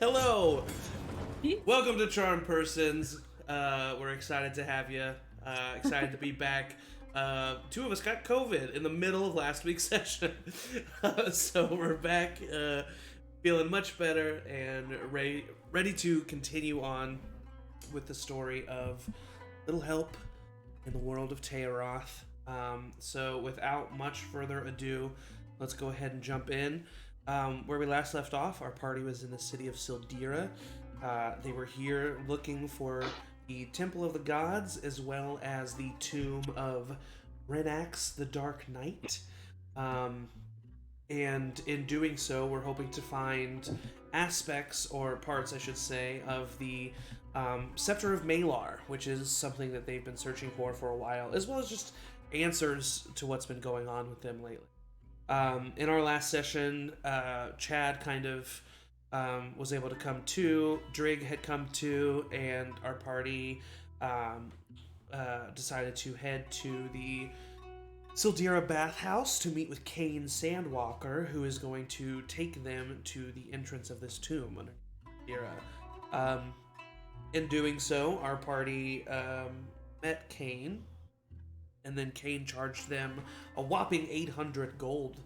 Hello! Welcome to Charm Persons. We're excited to have you. Excited to be back. Two of us got COVID in the middle of last week's session. So we're back, feeling much better and ready to continue on with the story of Little Help in the world of Tayaroth. So without much further ado, let's go ahead and jump in. Where we last left off, our party was in the city of Syldeera. They were here looking for the Temple of the Gods, as well as the tomb of Renax the Dark Knight. And in doing so, we're hoping to find aspects, or parts, I should say, of the Scepter of Malar, which is something that they've been searching for a while, as well as just answers to what's been going on with them lately. In our last session, Chad kind of was able to come to, Drig had come to, and our party decided to head to the Syldeera bathhouse to meet with Cuinn Sandwalker, who is going to take them to the entrance of this tomb under Syldeera. In doing so, our party met Cuinn, and then Cuinn charged them a whopping 800 gold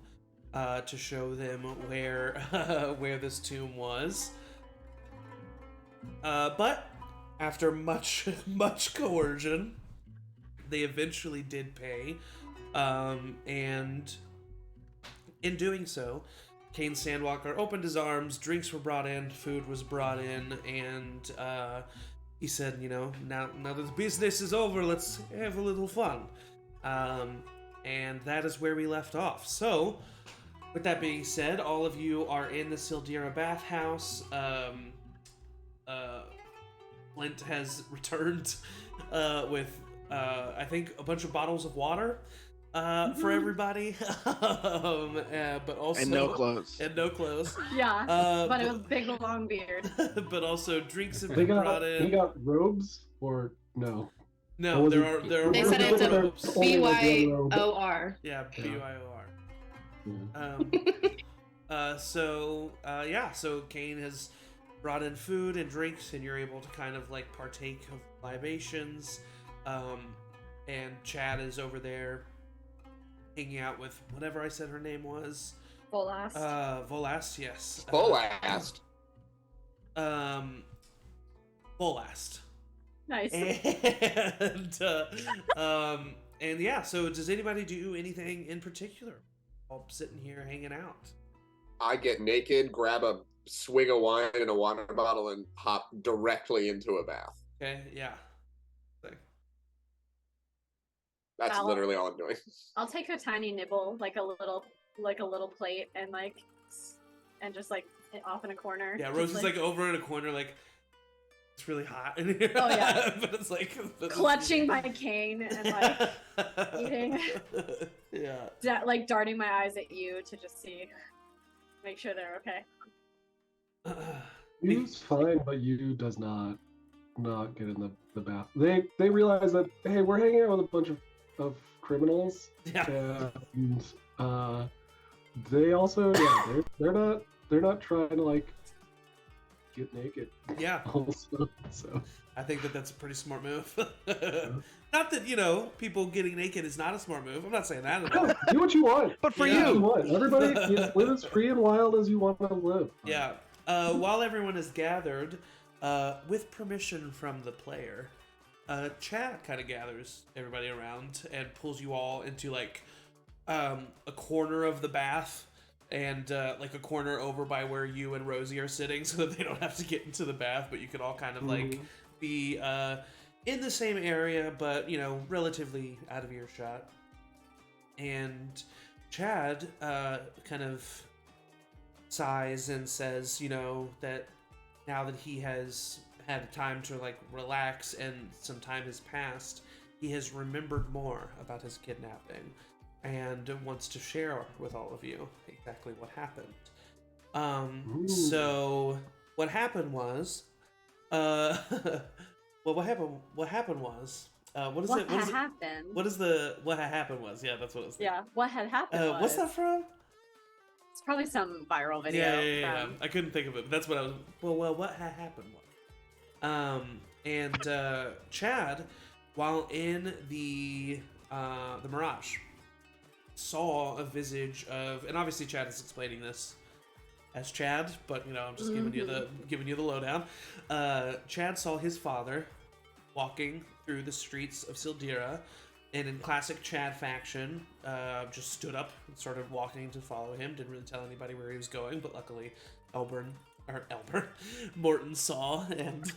to show them where this tomb was. But after much coercion, they eventually did pay. And in doing so, Cuinn Sandwalker opened his arms, drinks were brought in, food was brought in, and he said, now that the business is over, let's have a little fun. And that is where we left off. So, with that being said, all of you are in the Syldeera bathhouse. Flint has returned with, I think, a bunch of bottles of water for everybody. But also... And no clothes. Yeah, but it was a big, long beard. But also drinks have been brought in. They got robes, or no? No, there are They said it's a robes. BYOR. Yeah, BYOR. Yeah. So Cuinn has brought in food and drinks, and you're able to kind of like partake of libations. And Chad is over there hanging out with whatever I said her name was. Volast. Volast, yes. Volast. Volast. Nice. And yeah, so does anybody do anything in particular? All sitting here hanging out. I get naked, grab a swig of wine and a water bottle, and hop directly into a bath. Okay, yeah. That's literally all I'm doing. I'll take a tiny nibble, like a little plate, and just off in a corner. Yeah, Rose is like over in a corner, like it's really hot in here. Oh yeah. But it's like clutching my cane and eating. Yeah. Darting my eyes at you to just make sure they're okay. Yu's fine, but Yu does not get in the bath. They realize that, hey, we're hanging out with a bunch of criminals. Yeah. And they also they're not trying to get naked. Yeah. Also, so I think that's a pretty smart move. Not that, people getting naked is not a smart move. I'm not saying that at all. Do what you want. But for Do what you. want. Everybody live as free and wild as you want to live. Yeah. While everyone is gathered, with permission from the player, Chad kind of gathers everybody around and pulls you all into a corner of the bath, and a corner over by where you and Rosie are sitting, so that they don't have to get into the bath, but you can all kind of be in the same area, but relatively out of earshot. And Chad kind of sighs and says, that now that he has had time to relax and some time has passed, he has remembered more about his kidnapping and wants to share with all of you exactly what happened. So what happened was, what happened was, what had happened was, yeah, that's what it was. Yeah, what had happened was. What's that from? It's probably some viral video. Yeah. I couldn't think of it, but that's what I was. Well, what had happened was, and Chad, while in the Mirage, saw a visage of, and obviously Chad is explaining this as Chad, but I'm just giving you the lowdown. Chad saw his father walking through the streets of Syldeera, and in classic Chad fashion, just stood up and started walking to follow him. Didn't really tell anybody where he was going, but luckily Morton saw and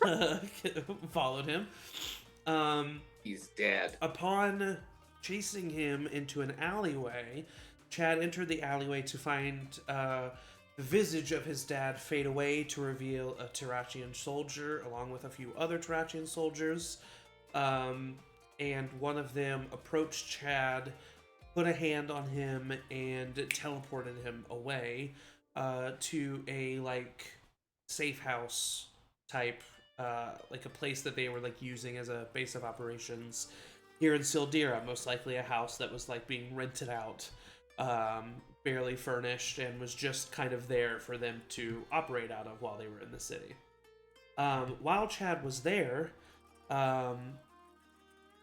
followed him. He's dead. Upon chasing him into an alleyway, Chad entered the alleyway to find the visage of his dad fade away to reveal a Tarachian soldier along with a few other Tarachian soldiers. And one of them approached Chad, put a hand on him, and teleported him away to a safe house type, like a place that they were using as a base of operations here in Syldeera. Most likely a house that was being rented out, barely furnished, and was just kind of there for them to operate out of while they were in the city. While Chad was there,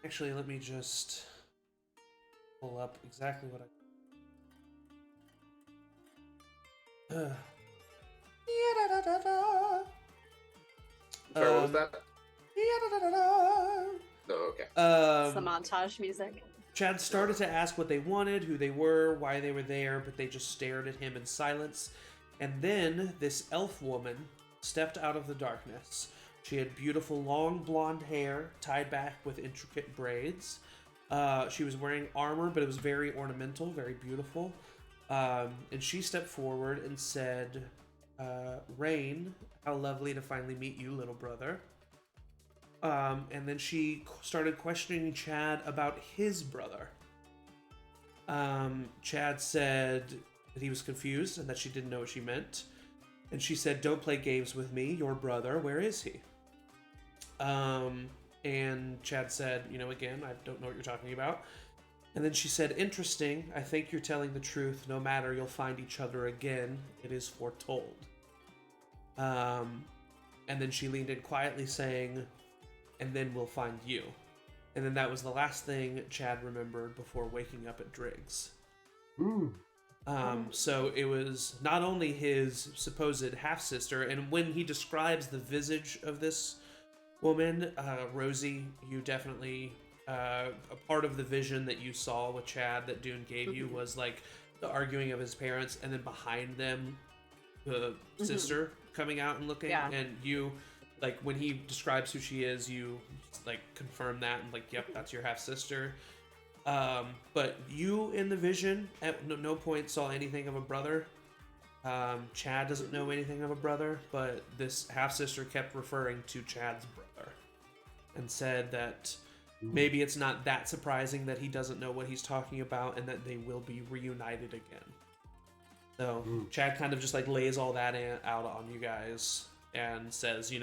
actually, let me just pull up exactly what Sorry, what was that? No, okay. It's the montage music. Chad started to ask what they wanted, who they were, why they were there, but they just stared at him in silence. And then this elf woman stepped out of the darkness. She had beautiful long blonde hair tied back with intricate braids. She was wearing armor, but it was very ornamental, very beautiful. And she stepped forward and said, Rain, how lovely to finally meet you, little brother. And then she started questioning Chad about his brother. Chad said that he was confused and that she didn't know what she meant. And she said, don't play games with me, your brother, where is he? And Chad said, again, I don't know what you're talking about. And then she said, interesting, I think you're telling the truth. No matter, you'll find each other again. It is foretold. And then she leaned in quietly saying, and then we'll find you. And then that was the last thing Chad remembered before waking up at Driggs. So it was not only his supposed half-sister, and when he describes the visage of this woman, Rosie, you definitely, a part of the vision that you saw with Chad that Dune gave you was the arguing of his parents, and then behind them, the sister coming out and looking, and you, when he describes who she is, you confirm that and yep, that's your half-sister. But you in the vision at no point saw anything of a brother. Chad doesn't know anything of a brother, but this half-sister kept referring to Chad's brother and said that maybe it's not that surprising that he doesn't know what he's talking about and that they will be reunited again. So Chad kind of just lays all that out on you guys and says,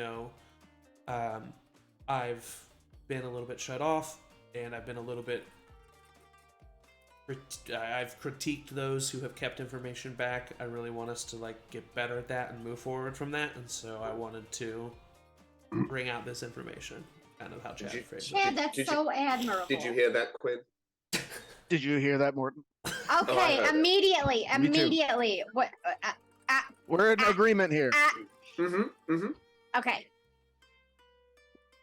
I've been a little bit shut off and I've been a little bit I've critiqued those who have kept information back. I really want us to get better at that and move forward from that, and so I wanted to bring out this information. Kind of how Chad phrased it. Chad, that's so admirable. Did you hear that, Quinn? Did you hear that, Morton? Okay, immediately. What? We're in agreement here. Okay.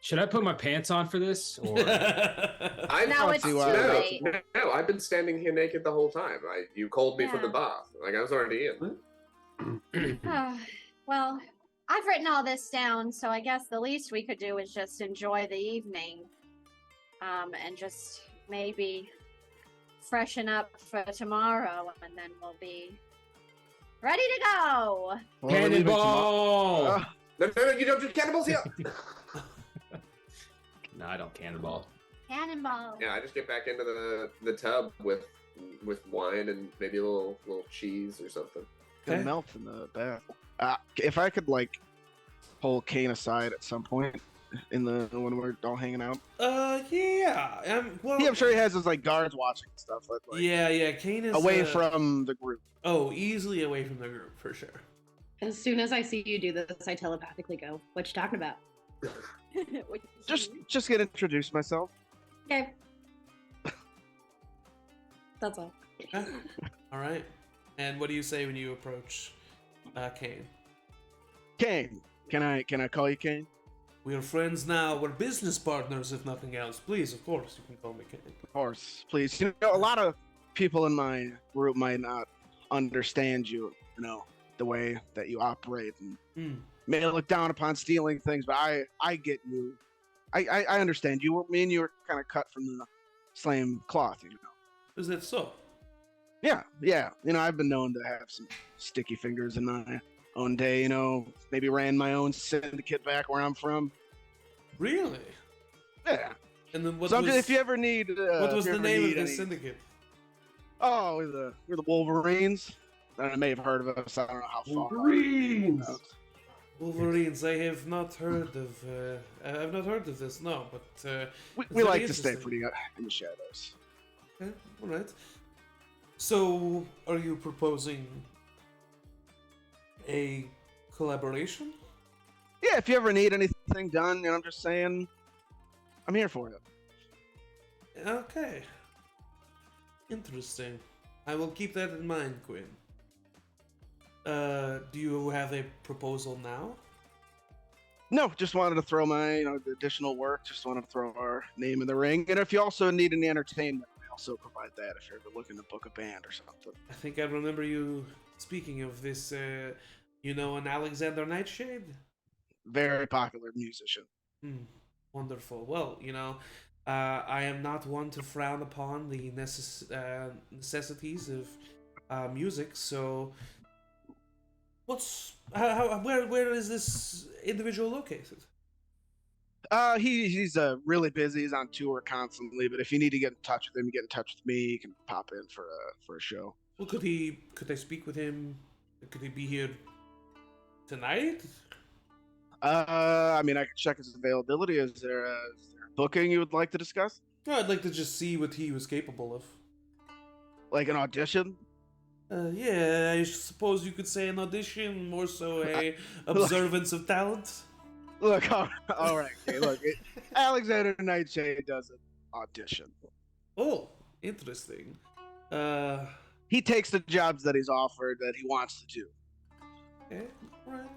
Should I put my pants on for this? Or... No, it's too late. No, I've been standing here naked the whole time. You called me from the bath. I was already in. Well, I've written all this down, so I guess the least we could do is just enjoy the evening. And just maybe freshen up for tomorrow, and then we'll be ready to go. Cannonball! No, you don't do cannibals here. No, I don't cannonball. Cannonball. Yeah, I just get back into the tub with wine and maybe a little cheese or something. Good melt in the bath. If I could pull Kane aside at some point when we're all hanging out? Yeah. Well, Yeah, I'm sure he has his like guards watching and stuff. Like, yeah. Kane is away from the group. Oh, easily away from the group for sure. As soon as I see you do this, I telepathically go, "What you talking about?" Just get introduced myself. Okay. That's all. All right. And what do you say when you approach Kane? Kane, can I call you Kane? We are friends now. We're business partners, if nothing else. Please, of course, you can call me Kane. Of course, please. You know, a lot of people in my group might not understand you. You know, the way that you operate, and may look down upon stealing things, but I get you. I understand you. Me and you are kind of cut from the same cloth, you know. Is that so? Yeah. You know, I've been known to have some sticky fingers in my own day. You know, maybe ran my own syndicate back where I'm from. Really? Yeah. And then if you ever need, what was the name of this syndicate? Oh, we're the Wolverines. I may have heard of us. I don't know how far. Wolverines. Wolverines. I have not heard of. I've not heard of this. No, but we like to stay pretty in the shadows. Okay, all right. So, are you proposing a collaboration? Yeah, if you ever need anything done, you know, I'm just saying, I'm here for it. Okay. Interesting. I will keep that in mind, Quinn. Do you have a proposal now? No, just wanted to throw my, the additional work. Just wanted to throw our name in the ring. And if you also need any entertainment, we also provide that if you're ever looking to book a band or something. I think I remember you speaking of this, an Alexander Nightshade? Very popular musician. Wonderful. Well, I am not one to frown upon the necessities of music, so where is this individual located? He's really busy. He's on tour constantly, but if you need to get in touch with him, get in touch with me. You can pop in for a show. Well, could I speak with him? Could he be here tonight? I mean, I could check his availability. Is there a booking you would like to discuss? No, I'd like to just see what he was capable of. Like an audition? Yeah, I suppose you could say an audition, more so a observance of talent. Look, all right, okay, look, Alexander Nightshade does an audition. Oh, interesting. He takes the jobs that he's offered that he wants to do. Okay, alright.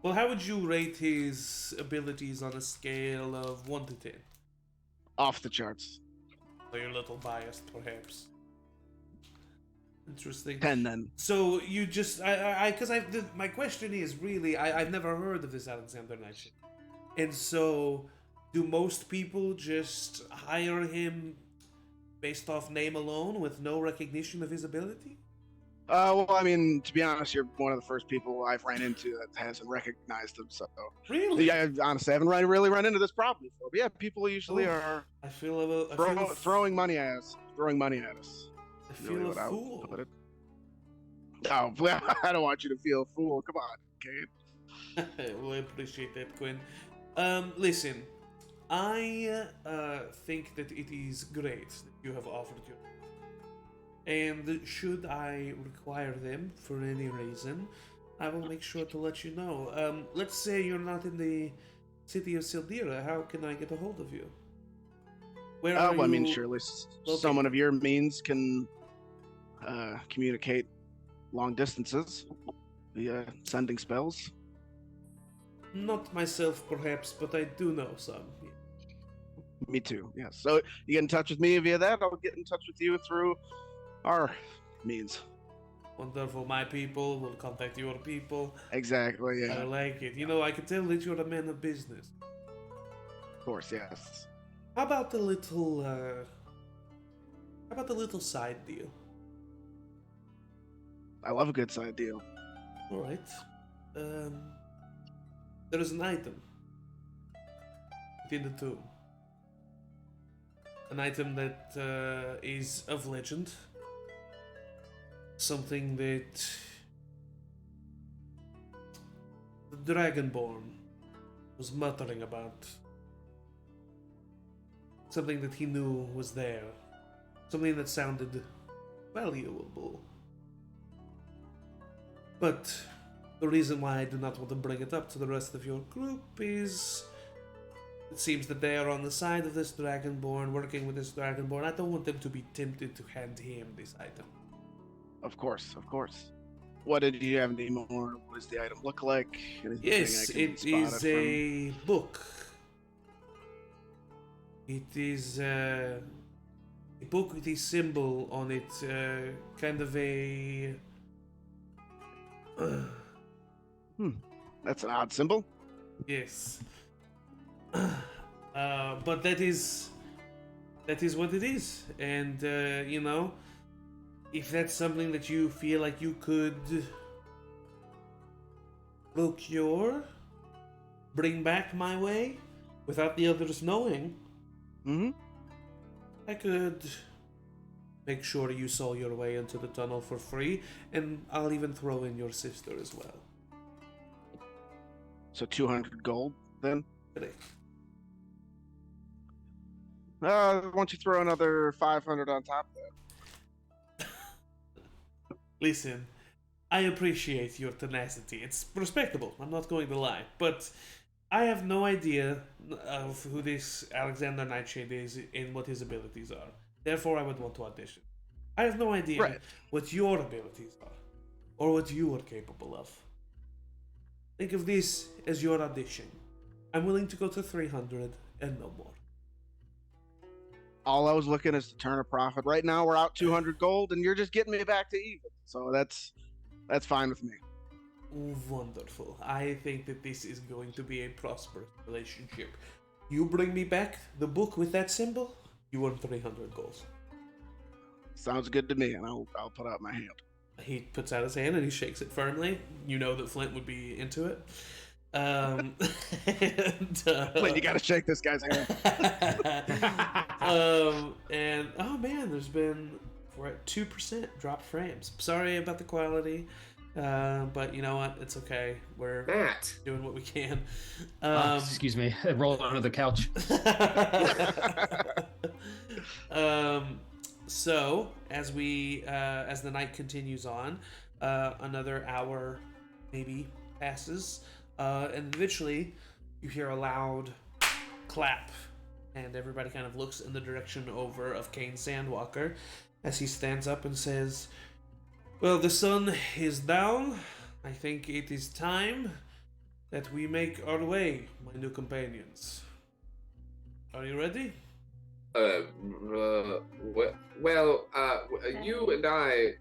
Well, how would you rate his abilities on a scale of 1 to 10? Off the charts. So you're a little biased, perhaps. Interesting. 10 then. So you just, my question is really, I've never heard of this Alexander Nightshade. And so, do most people just hire him based off name alone with no recognition of his ability? Well, I mean, to be honest, you're one of the first people I've ran into that hasn't recognized him, so... Really? Yeah, honestly, I haven't really run into this problem before. But yeah, people usually are I feel throwing money at us. I feel a fool. Oh, well, I don't want you to feel a fool. Come on, Kate. Well, I appreciate that, Quinn. Listen, I think that it is great that you have offered your... And should I require them for any reason, I will make sure to let you know. Let's say you're not in the city of Syldeera. How can I get a hold of you? Where are you? I mean, surely someone of your means can communicate long distances via sending spells. Not myself, perhaps, but I do know some. Me too, yes. So you get in touch with me via that, I'll get in touch with you through our means. Wonderful. My people will contact your people. Exactly, yeah. I like it. I can tell that you're a man of business. Of course, yes. How about the little side deal? I love a good side deal. All right. There is an item within the tomb. An item that is of legend. Something that the Dragonborn was muttering about something that he knew was there. Something that sounded valuable. But the reason why I do not want to bring it up to the rest of your group is it seems that they are on the side of this Dragonborn, working with this Dragonborn. I don't want them to be tempted to hand him this item. Of course. What did you have any more? What does the item look like? Anything Yes, I can it spot is from? a book. It is a book with a symbol on it, kind of a... That's an odd symbol. Yes. But that is what it is. And, if that's something that you feel like you could procure, bring back my way, without the others knowing, I could make sure you saw your way into the tunnel for free, and I'll even throw in your sister as well. So 200 gold, then? Correct. Why don't you throw another 500 on top of that? Listen, I appreciate your tenacity. It's respectable, I'm not going to lie. But I have no idea of who this Alexander Nightshade is and what his abilities are. Therefore, I would want to audition. I have no idea what your abilities are, or what you are capable of. Think of this as your audition. I'm willing to go to 300 and no more. All I was looking is to turn a profit. Right now, we're out 200 gold, and you're just getting me back to even. So that's fine with me. Wonderful. I think that this is going to be a prosperous relationship. You bring me back the book with that symbol, you earn 300 gold. Sounds good to me, and I'll put out my hand. He puts out his hand and he shakes it firmly. You know that Flint would be into it. And, Flint, you gotta shake this guy's hand. and oh man, we're at 2% drop frames. Sorry about the quality, but you know what? It's okay. We're doing what we can. Excuse me, I rolled under the couch. So as the night continues on, another hour maybe passes. And eventually, you hear a loud clap, and everybody kind of looks in the direction of Kane Sandwalker as he stands up and says, "Well, the sun is down. I think it is time that we make our way, my new companions. Are you ready?" You and I,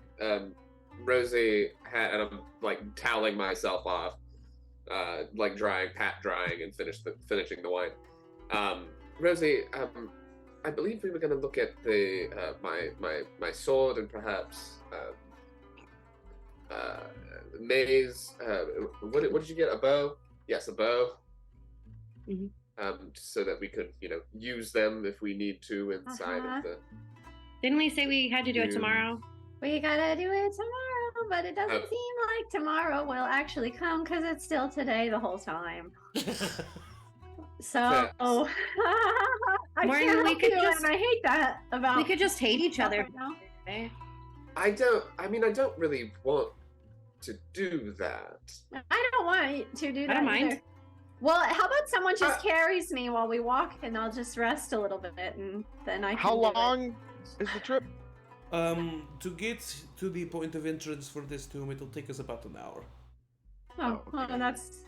Rosie, and I'm like toweling myself off. Pat drying and finishing the wine. Rosie, I believe we were going to look at the my sword and perhaps May's. What did you get? A bow? Yes, a bow. Mm-hmm. So that we could, use them if we need to inside of the. Didn't we say we had to do it tomorrow? We gotta do it tomorrow, but it doesn't seem like tomorrow will actually come because it's still today the whole time. So, I can't help you, and I hate that about. We could just hate each other. I don't really want to do that. I don't want to do that. I don't mind. Either. Well, how about someone just carries me while we walk, and I'll just rest a little bit, and then I can. How long is the trip? To get to the point of entrance for this tomb, it'll take us about an hour. Oh, that's.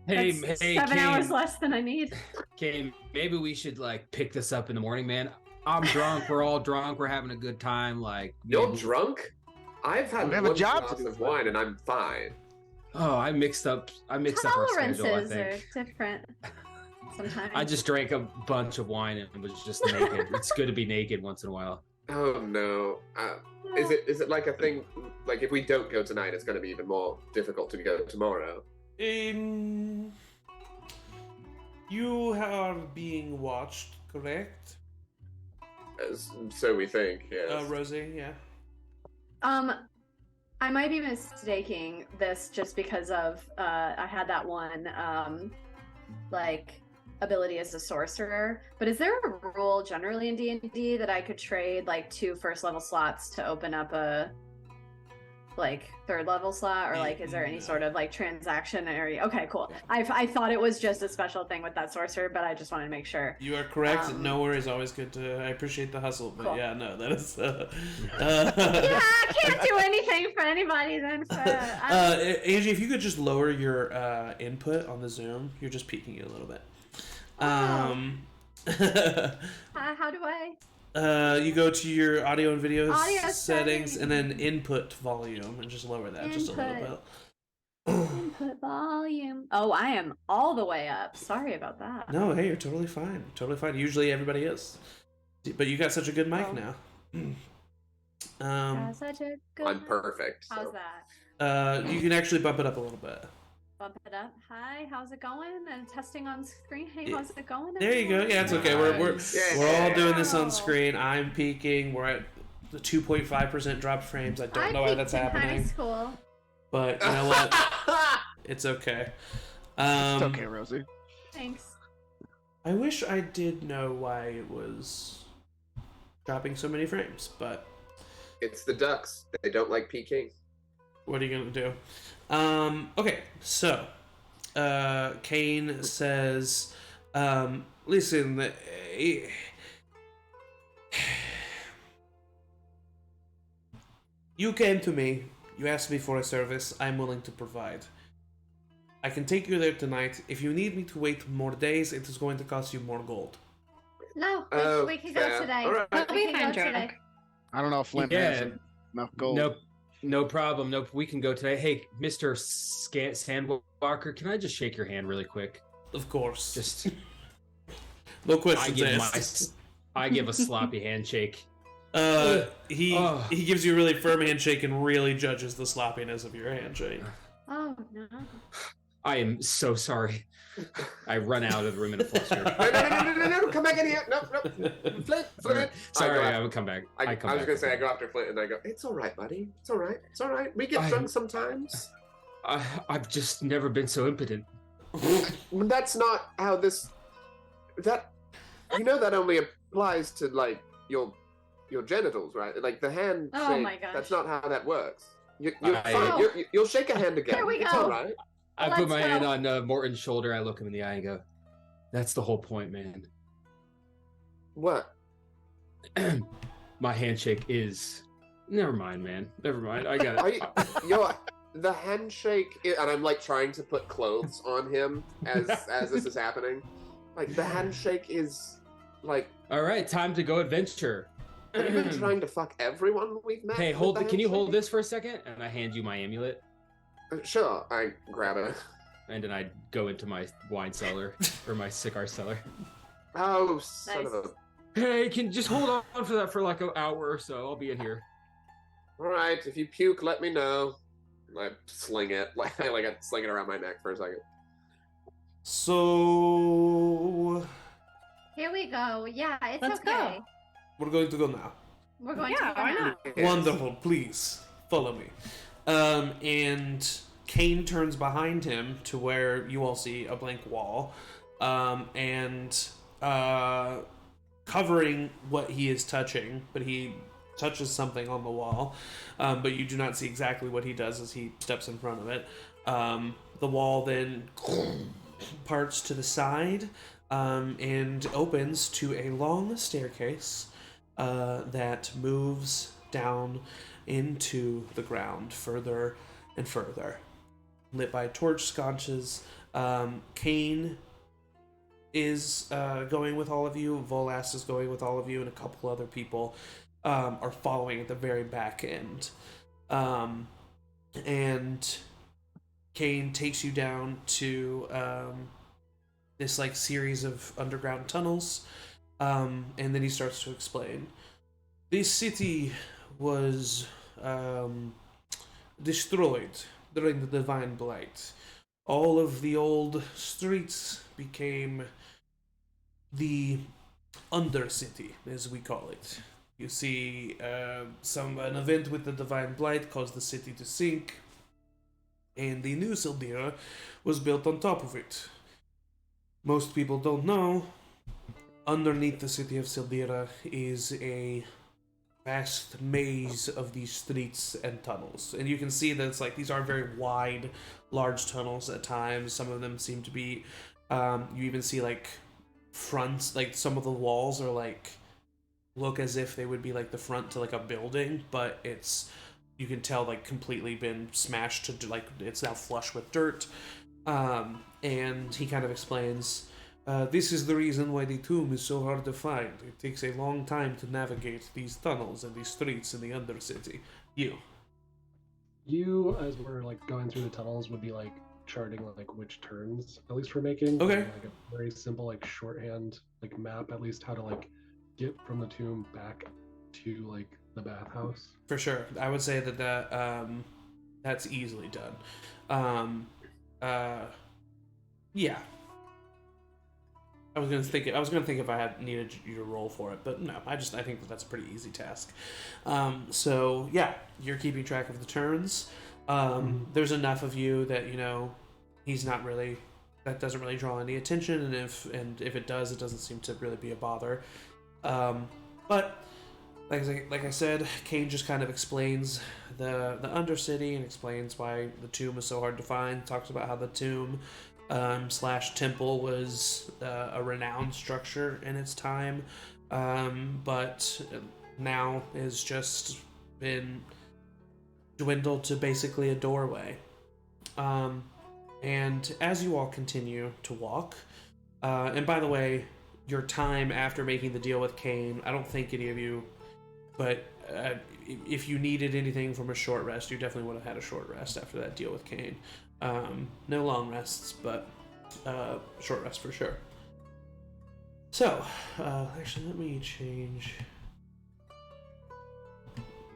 Hey, 7 hours less than I need. Okay, maybe we should pick this up in the morning, man. I'm drunk. We're all drunk. We're having a good time. You're drunk? I've had one glass of wine and I'm fine. Oh, I mixed up our schedule, I think. Tolerances are different sometimes. I just drank a bunch of wine and was just naked. It's good to be naked once in a while. Oh no! Is it like a thing? Like if we don't go tonight, it's going to be even more difficult to go tomorrow. You are being watched, correct? So we think. Yes. Rosie, yeah. I might be mistaking this just because of I had that one ability as a sorcerer, but is there a rule generally in D&D that I could trade like 2 first level slots to open up a like 3rd level slot, or like is there any sort of like transaction area? Okay, cool. I thought it was just a special thing with that sorcerer, but I just wanted to make sure. You are correct. No worries, always good to. I appreciate the hustle, but Cool. yeah, no, that is. Yeah, I can't do anything for anybody then. For Angie, if you could just lower your input on the Zoom, you're just peaking it a little bit. how do I? You go to your audio and video Audio settings settings. and then input volume and just lower that just a little bit. Input volume. Oh, I am all the way up. Sorry about that. No, hey, you're totally fine. Totally fine. Usually everybody is. But you got such a good mic Oh. now. That's such a good. I'm perfect. How's So. that? You can actually bump it up a little bit. Bump it up. Hi, how's it going? And testing on screen. Hey, how's it going? There you go. everyone? Yeah, it's okay. We're all doing this on Wow. screen. I'm peaking. We're at the 2.5% dropped frames. I don't know why that's peaked in high happening, school. but you know what? It's okay. It's okay, Rosie. Thanks. I wish I did know why it was dropping so many frames, but It's the ducks. They don't like peeking. what are you gonna do? Okay, so Kane says, listen, you came to me, you asked me for a service, I'm willing to provide. I can take you there tonight. If you need me to wait more days, it is going to cost you more gold. No, Oh, we can go fair. today. All right. I'll We be can fine, go today. Jack. I don't know if Flint Yeah. has enough gold. Nope. No problem. Nope. We can go today. Hey, Mr. Sandwalker, can I just shake your hand really quick? Of course. Just No I questions give asked. I give a sloppy handshake. He Ugh. he gives you a really firm handshake and really judges the sloppiness of your handshake. Oh no. I am so sorry. I run out of the room in a fluster. No, come back in here. No. Flint. Sorry, I I go would come back. I I was come back. gonna say I go after Flint and I go, it's all right, buddy. It's all right. It's all right. We get drunk sometimes. I've just never been so impotent. That's not how this. That that only applies to like your genitals, right? Like the hand Oh shake. my gosh. That's not how that works. You're I- fine. Oh. You'll shake a hand again. Here we It's go. all right. I Let's put my hand go. on Morton's shoulder. I look him in the eye and go, "That's the whole point, man. What? My handshake is." Never mind, man. Never mind. I got Are it. you, the handshake, and I'm like trying to put clothes on him as this is happening. Like the handshake is like. All right, time to go adventure. Have you been trying to fuck everyone we've met? Hey, with hold. the Can you hold handshake? this for a second? And I hand you my amulet, Sure, I grab it. and then I go into my wine cellar or my cigar cellar. Oh, son of a. Hey, can just hold on for that for like an hour or so. I'll be in here. All right, if you puke, let me know. I sling it, like I sling it around my neck for a second. So Here we go. Yeah, it's Let's okay. go. we're going to go now. We're going Yeah, to go why now. not? Wonderful, please follow me. And Kane turns behind him to where you all see a blank wall, and covering what he is touching, but he touches something on the wall, but you do not see exactly what he does as he steps in front of it. The wall then parts to the side and opens to a long staircase that moves down into the ground further and further, lit by torch sconces. Kane is going with all of you. Volas is going with all of you, and a couple other people are following at the very back end. And Kane takes you down to this like series of underground tunnels, and then he starts to explain. This city was destroyed during the Divine Blight. All of the old streets became the Undercity, as we call it. You see, an event with the Divine Blight caused the city to sink, and the new Syldeera was built on top of it. most people don't know, underneath the city of Syldeera is a vast maze of these streets and tunnels. And you can see that it's like these are very wide, large tunnels at times. Some of them seem to be, you even see like fronts, like some of the walls are like, look as if they would be like the front to like a building, but it's, you can tell like completely been smashed to like, it's now flush with dirt. And he kind of explains, this is the reason why the tomb is so hard to find. It takes a long time to navigate these tunnels and these streets in the Undercity. You, as we're like going through the tunnels, would be like charting like which turns at least we're making. Okay. Like a very simple like shorthand like map, at least how to like get from the tomb back to like the bathhouse. For sure. I would say that that's easily done. Yeah. I was gonna think if I had needed you to roll for it, but no. I think that's a pretty easy task. So yeah, you're keeping track of the turns. There's enough of you that he's not really. That doesn't really draw any attention, and if it does, it doesn't seem to really be a bother. But like I said, Kane just kind of explains the Undercity and explains why the tomb is so hard to find. Talks about how the tomb / temple was a renowned structure in its time, but now is just been dwindled to basically a doorway. And as you all continue to walk, and by the way, your time after making the deal with Kane, I don't think any of you, but if you needed anything from a short rest, you definitely would have had a short rest after that deal with Kane. No long rests, but short rest for sure. So, actually, let me change.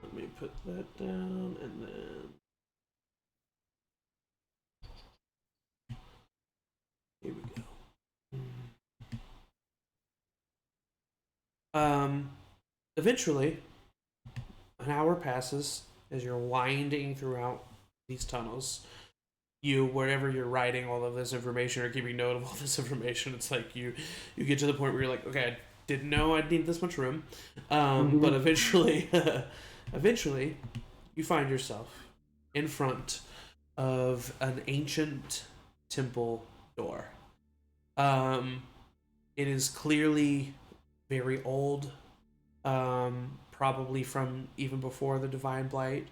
Let me put that down, and then here we go. Eventually, an hour passes as you're winding throughout these tunnels. Wherever you're writing all of this information or keeping note of all this information, it's like you get to the point where you're like, okay, I didn't know I'd need this much room. But eventually, you find yourself in front of an ancient temple door. It is clearly very old, probably from even before the Divine Blight,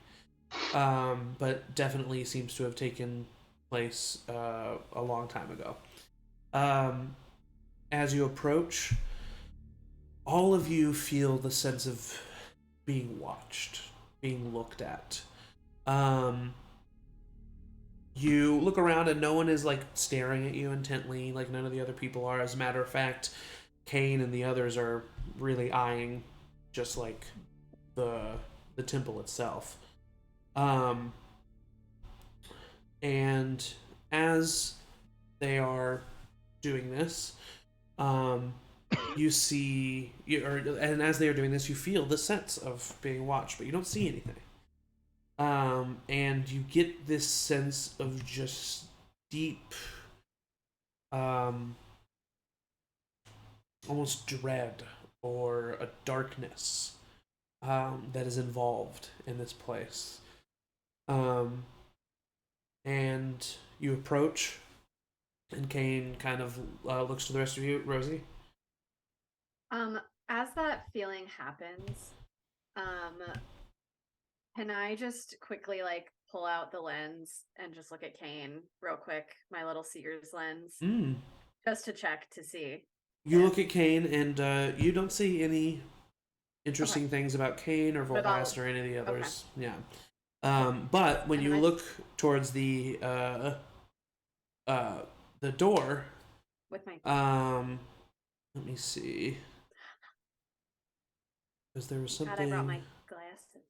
but definitely seems to have taken place a long time ago. As you approach, all of you feel the sense of being watched, being looked at. You look around and no one is like staring at you intently, like none of the other people are. As a matter of fact, Kane and the others are really eyeing just like the temple itself. And as they are doing this, you see, and as they are doing this, you feel the sense of being watched, but you don't see anything. And you get this sense of just deep, almost dread or a darkness that is involved in this place. And you approach, and Kane kind of looks to the rest of you. Rosie? As that feeling happens, can I just quickly like pull out the lens and just look at Kane real quick, my little seer's lens, just to check to see. You look at Kane, and you don't see any interesting things about Kane or Volvast or any of the others. Okay. Yeah. But when you look towards the door, with my let me see, because there was something. God, I brought my glasses.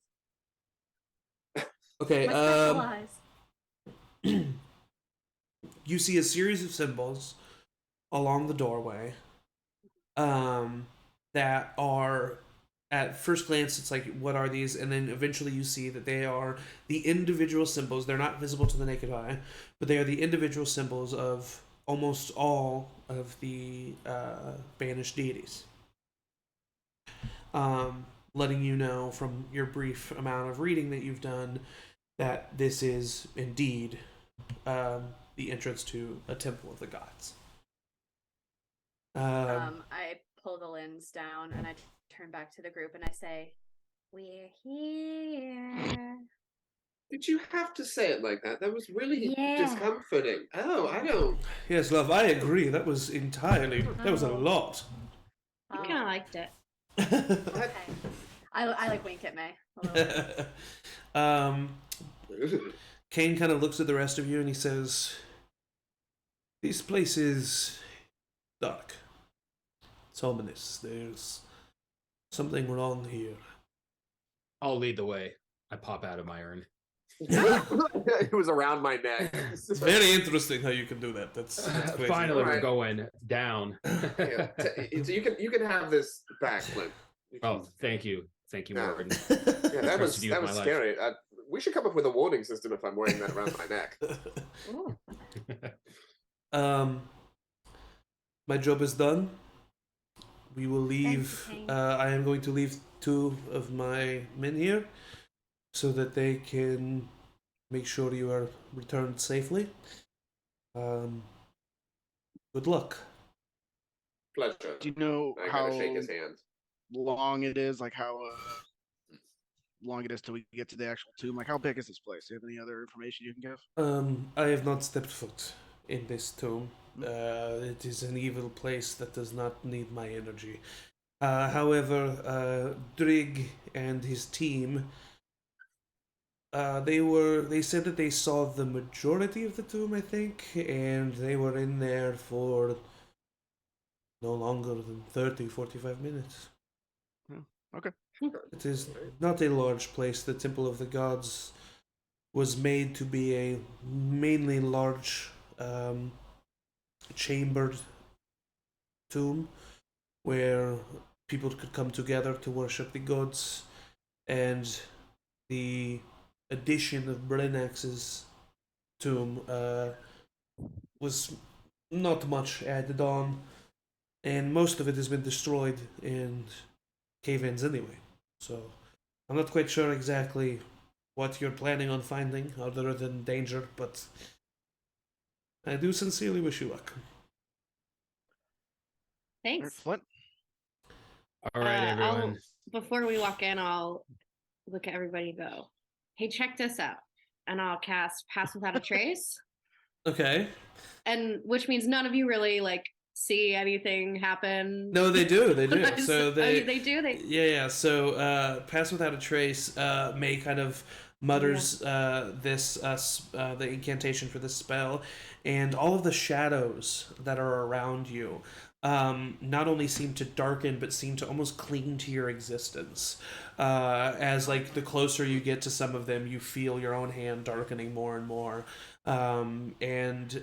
Okay. My special eyes. You see a series of symbols along the doorway, that are, at first glance, it's like, what are these? And then eventually you see that they are the individual symbols. They're not visible to the naked eye, but they are the individual symbols of almost all of the banished deities. Letting you know from your brief amount of reading that you've done that this is indeed the entrance to a temple of the gods. I pull the lens down and I turn back to the group and I say, "We're here." Did you have to say it like that? That was really Yeah. discomforting. Oh, I don't. Yes, love, I agree. That was a lot. I kind of liked it. Okay. I like wink at May. A little bit. Kane kind of looks at the rest of you and he says, "This place is dark. It's ominous. There's something wrong here." I'll lead the way. I pop out of my urn. It was around my neck. It's very interesting how you can do that. That's crazy. Finally, we're Alright. going down. Yeah, so you can have this back, Flint. You can- Oh, thank you, Yeah. Morgan. yeah, that Trust you was with my life. scary. We should come up with a warning system if I'm wearing that around my neck. My job is done. We will leave. Thank you, Kane. I am going to leave 2 of my men here so that they can make sure you are returned safely. Good luck. Pleasure. Do you know I how gotta shake his hand. long it is? Like how long it is till we get to the actual tomb? Like how big is this place? Do you have any other information you can give? I have not stepped foot in this tomb. It is an evil place that does not need my energy. However, Drig and his team, they said that they saw the majority of the tomb, I think, and they were in there for no longer than 30, 45 minutes. Okay. It is not a large place. The Temple of the Gods was made to be a mainly large chambered tomb where people could come together to worship the gods, and the addition of Brenax's tomb was not much added on, and most of it has been destroyed in cave-ins anyway. So I'm not quite sure exactly what you're planning on finding other than danger, but I do sincerely wish you luck. Alright, Thanks. Flint. All right, everyone. Before we walk in, I'll look at everybody and go, "Hey, check this out." And I'll cast Pass Without a Trace. Okay. And which means none of you really like see anything happen. No, they do. They do. Oh, So they do. Yeah. So Pass Without a Trace, May kind of mutters the incantation for this spell, and all of the shadows that are around you not only seem to darken, but seem to almost cling to your existence. As like the closer you get to some of them, you feel your own hand darkening more and more. And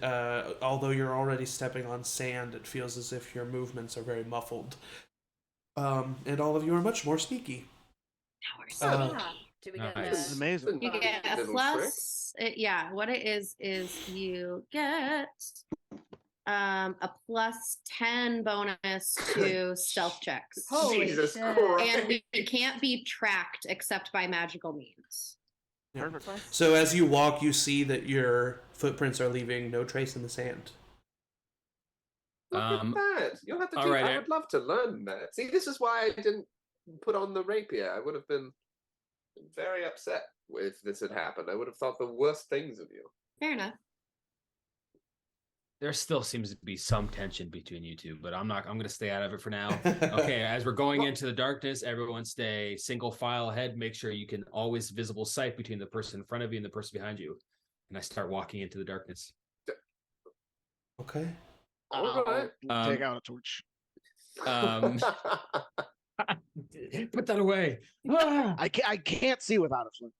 although you're already stepping on sand, it feels as if your movements are very muffled. And all of you are much more sneaky. Now we're so Do we get Nice. This is amazing. You get a Little plus. What it is you get a plus 10 bonus to stealth checks. Holy Jesus shit. Christ. And it can't be tracked except by magical means. Yeah. Perfect. So as you walk, you see that your footprints are leaving no trace in the sand. Look at that. You'll have to all teach. right, I would love to learn that. See, this is why I didn't put on the rapier. I would have been very upset if this had happened. I would have thought the worst things of you. Fair enough. There still seems to be some tension between you two, but I'm going to stay out of it for now. Okay, as we're going into the darkness, everyone stay single file ahead. Make sure you can always visible sight between the person in front of you and the person behind you. And I start walking into the darkness. Okay. All right. Take out a torch. Put that away. Ah! I can't see without it, Flint.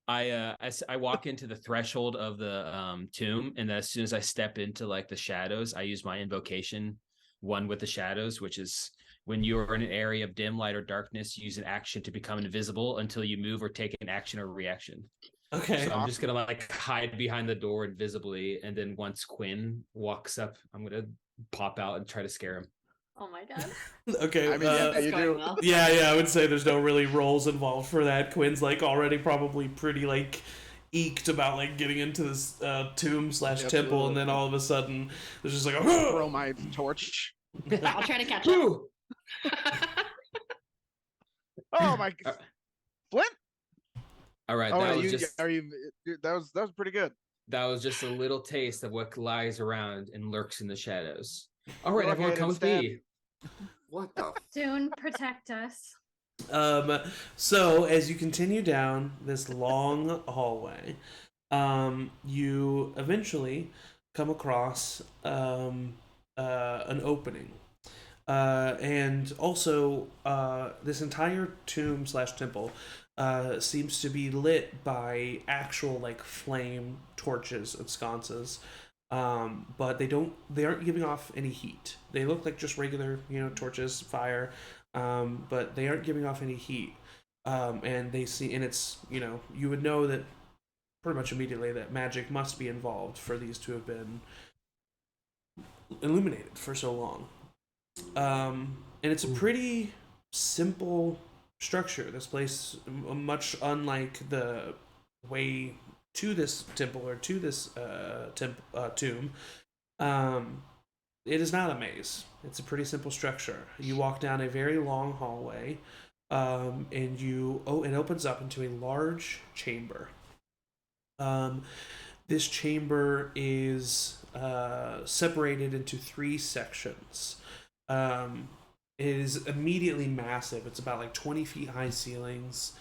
I walk into the threshold of the tomb, and as soon as I step into like the shadows, I use my invocation, one with the shadows, which is when you are in an area of dim light or darkness, use an action to become invisible until you move or take an action or reaction. Okay. So I'm just gonna like hide behind the door invisibly, and then once Cuinn walks up, I'm gonna pop out and try to scare him. Oh my god. Okay. I mean, yeah, It's you going do. well. Yeah, I would say there's no really roles involved for that. Quinn's like already probably pretty like eked about like getting into this tomb/temple, and then all of a sudden there's just like a Throw my torch. I'll try to catch up. Woo! Oh my, Flint. All right, Oh, that are was you? just Are you? That was pretty good. that was just a little taste of what lies around and lurks in the shadows. All right, Go everyone, ahead come and with me. What the? Soon protect us. So as you continue down this long hallway, you eventually come across an opening. And also, this entire tomb/temple seems to be lit by actual like flame torches and sconces. But they aren't giving off any heat. They look like just regular, torches, fire, but they aren't giving off any heat. And it's, you would know that pretty much immediately that magic must be involved for these to have been illuminated for so long. And it's a pretty simple structure. This place, much unlike the way to this temple or to this tomb, it is not a maze. It's a pretty simple structure. You walk down a very long hallway, and it opens up into a large chamber. This chamber is separated into 3 sections. It is immediately massive. It's about like 20 feet high ceilings,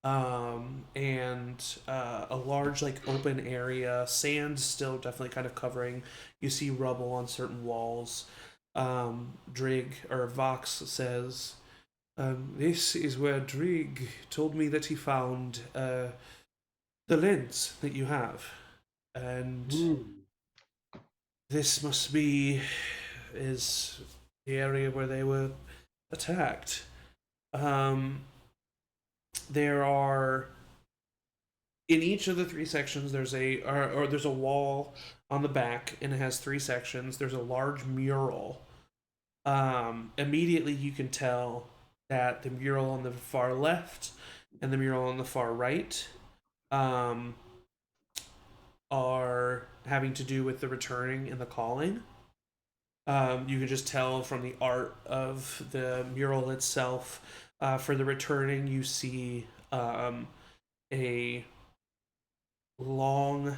and a large like open area. Sand still definitely kind of covering. You see rubble on certain walls. Drig or Vox says, "This is where Drig told me that he found the lens that you have, and this must be is the area where they were attacked." There are in each of the 3 sections there's there's a wall on the back, and it has 3 sections. There's a large mural. Immediately you can tell that the mural on the far left and the mural on the far right are having to do with the returning and the calling. You can just tell from the art of the mural itself. For the returning, you see a long,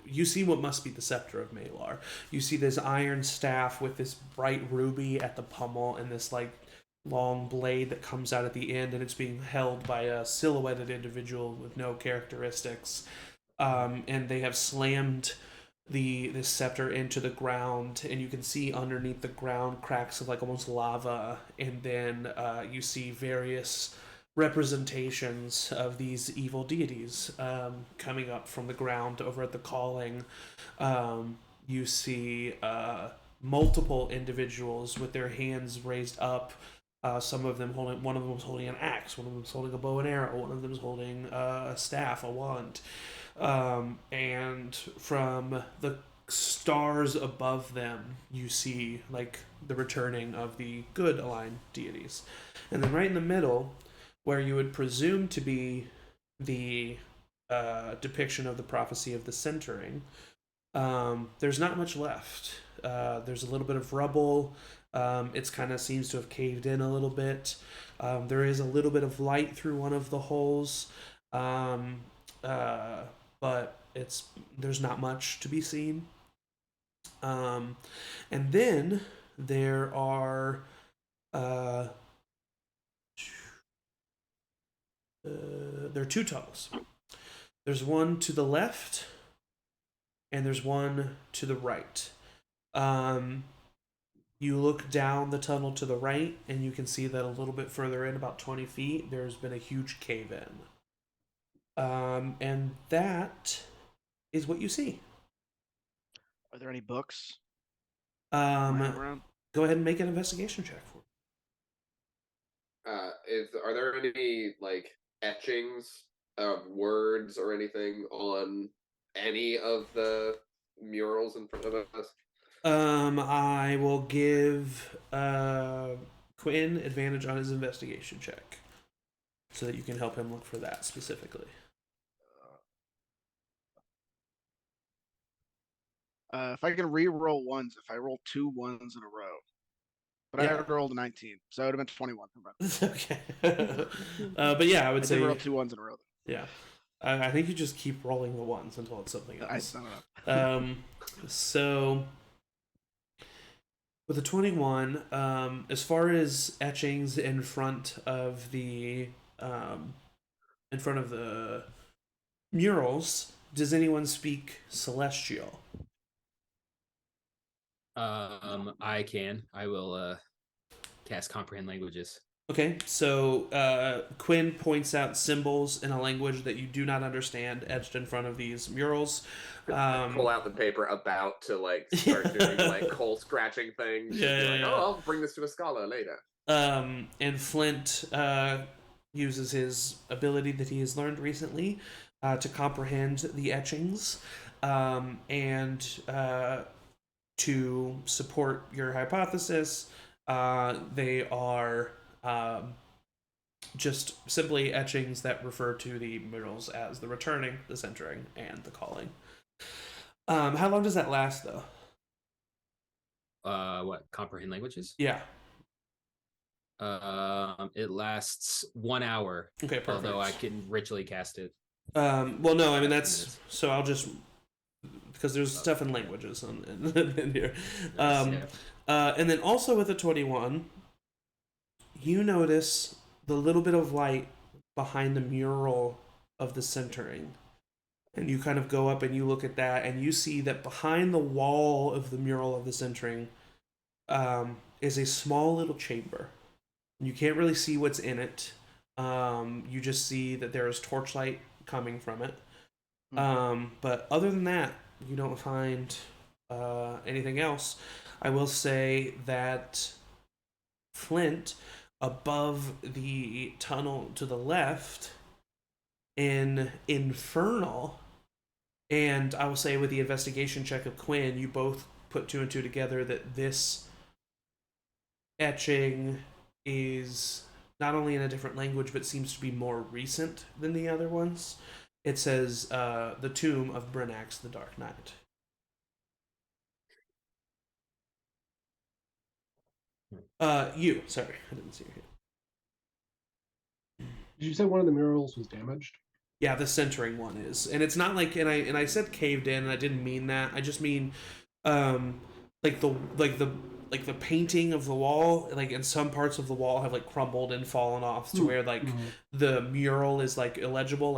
you see what must be the scepter of Malar. You see this iron staff with this bright ruby at the pommel and this like long blade that comes out at the end, and it's being held by a silhouetted individual with no characteristics. And they have slammed this scepter into the ground, and you can see underneath the ground cracks of like almost lava, and then you see various representations of these evil deities coming up from the ground over at the calling. You see multiple individuals with their hands raised up. One of them was holding an axe, one of them was holding a bow and arrow, one of them was holding a staff, a wand. And from the stars above them, you see like the returning of the good aligned deities. And then right in the middle, where you would presume to be the depiction of the prophecy of the centering, there's not much left. There's a little bit of rubble. It's kind of seems to have caved in a little bit. There is a little bit of light through one of the holes. But there's not much to be seen. And then there are there are 2 tunnels. There's one to the left, and there's one to the right. You look down the tunnel to the right, and you can see that a little bit further in, about 20 feet, there's been a huge cave-in. And that is what you see. Are there any books? Go around? ahead and make an investigation check for me. Are there any like etchings of words or anything on any of the murals in front of us? I will give Quinn advantage on his investigation check, so that you can help him look for that specifically. If I can re-roll ones, if I roll 2 ones in a row, but I rolled a 19, so it would have been 21. Okay. But yeah, I would say I did roll 2 ones in a row. Yeah. I think you just keep rolling the ones until it's something else. I don't know. So with a 21, as far as etchings in front of the murals, does anyone speak Celestial? I can. I will cast Comprehend Languages. Okay, so Quinn points out symbols in a language that you do not understand etched in front of these murals. Pull out the paper about to like start doing like coal scratching things. Yeah. Oh, I'll bring this to a scholar later. And Flint uses his ability that he has learned recently to comprehend the etchings, and to support your hypothesis, they are just simply etchings that refer to the murals as the returning, the centering, and the calling. How long does that last, though? What, Comprehend Languages? Yeah. It lasts 1 hour. Okay, perfect. Although I can ritually cast it. Well, no, I mean that's so. I'll just because there's stuff in languages in here. And then also with the 21, you notice the little bit of light behind the mural of the centering. And you kind of go up and you look at that, and you see that behind the wall of the mural of the centering is a small little chamber. You can't really see what's in it. You just see that there is torchlight coming from it. But other than that, you don't find anything else. I will say that Flint, above the tunnel to the left, in Infernal, and I will say with the investigation check of Quinn, you both put 2 and 2 together that this etching is not only in a different language, but seems to be more recent than the other ones. It says, the tomb of Brinax the Dark Knight. Sorry, I didn't see your hand. Did you say one of the murals was damaged? Yeah, the centering one is, and it's not like, and I said caved in, and I didn't mean that. I just mean, like the painting of the wall, like in some parts of the wall have like crumbled and fallen off to where like the mural is like illegible,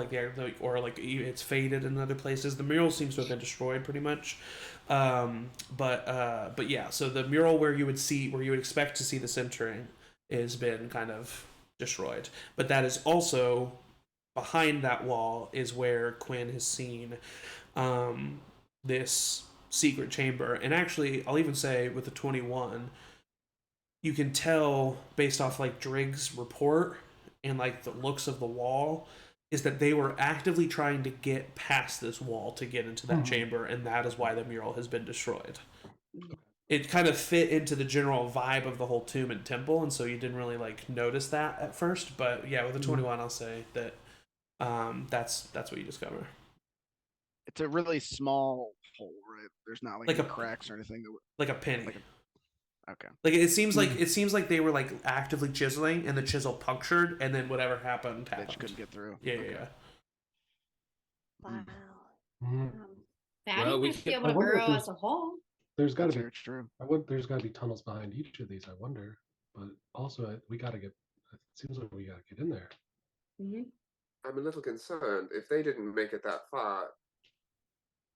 or like it's faded in other places. The mural seems to have been destroyed pretty much. But yeah, so the mural where you would expect to see the centering has been kind of destroyed. But that is also behind that wall is where Quinn has seen this secret chamber. And actually, I'll even say with the 21, you can tell based off like Drigg's report and like the looks of the wall is that they were actively trying to get past this wall to get into that chamber, and that is why the mural has been destroyed. It kind of fit into the general vibe of the whole tomb and temple, and so you didn't really like notice that at first. But yeah, with the 21, I'll say that that's what you discover. It's a really small hole, right? There's not like any cracks or anything. Like a penny. Okay. Like it seems like they were like actively chiseling, and the chisel punctured, and then whatever happened. They just couldn't get through. Yeah, okay. Yeah. Wow. Batty might be able to burrow us a hole. There's got to be. True. There's got to be tunnels behind each of these. I wonder, but also we got to get. It seems like we got to get in there. Mm-hmm. I'm a little concerned if they didn't make it that far.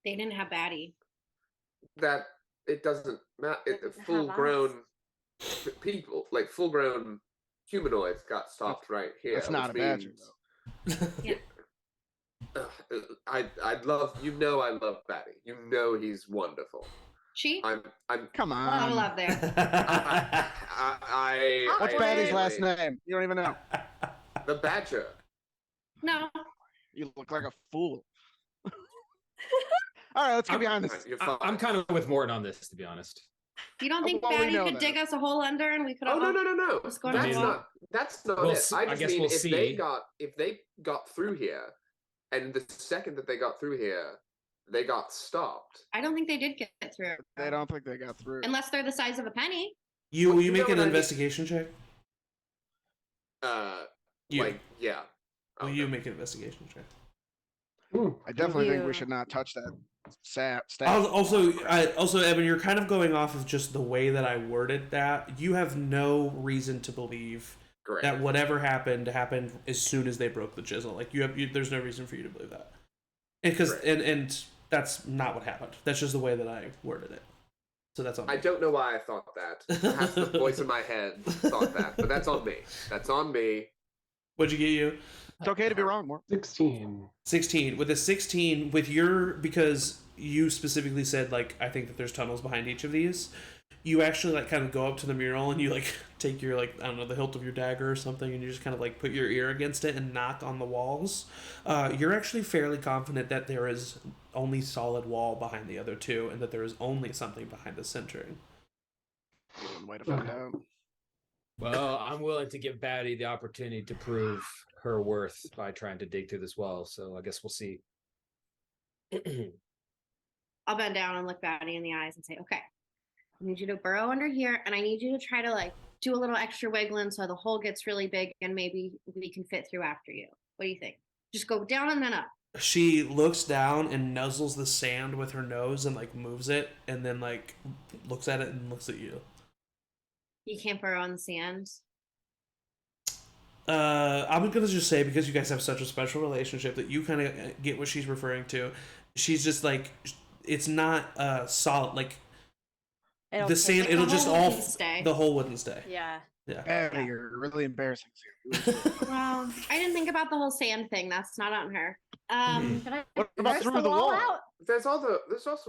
They didn't have Batty. That it doesn't matter. Full-grown people, like full-grown humanoids, got stopped right here. That's not a badger, though. Yeah. I love I love Batty. You know he's wonderful. She? Come A lot of on. love there. What's Batty's last name? You don't even know. The Badger. No. You look like a fool. All right, let's get behind this. You're fine. I'm kind of with Morton on this, to be honest. You don't think Well, we Batty know could that. dig us a hole under and we could all... Oh no! What's going on? That's not We'll it. see- I I just guess mean we'll if see. they got through here, and the second that they got through here, they got stopped. I don't think they did get through. They don't think they got through. Unless they're the size of a penny. Will you know make an what I mean? investigation check? You. Yeah. Will you make an investigation check? I definitely think You- we should not touch that staff. Also, Evan, you're kind of going off of just the way that I worded that. You have no reason to believe Correct. that whatever happened as soon as they broke the chisel. Like there's no reason for you to believe that, and that's not what happened. That's just the way that I worded it. So that's on me. I don't know why I thought that. Perhaps the voice in my head thought that, but that's on me. That's on me. What'd you get you? It's okay to be wrong, more. 16. 16. With a 16, because you specifically said, like, I think that there's tunnels behind each of these, you actually, like, kind of go up to the mural and you, like, take your, like, I don't know, the hilt of your dagger or something, and you just kind of, like, put your ear against it and knock on the walls. You're actually fairly confident that there is only solid wall behind the other two, and that there is only something behind the centering. Way to find out. Well, I'm willing to give Batty the opportunity to prove her worth by trying to dig through this wall, so I guess we'll see. I'll bend down and look Batty in the eyes and say, okay, I need you to burrow under here, and I need you to try to, like, do a little extra wiggling so the hole gets really big, and maybe we can fit through after you. What do you think? Just go down and then up. She looks down and nuzzles the sand with her nose and, like, moves it, and then, like, looks at it and looks at you. You can't burrow in the sand. I'm gonna just say, because you guys have such a special relationship, that you kind of get what she's referring to. She's just like, it's not solid. Like the sand, Like, it'll the just hole all wouldn't stay. the hole wouldn't stay. Yeah. Yeah. Batty, you're really embarrassing. Well, I didn't think about the whole sand thing. That's not on her. Can I What about burst through the wall? out? There's also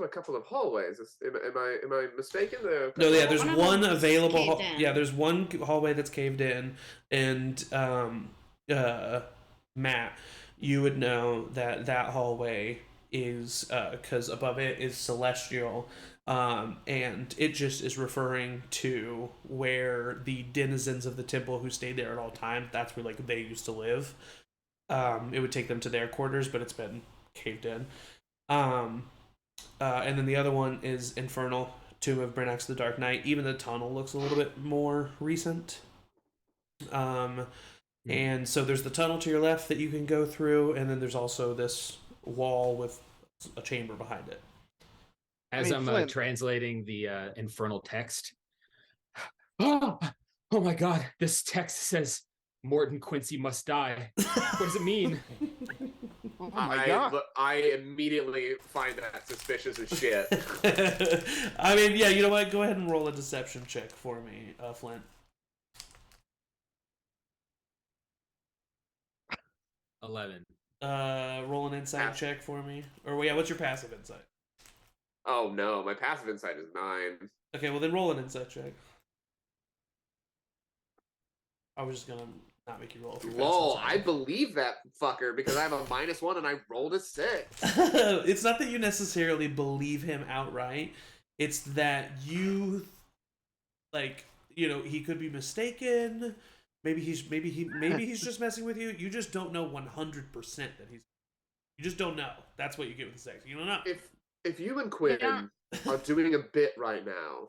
a couple of hallways. Am I mistaken? No, yeah. There's One of one them's available. caved in. Yeah, there's one hallway that's caved in, and Matt, you would know that hallway is because above it is celestial. And it just is referring to where the denizens of the temple who stayed there at all times, that's where, like, they used to live. It would take them to their quarters, but it's been caved in. And then the other one is Infernal, Tomb of Brinax the Dark Knight. Even the tunnel looks a little bit more recent. And so there's the tunnel to your left that you can go through, and then there's also this wall with a chamber behind it. As I'm Flint. translating the infernal text, oh my God! This text says Morton Quincy must die. What does it mean? Oh my God. I immediately find that suspicious as shit. I mean, yeah, you know what? Go ahead and roll a deception check for me, Flint. 11. Roll an insight check for me. Or, yeah, what's your passive insight? Oh no, my passive insight is 9. Okay, well then roll an insight check. I was just gonna not make you roll. Lol, I believe that fucker because I have a -1 and I rolled a 6. It's not that you necessarily believe him outright. It's that you, like, you know, he could be mistaken. Maybe he's just messing with you. You just don't know 100% that he's. You just don't know. That's what you get with the sex. You don't know. If you and Quinn are doing a bit right now,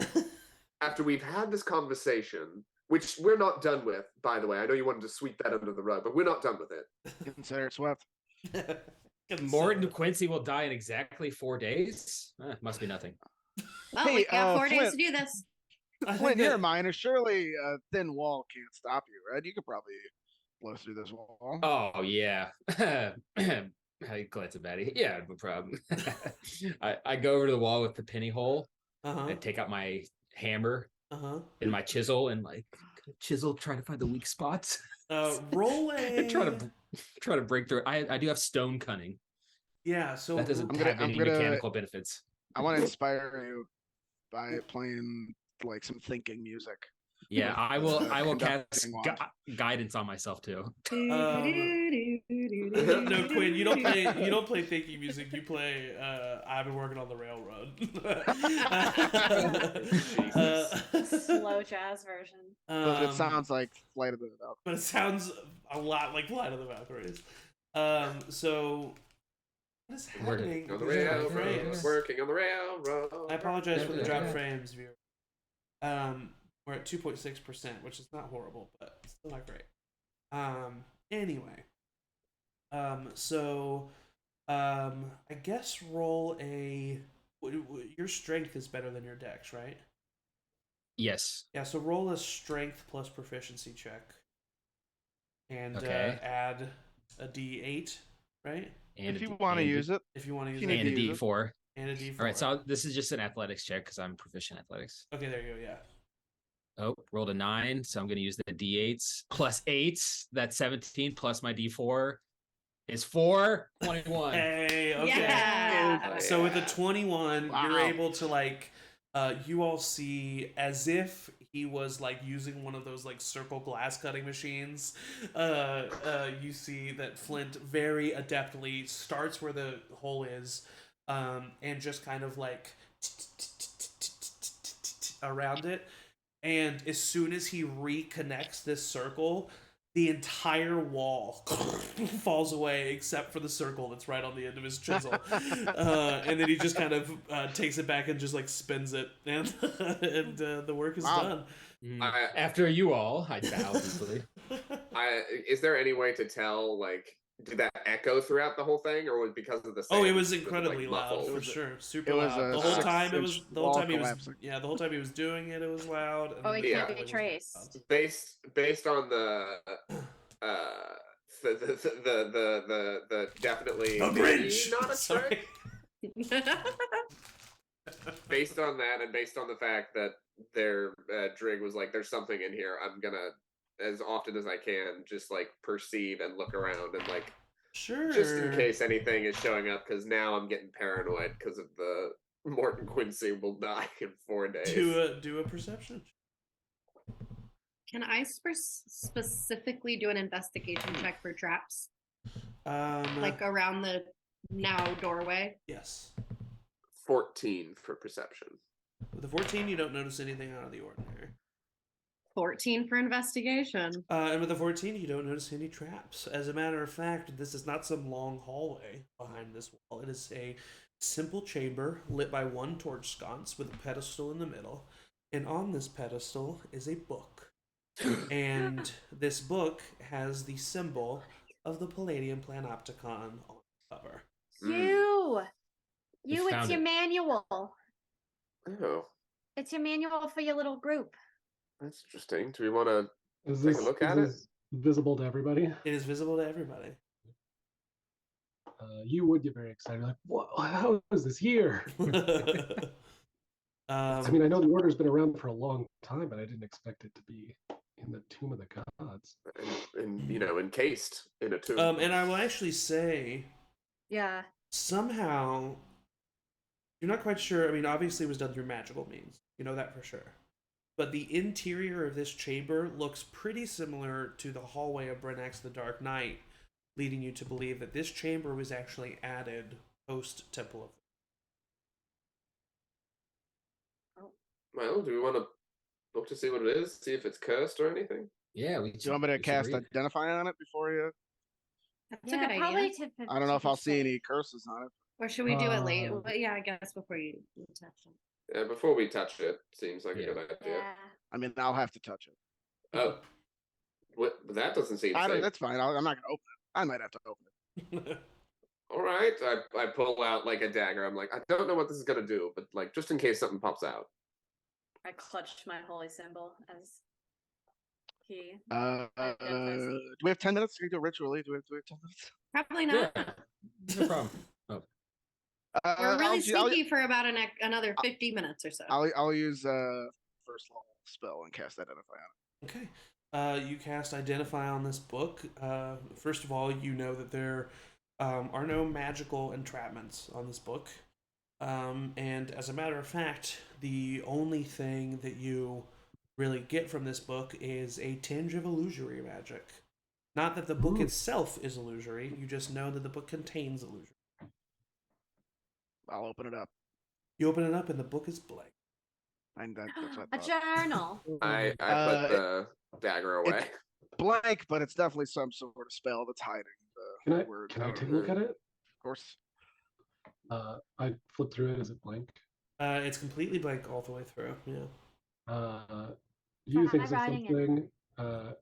after we've had this conversation, which we're not done with, by the way. I know you wanted to sweep that under the rug, but we're not done with it. Consider it swept. Morton Quincy will die in exactly 4 days. Must be nothing. Well, Hey, we got 4 days Flint. to do this. Flint, you're a miner. Surely a thin wall can't stop you, right? You could probably blow through this wall. Oh yeah. I glance at Batty. Yeah, no problem. I go over to the wall with the penny hole and take out my hammer and my chisel and, like, chisel, try to find the weak spots. Roll a. try to break through. I do have stone cunning. Yeah, so That doesn't I'm have gonna- any mechanical benefits. I want to inspire you. by playing like some thinking music. Yeah, I will cast Conducting wand. guidance on myself too. No, Quinn, you don't play thinking music. You play. I've been working on the railroad. Slow jazz version. But it sounds like Flight of the Valkyries. But it sounds a lot like Flight of the Valkyries. So what is happening? On the railroad, working on the railroad. I apologize for the drop frames, viewer. We're at 2.6%, which is not horrible, but still not great. Anyway. I guess roll a... Your strength is better than your dex, right? Yes. Yeah, so roll a strength plus proficiency check. And add a d8, right? And if you want to use it. If you want to use it. And a d4. And a d4. All right, so this is just an athletics check because I'm proficient in athletics. Okay, there you go, yeah. Oh, rolled a 9, so I'm going to use the d8s plus 8. That's 17 plus my d4 is 4. 21. Hey, okay. Yeah. So with a 21, Wow. you're able to you all see as if he was using one of those circle glass cutting machines. You see that Flint very adeptly starts where the hole is, and just kind of around it. And as soon as he reconnects this circle, the entire wall falls away except for the circle that's right on the end of his chisel. And then he just kind of takes it back and just spins it, and the work is done. After you all, I bow deeply. Is there any way to tell, did that echo throughout the whole thing, or was it because of the sound? Oh, it was incredibly loud for sure. Super loud. The whole time he was doing it, it was loud. Oh, it can't be traced. Based on the definitely the Grinch. Not a trick. Based on that, and based on the fact that their Drig was there's something in here, I'm gonna, as often as I can, just perceive and look around and sure, just in case anything is showing up, because now I'm getting paranoid because of the Morton Quincy will die in 4 days. Do a perception. Can I specifically do an investigation check for traps? Around the now doorway? Yes. 14 for perception. With the 14, you don't notice anything out of the ordinary. 14 for investigation. And with the 14, you don't notice any traps. As a matter of fact, this is not some long hallway behind this wall. It is a simple chamber lit by one torch sconce with a pedestal in the middle. And on this pedestal is a book. And this book has the symbol of the Palladium Planopticon on the cover. It's your manual. Oh. It's your manual for your little group. That's interesting. Do we want to take a look at it? Visible to everybody? It is visible to everybody. You would get very excited, "What? How is this here?" I mean, I know the order's been around for a long time, but I didn't expect it to be in the Tomb of the Gods. And encased in a tomb. And I will actually say, yeah, somehow, you're not quite sure. I mean, obviously it was done through magical means. You know that for sure. But the interior of this chamber looks pretty similar to the hallway of Brenax the Dark Knight, leading you to believe that this chamber was actually added post-Temple of... Well, do we want to look to see what it is? See if it's cursed or anything? Yeah, Do you want me to cast Identify on it before you? That's a good idea. I don't know if I'll see any curses on it. Or should we do it late? Well, yeah, I guess before you touch it. Yeah, before we touch it, seems like a good idea. Yeah. I mean, I'll have to touch it. Oh, that doesn't seem safe. That's fine. I'm not going to open it. I might have to open it. All right. I pull out a dagger. I'm I don't know what this is going to do, but just in case something pops out. I clutched my holy symbol as he. Do we have 10 minutes? Can we do it ritually? Do we have 10 minutes? Probably not. Yeah, no problem. Oh. We're really sneaky for about another 50 minutes or so. I'll use first level spell and cast Identify on it. Okay. You cast Identify on this book. First of all, you know that there are no magical entrapments on this book. And as a matter of fact, the only thing that you really get from this book is a tinge of illusory magic. Not that the book itself is illusory, you just know that the book contains illusion. I'll open it up. You open it up and the book is blank. That's what A journal. I put the dagger away. It's blank, but it's definitely some sort of spell that's hiding the word. Can I take a look at it? Of course. I flip through it. Is it blank? It's completely blank all the way through. Yeah. You think I it's writing it? something,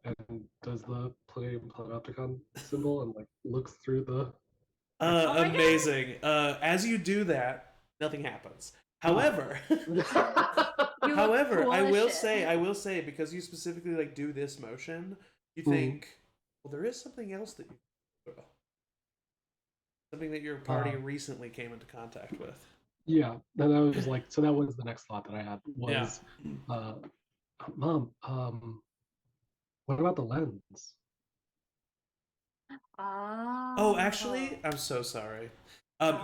and does the Panopticon symbol and like looks through the. Oh my Amazing. As you do that, nothing happens. However, cool I as will shit. say, because you specifically like do this motion, you think, well, there is something else that you, something that your party recently came into contact with. Yeah, and I was like, so that was the next thought that I had was, Mom, what about the lens? Oh, actually, I'm so sorry.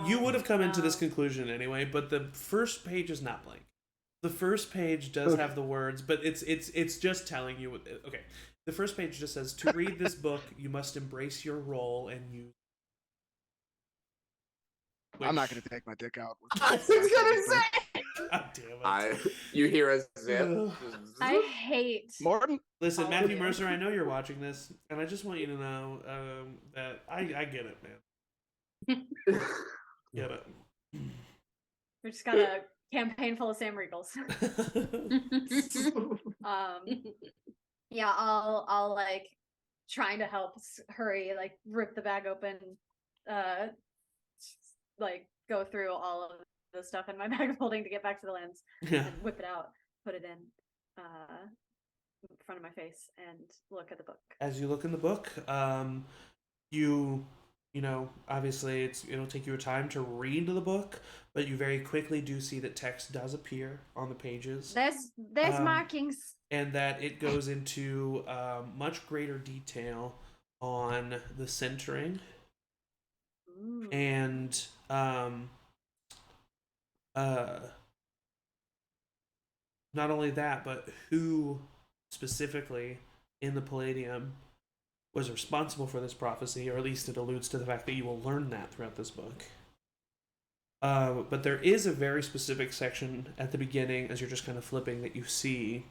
You would have come into this conclusion anyway, but the first page is not blank. The first page does have the words, but it's just telling you. Okay, the first page just says, to read this book, you must embrace your role and use. I'm not going to take my dick out. I was gonna say. God damn it! You hear a zip. I hate Morton. Listen, all Matthew of you. Mercer, I know you're watching this, and I just want you to know that I get it, man. Get it. We just got a campaign full of Sam Regals. Yeah, I'll like trying to help hurry, like rip the bag open, like go through all of the stuff in my bag of holding to get back to the lens, and whip it out, put it in front of my face, and look at the book. As you look in the book, you know, obviously it'll take you a time to read the book, but you very quickly do see that text does appear on the pages. There's markings. And that it goes into much greater detail on the centering. Ooh. And not only that, but who specifically in the Palladium was responsible for this prophecy, or at least it alludes to the fact that you will learn that throughout this book. But there is a very specific section at the beginning, as you're just kind of flipping, that you see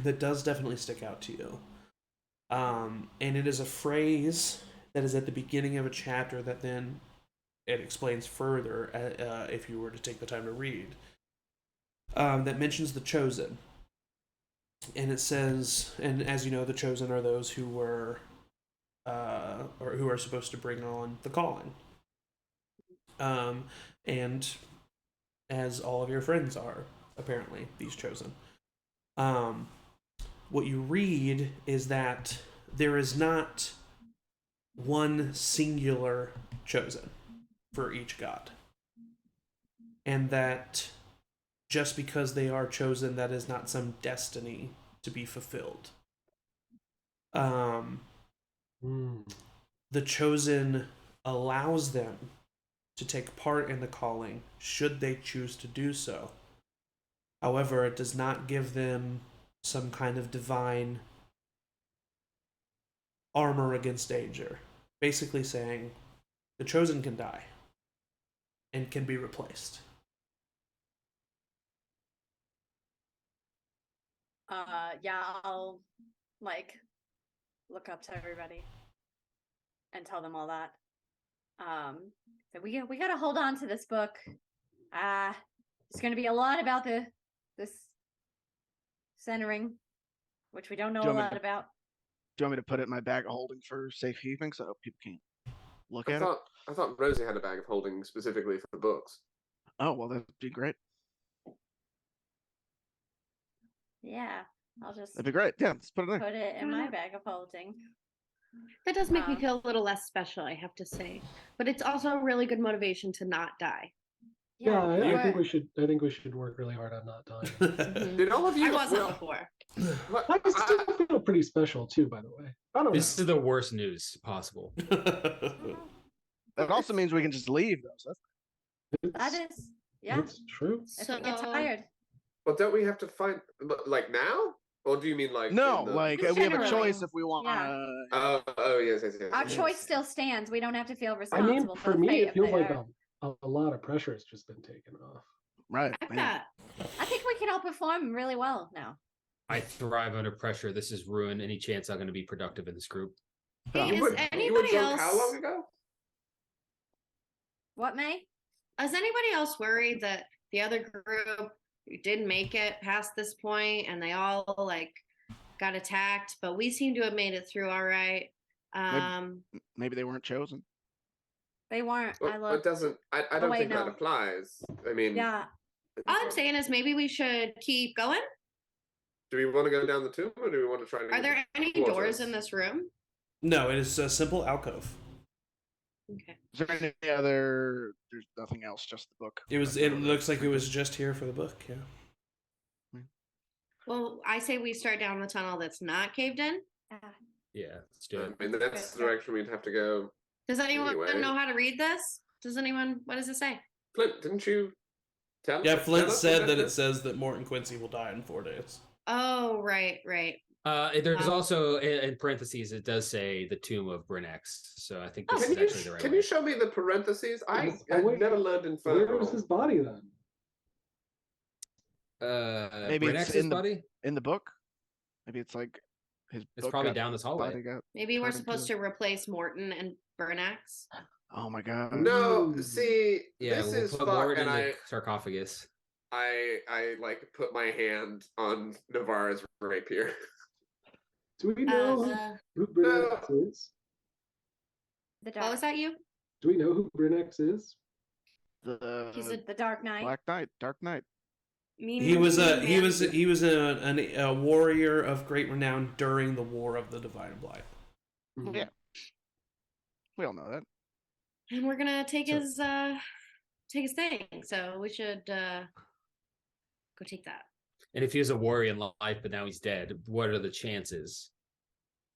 that does definitely stick out to you. And it is a phrase that is at the beginning of a chapter that then it explains further if you were to take the time to read. That mentions the Chosen. And it says, and as you know, the Chosen are those who were, or who are supposed to bring on the calling. And as all of your friends are, apparently, these Chosen. What you read is that there is not one singular Chosen for each god. And that just because they are chosen, that is not some destiny to be fulfilled. The Chosen allows them to take part in the calling, should they choose to do so. However, it does not give them some kind of divine armor against danger. Basically saying, the Chosen can die and can be replaced. Yeah, I'll like look up to everybody and tell them all that. So we gotta hold on to this book. It's gonna be a lot about this centering, which we don't know a lot about. Do you want me to put it in my bag of holding for safekeeping so people can't look at it? I thought Rosie had a bag of holding specifically for books. Oh, well, that'd be great. Yeah, I'll just That'd be great. Yeah, let's put it in. put it in my bag of holding. That does make me feel a little less special, I have to say. But it's also a really good motivation to not die. Yeah, I think we should. I think we should work really hard on not dying. Did all of you? I wasn't before. I still feel pretty special too, by the way. I don't This know. is the worst news possible. That also means we can just leave, though. So That is Yeah. It's true. If we get tired. Well, don't we have to find like now? Or do you mean like No, in the... like Just we have a generally. choice if we want Yeah. to. Oh, yes. Our yes. choice still stands. We don't have to feel I responsible mean, for for the me, fate it of feels the like Earth. a lot of pressure has just been taken off. Right. I man. bet. I think we can all perform really well now. I thrive under pressure. This is ruin any chance I'm going to be productive in this group. Hey, You is were anybody drunk else? how long ago? What, May? Is anybody else worried that the other group didn't make it past this point and they all like got attacked, but we seem to have made it through all right? Maybe they weren't chosen. They weren't. Well, I it looked. doesn't. I Oh, don't wait, think that no. applies. I mean, Yeah. All I'm saying is maybe we should keep going. do we want to go down the tube or do we want to try to? Are there any towards doors us? in this room? No, it is a simple alcove. Okay. Is there any other? There's nothing else. Just the book. It looks like it was just here for the book. Yeah. Well, I say we start down the tunnel that's not caved in. Yeah, let's do it. I mean, that's the direction we'd have to go. Does anyone Anyway. know how to read this? Does anyone? What does it say? Flint, didn't you tell? Yeah, Flint tell us said what that it is? says that Morton Quincy will die in 4 days. Oh, right. There's also in parentheses it does say the tomb of Brynx, so I think this Can is you actually the right can way. you show me the parentheses? I wait, never learned Infernal. Where was his body then? Maybe it's Brynx's in the body? in the book. Maybe it's like his. It's book probably got- down this hallway. body got Maybe we're turned supposed into- to replace Morton and Bernax. Oh my god. No, Ooh. see, Yeah, this we'll is put fuck, Morton and in the sarcophagus. I like put my hand on Navarre's rapier. Do we know who Brynx is? The What dark. was that you? Do we know who Brynx is? He's a The Dark Knight. Black Knight, Dark Knight. He was a warrior of great renown during the War of the Divine and Blight. Mhm. Yeah. We all know that. And we're gonna take So- his thing. So we should go take that. And if he was a warrior in life, but now he's dead, what are the chances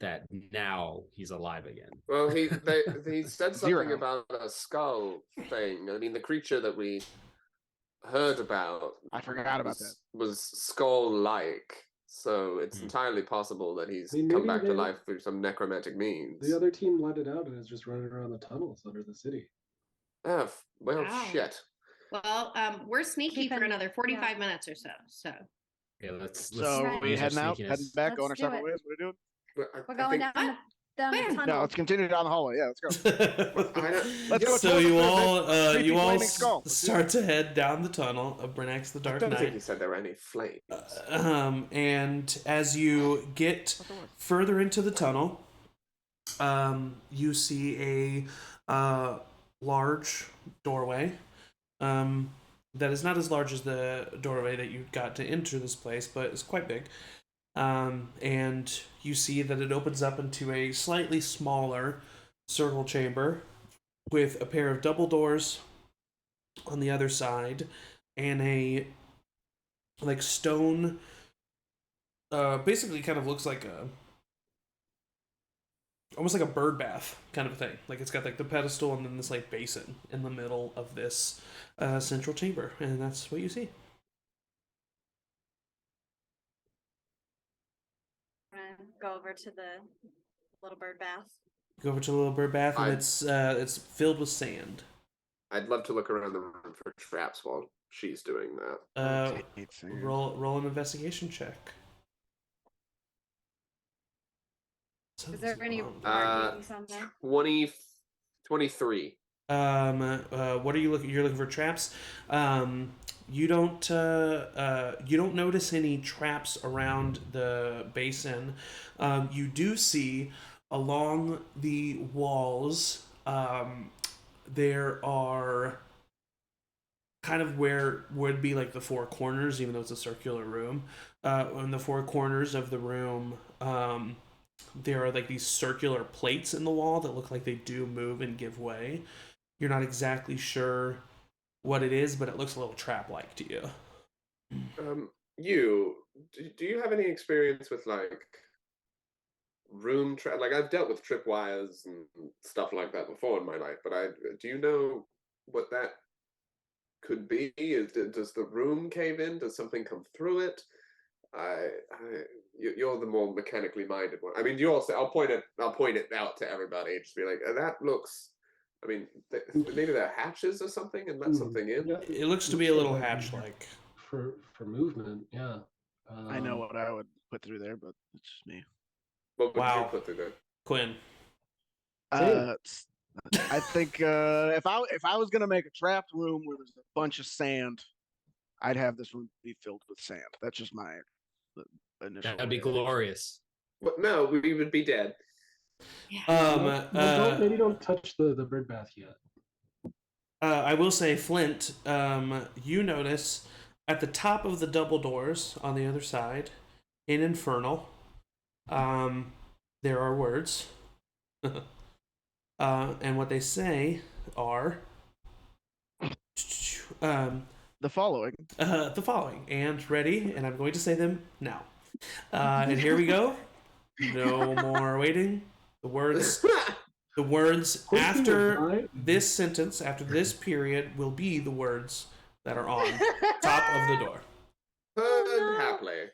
that now he's alive again? Well, he said something Zero. about a skull thing. I mean, the creature that we heard about I forgot about that. was skull-like, so it's Hmm. entirely possible that he's I mean, come maybe back to they- life through some necromantic means. The other team let it out and is just running around the tunnels under the city. Oh, well, Wow. shit. Well, we're sneaky for Keeping- another 45 yeah. minutes or so. So Yeah, let's So Right. we use our heading out, sneakiness. heading back, going our Let's do separate it. ways. What are we doing? But We're I going think- down the Where? tunnel. No, let's continue down the hallway. Yeah, let's go. Let's go So towards you the all creepy flaming skull. Let's do start to head down the tunnel of Brynx the I Dark don't think Knight. he said there were any flames. And as you get further into the tunnel, you see a large doorway. That is not as large as the doorway that you got to enter this place, but it's quite big. And you see that it opens up into a slightly smaller circle chamber with a pair of double doors on the other side and a like stone basically kind of looks like a almost like a bird bath kind of a thing. Like it's got like the pedestal and then this like basin in the middle of this central chamber, and that's what you see. Go over to the little bird bath. Go over to the little bird bath, and I- it's filled with sand. I'd love to look around the room for traps while she's doing that. Roll an investigation check. Is there any Uh, markings on there? 23. What are you looking? You're looking for traps. You don't notice any traps around the basin. You do see along the walls. There are kind of where would be like the four corners, even though it's a circular room. In the four corners of the room, there are like these circular plates in the wall that look like they do move and give way. You're not exactly sure what it is, but it looks a little trap-like to you. Do you have any experience with like room trap? Like I've dealt with tripwires and stuff like that before in my life, but do you know what that could be. Does the room cave in? Does something come through it? You're the more mechanically minded one. I mean, you also. I'll point it out to everybody. Just be like, that looks. I mean, maybe they're hatches or something, and let something in. Yeah, It looks to be a little hatch-like. For movement, yeah. I know what I would put through there, but it's just me. What would you put through there? Quinn. I think if I was gonna make a trapped room where there's a bunch of sand, I'd have this room be filled with sand. That's just my initial. That'd be glorious. But no, we would be dead. Maybe don't touch the bird bath yet. I will say, Flint, you notice at the top of the double doors on the other side, in Infernal, there are words. And what they say are the following. The following. And ready, and I'm going to say them now. And here we go. No more waiting. The words after this sentence, after this period, will be the words that are on top of the door. Happily.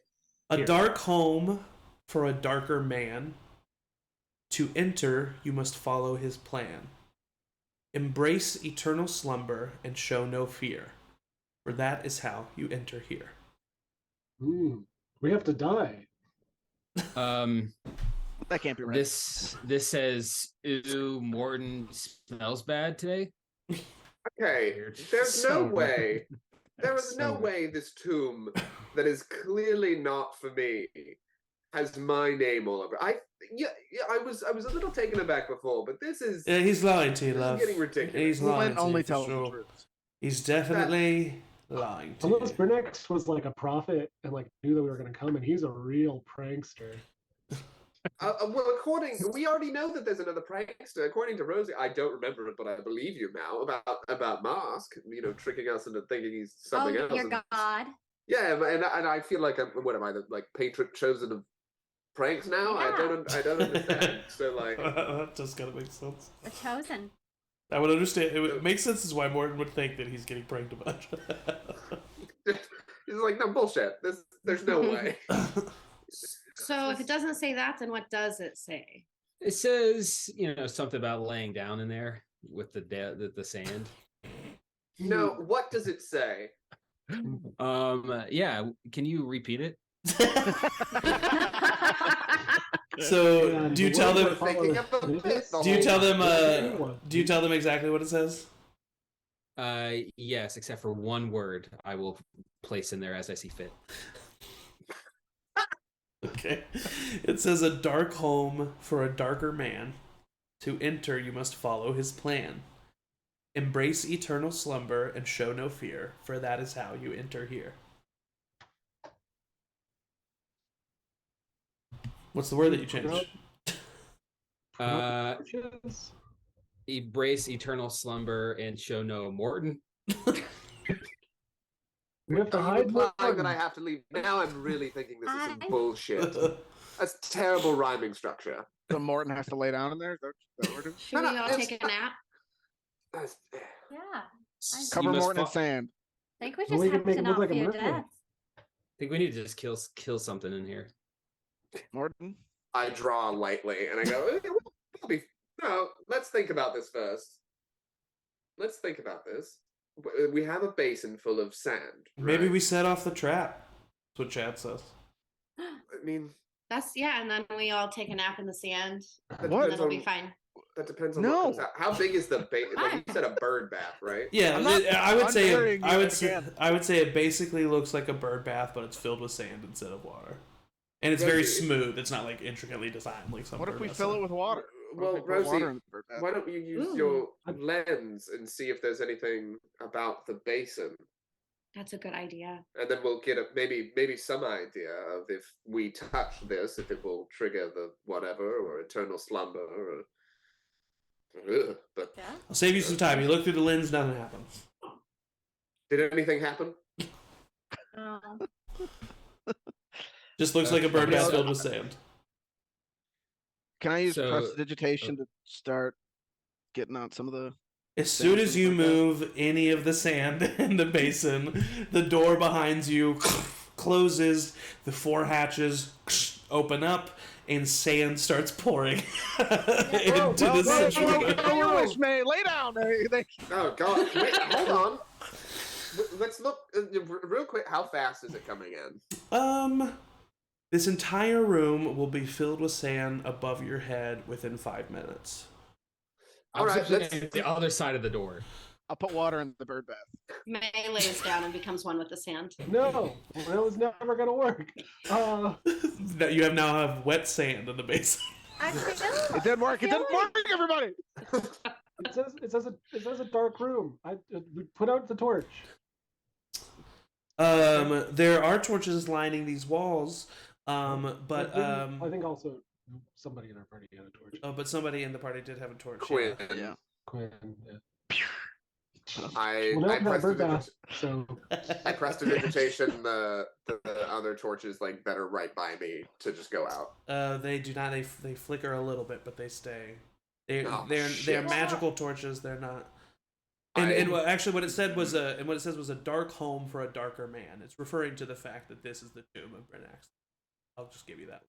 A dark home for a darker man. To enter, you must follow his plan. Embrace eternal slumber and show no fear, for that is how you enter here. We have to die. That can't be right. This says, "Ew, Morton smells bad today." Okay, there's no way. There is no way this tomb that is clearly not for me has my name all over. I was a little taken aback before, but this is. Yeah, he's lying to you, love. Getting ridiculous. He's lying to only you, for tell sure. the truth. He's definitely lying to you. Unless Bernex was like a prophet and like knew that we were gonna come, and he's a real prankster. Well, we already know that there's another prankster. According to Rosie, I don't remember it, but I believe you now about Mask. Tricking us into thinking he's something else. Oh, your god. Yeah, and I feel like what am I, the patron chosen of pranks now? Yeah. I don't understand. So like that just gotta make sense. The chosen. I would understand. It would make sense as why Morton would think that he's getting pranked a bunch. He's like, no bullshit. There's no way. So if it doesn't say that, then what does it say? It says, something about laying down in there with the sand. No, what does it say? Yeah. Can you repeat it? So do you tell them? Do you tell them? Do you tell them exactly what it says? Yes, except for one word I will place in there as I see fit. Okay. It says a dark home for a darker man. To enter, you must follow his plan. Embrace eternal slumber and show no fear, for that is how you enter here. What's the word that you changed? Embrace eternal slumber and show no Morton. We have to hide that I have to leave. Now I'm really thinking this is some bullshit. That's terrible rhyming structure. So Morton has to lay down in there? Is that what we're doing? Should we all take a nap? Yeah. Cover Morton in sand. I think we just have to not fear death. I think we need to just kill something in here. Morton? I draw lightly and I go, no, let's think about this first. Let's think about this. We have a basin full of sand. Right? Maybe we set off the trap. That's what Chad says. I mean... And then we all take a nap in the sand. What? That'll be fine. That depends on what comes out. How big is the basin? Like you said, a bird bath, right? Yeah, I would say it basically looks like a bird bath, but it's filled with sand instead of water. And it's very smooth. It's not like intricately designed like some. What if we fill it with water? Well, Rosie, why don't you use your lens and see if there's anything about the basin? That's a good idea. And then we'll get maybe some idea of if we touch this, if it will trigger the whatever or eternal slumber or. But I'll save you some time. You look through the lens, nothing happens. Did anything happen? Just looks like a bird bath filled with sand. Can I use prestidigitation to start getting out some of the... As soon as you move any of the sand in the basin, the door behind you closes, the 4 hatches open up, and sand starts pouring into the situation. May lay down. Oh God! Wait, hold on. Let's look real quick. How fast is it coming in? This entire room will be filled with sand above your head within 5 minutes. All right, let's the other side of the door. I'll put water in the bird bath. May lays down and becomes one with the sand. No, that was never gonna work. You now have wet sand in the basin. It didn't work. It didn't work, everybody. It says a dark room. We put out the torch. There are torches lining these walls. But I think also somebody in our party had a torch. Oh, but somebody in the party did have a torch. Cuinn. Yeah. Cuinn. Yeah. I pressed an invitation. The other torches like better right by me to just go out. They do not. They flicker a little bit, but they stay. They're magical torches. They're not. And actually, what it said was a dark home for a darker man. It's referring to the fact that this is the tomb of Brenax. I'll just give you that.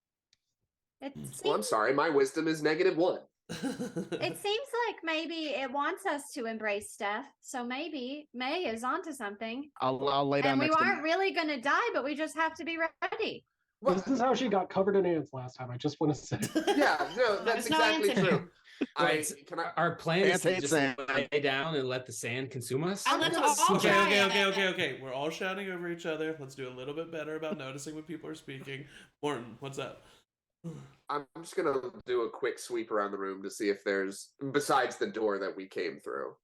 Well, I'm sorry. My wisdom is -1. It seems like maybe it wants us to embrace death, so maybe May is onto something. I'll lay down. And we aren't really going to die, but we just have to be ready. This is how she got covered in ants last time. I just want to say. Yeah, no, that's exactly true. Our plan is to just lay down and let the sand consume us. Okay. We're all shouting over each other. Let's do a little bit better about noticing when people are speaking. Morton, what's up? I'm just gonna do a quick sweep around the room to see if there's, besides the door that we came through,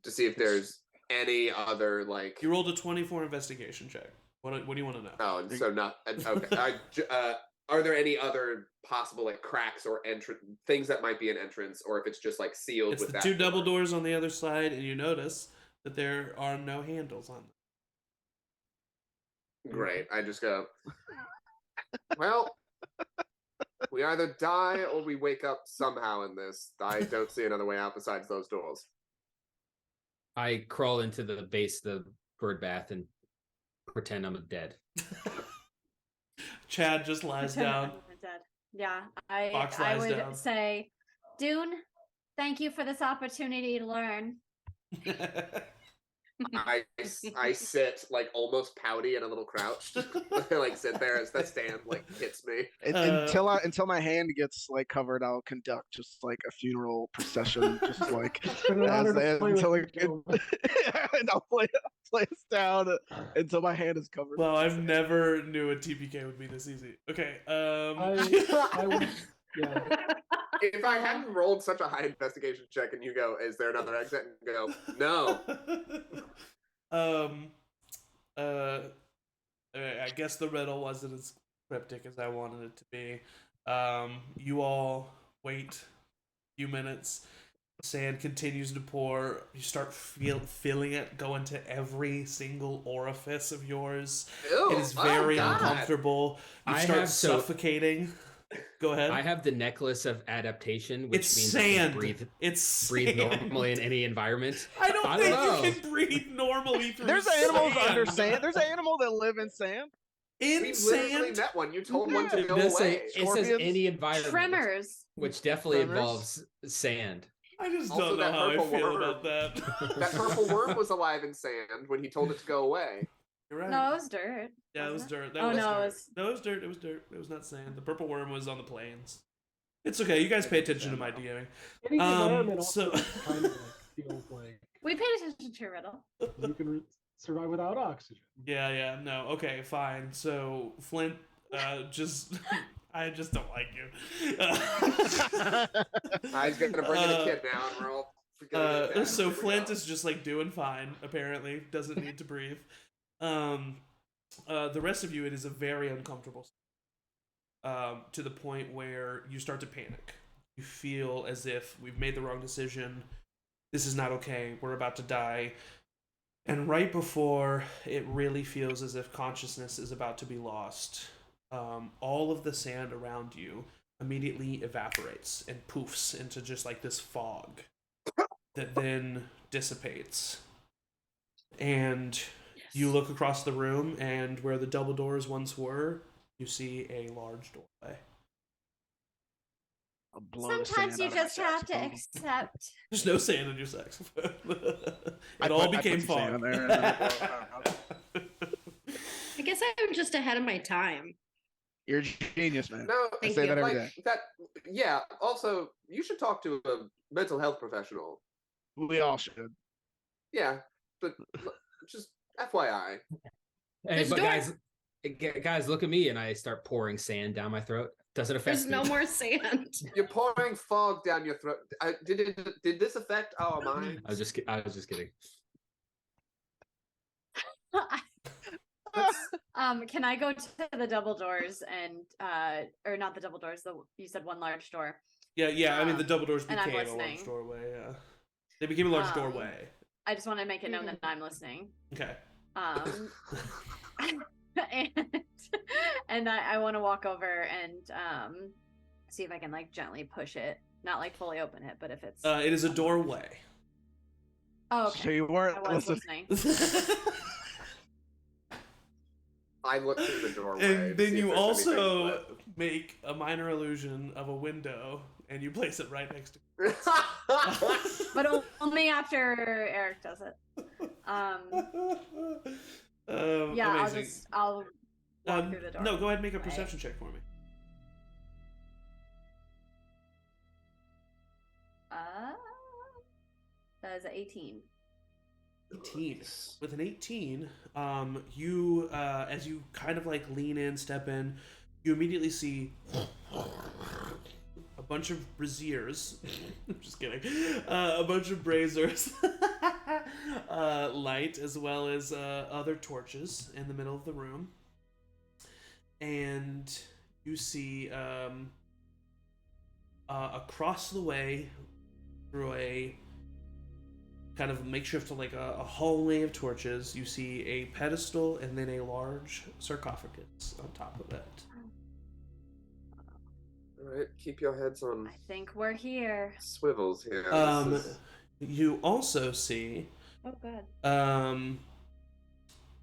to see if there's any other like. You rolled a 24 investigation check. What do you want to know? Oh, and so not okay. Are there any other possible like cracks or things that might be an entrance, or if it's just like sealed? It's with the that 2 double doors on the other side, and you notice that there are no handles on them. Great. I just go. Well, we either die or we wake up somehow in this. I don't see another way out besides those doors. I crawl into the base of the bird bath and pretend I'm dead. Chad just lies down. Yeah, I would say, Dune, thank you for this opportunity to learn. I sit like almost pouty and a little crouched. Like sit there as the stand like hits me. Until my hand gets like covered, I'll conduct just like a funeral procession, just like and I'll play us down until my hand is covered. Well, I've never knew a TPK would be this easy. Okay. I would, yeah. If I hadn't rolled such a high investigation check and you go, is there another exit? And go, no. I guess the riddle wasn't as cryptic as I wanted it to be. You all wait a few minutes. Sand continues to pour. You start feeling it go into every single orifice of yours. Ew, it is very uncomfortable. You start suffocating. Go ahead. I have the necklace of adaptation, which it's means sand. I can breathe sand. normally in any environment. I don't think you can breathe normally through There's sand. animals under sand. There's animals that live in sand. We literally met one. You told one to go away. It says any environment. Tremors. Which definitely involves sand. I just don't know how I feel about that. That purple worm was alive in sand when he told it to go away. You're right. No, it was dirt. Yeah, it was dirt. It was dirt. It was dirt. It was not sand. The purple worm was on the plains. It's okay. You guys pay attention to my DMing. Any environment also kind of like feels like we paid attention to your riddle. You can survive without oxygen. Yeah. No. Okay. Fine. So Flint, I just don't like you. I was gonna bring in a kid now, and we're all. So Flint is just like doing fine. Apparently, doesn't need to breathe. The rest of you, it is a very uncomfortable. To the point where you start to panic. You feel as if we've made the wrong decision. This is not okay. We're about to die. And right before it really feels as if consciousness is about to be lost, all of the sand around you immediately evaporates and poofs into just like this fog that then dissipates. And you look across the room, and where the double doors once were, you see a large doorway. I'll blow the Sometimes sand you out of my just have to saxophone. accept. There's no sand in your saxophone. I It all put became some sand fog. in there, and then I blow it out. I guess I'm just ahead of my time. You're a genius, man. No, I Thank say you. that every like day. that. Yeah. Also, you should talk to a mental health professional. We all should. Yeah, but just FYI. Hey, There's but door- guys, look at me, and I start pouring sand down my throat. Doesn't affect There's me. no more sand. You're pouring fog down your throat. Did this affect our minds? I was just kidding. Can I go to the double doors and or not the double doors? You said one large door. Yeah. I mean, the double doors and I'm became a large listening. doorway. Yeah, they became a large Um, doorway. I just want to make it known that I'm listening. Okay. And I want to walk over and see if I can like gently push it, not like fully open it, but if it's. It is a doorway. Oh, So okay. you weren't I was listening. listening. I look through the doorway. And to then see if you there's also anything make a minor illusion of a window, and you place it right next to. left. But only after Eric does it. Yeah, Amazing. I'll walk through the door. No, go ahead and make a perception check for me. That is 18. 18. With an 18, you as you kind of like lean in, step in, you immediately see a bunch of braziers. I'm just kidding. A bunch of braziers light, as well as other torches in the middle of the room. And you see across the way through a kind of makeshift like a hallway of torches, you see a pedestal and then a large sarcophagus on top of it. All right, keep your heads on I think we're here. swivels here. You also see Oh, God.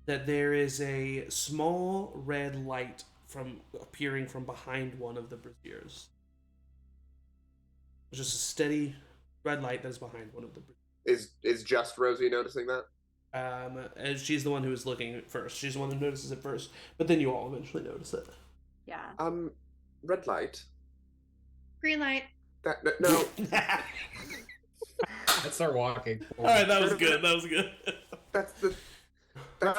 that there is a small red light appearing from behind one of the braziers. There's just a steady red light that is behind one of the braziers. Is just Rosie noticing that? And she's the one who is looking at first. She's the one who notices it first, but then you all eventually notice it. Yeah. Red light. Green light. No. Let's start walking. All right, that was good. That was good. That's the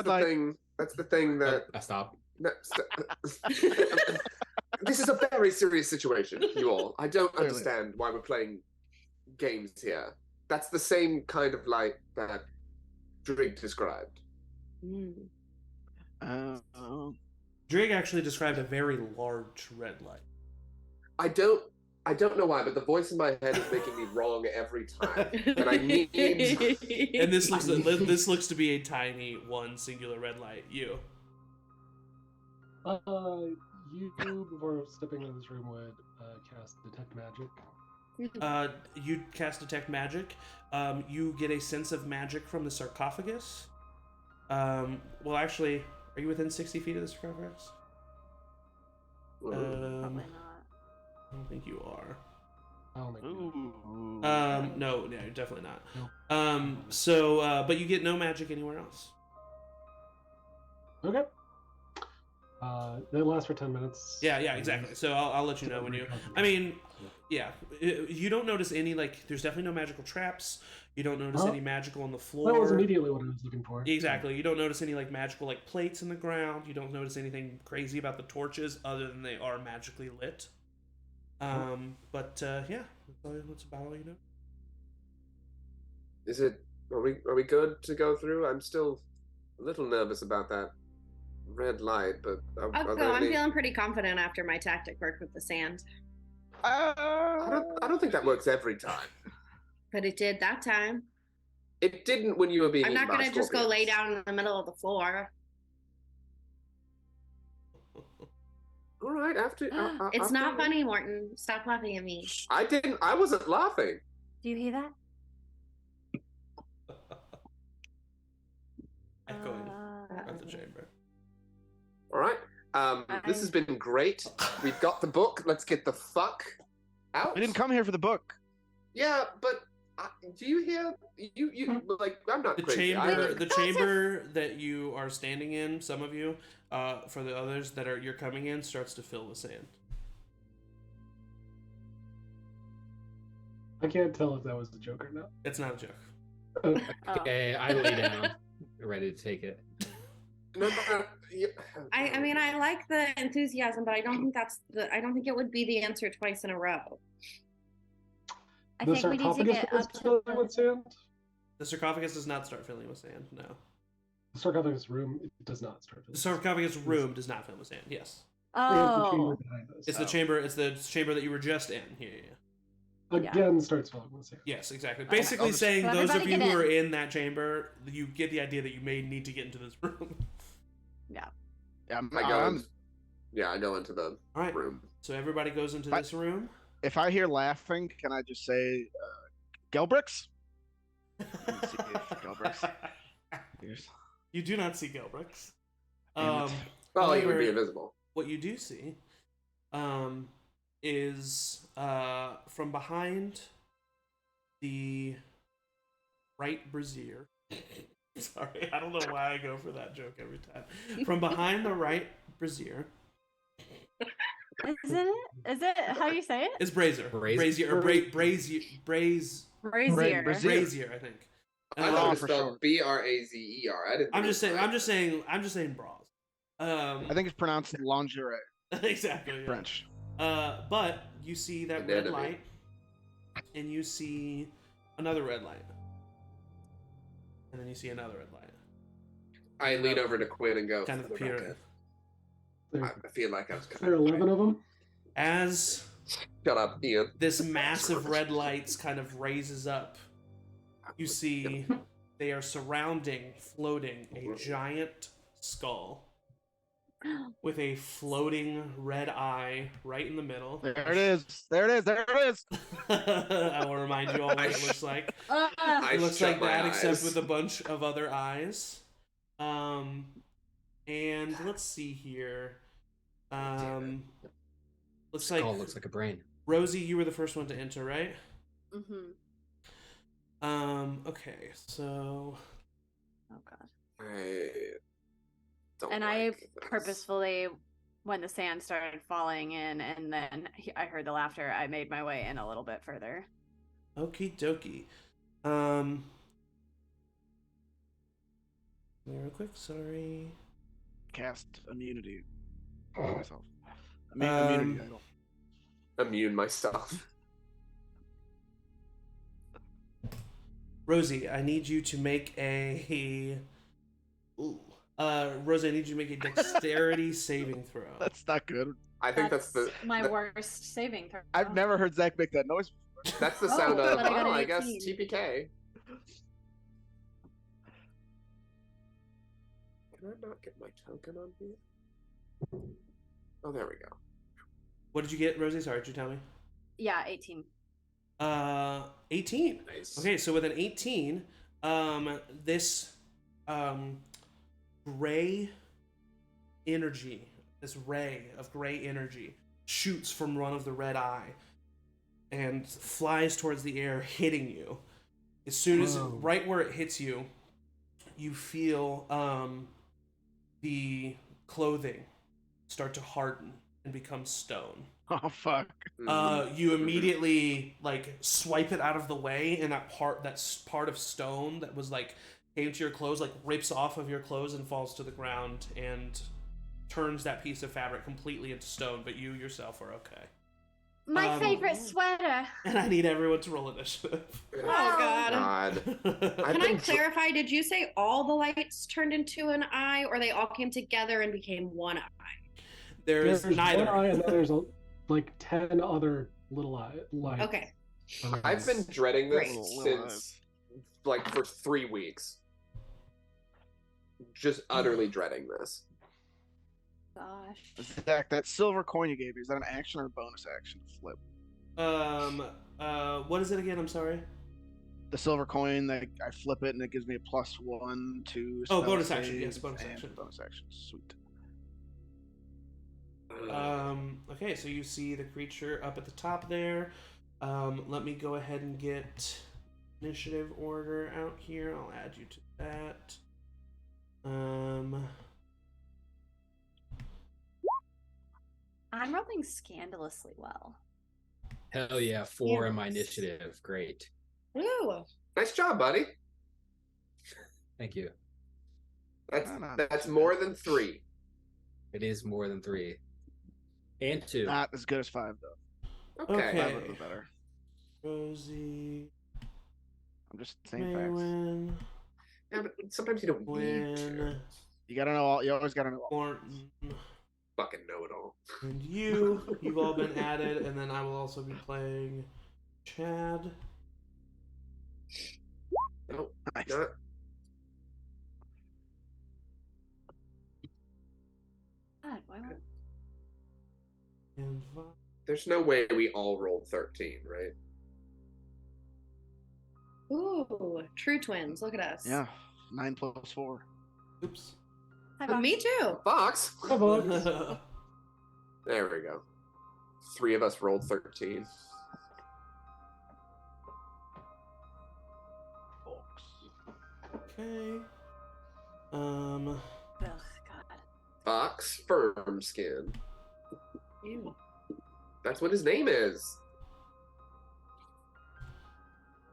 light. thing. That's the thing that. Stop. This is a very serious situation, you all. I don't Clearly. understand why we're playing games here. That's the same kind of light that Drake described. Drake actually described a very large red light. I don't know why, but the voice in my head is making me wrong every time. And I need. And this looks to be a tiny one singular red light. You. You before stepping into this room would cast detect magic. You cast detect magic. You get a sense of magic from the sarcophagus. Well, actually, are you within 60 feet of the sarcophagus? Probably not. I don't think you are. I don't think. No, you're definitely not. No. But you get no magic anywhere else. Okay. That lasts for 10 minutes. Yeah, exactly. So I'll let you know when you. I mean, yeah, you don't notice any there's definitely no magical traps. You don't notice any magical on the floor. That was immediately what I was looking for. Exactly. You don't notice any magical plates in the ground. You don't notice anything crazy about the torches other than they are magically lit. But yeah, that's about all you know. Is it? Are we good to go through? I'm still a little nervous about that red light, but I'll go. I'm feeling pretty confident after my tactic worked with the sand. I don't think that works every time. But it did that time. It didn't when you were being. I'm not eaten by gonna just go lay scorpions. down in the middle of the floor. All right, after. It's after- not funny, Morton. Stop laughing at me. I didn't. I wasn't laughing. Do you hear that? the chamber. All right. This has been great. We've got the book. Let's get the fuck out. I didn't come here for the book. Yeah, but do you hear? You like? I'm not The crazy. chamber that you are standing in, some of you, for the others that you're coming in, starts to fill with sand. I can't tell if that was a joke or not. It's not a joke. Okay, I lay down, ready to take it. No, I mean, I like the enthusiasm, but I don't think I don't think it would be the answer twice in a row. I The think we need to sarcophagus get is up to filling with sand? The sarcophagus does not start filling with sand. No. The sarcophagus room does not start. The sarcophagus room does not fill with sand. Yes. Oh, It's the chamber. It's the chamber that you were just in. Yeah. Again, starts filling with sand. Yes, exactly. Basically saying So those of everybody you get who are in that chamber, you get the idea that you may need to get into this room. Yeah, I go into the All right. room. So everybody goes into this room. If I hear laughing, can I just say, Gelbricks? Gelbricks. You do not see Gelbricks. Well, he would be invisible. What you do see is from behind the right brazier. Sorry, I don't know why I go for that joke every time. From behind the right brazier. isn't it? Is it how you say it? It's brazier. Brazier. Or brazier. Brazier. Brazier, I think. I thought it was spelled Brazer. I'm just saying bras. I think it's pronounced lingerie. Exactly. Yeah. French. But you see that red light, and you see another red light, and then you see another red light. I lean over to Cuinn and go. Kind of peer. I feel like I was. There are 11 of them. As shut up, Ian. This massive red lights kind of raises up. You see they are surrounding, floating a giant skull with a floating red eye right in the middle. There it is. There it is. There it is. I will remind you all what it looks like. It looks like that, except with a bunch of other eyes. And let's see here. Looks like looks like a brain. Rosie, you were the first one to enter, right? Mm-hmm. Okay, so. Oh God. I purposefully, when the sand started falling in, and then I heard the laughter, I made my way in a little bit further. Okie dokie. Real quick, sorry. Cast immunity on myself. Immunity idol. Immune myself. Rosie, I need you to make a. Rosie, I need you to make a dexterity saving throw. That's not good. I think that's my worst saving throw. I've never heard Zach make that noise before. That's the sound of. but I guess 18. TPK. Can I not get my token on here? Oh, there we go. What did you get, Rosie? Sorry, did you tell me? Yeah, 18. 18. Nice. Okay, so with an 18, this gray energy, this ray of gray energy shoots from one of the red eye and flies towards the air, hitting you. As soon as right where it hits you, you feel the clothing start to harden and become stone. Oh fuck. You immediately swipe it out of the way, and that part of stone that was came to your clothes rips off of your clothes and falls to the ground and turns that piece of fabric completely into stone, but you yourself are okay. My favorite sweater. And I need everyone to roll initiative. Oh God. Can I clarify? Did you say all the lights turned into an eye, or they all came together and became one eye? There's neither. One eye and then there's 10 other little lights. Okay. I've been dreading this since for 3 weeks. Just utterly dreading this. Gosh. Zach, that silver coin you gave me, is that an action or a bonus action to flip? What is it again? I'm sorry. the silver coin that I flip it and it gives me a +1 to. Oh, spell bonus action. save Yes, bonus and action. Bonus action. Sweet. Okay, so you see the creature up at the top there. Let me go ahead and get initiative order out here. I'll add you to that. I'm rolling scandalously well. Hell yeah, 4 in my initiative. Great. Woo! Nice job, buddy. Thank you. That's more than 3. It is more than 3. And 2. Not as good as 5 though. Okay. 5 would be better. Rosie. I'm just saying facts. Maewyn. Yeah, but sometimes you don't need to. Cuinn. You gotta know all. You always gotta know all. Morton. Fucking know it all. And you've all been added, and then I will also be playing Chad. Nope. Nice. Not. God, why not? And There's no way we all rolled 13, right? Ooh, true twins. Look at us. Yeah, 9 + 4. oops. Hi, But Bob. me too. Fox. Fox. There we go. 3 of us rolled 13. Okay. Ugh, God. Fox Firm Skin. Ew. That's what his name is.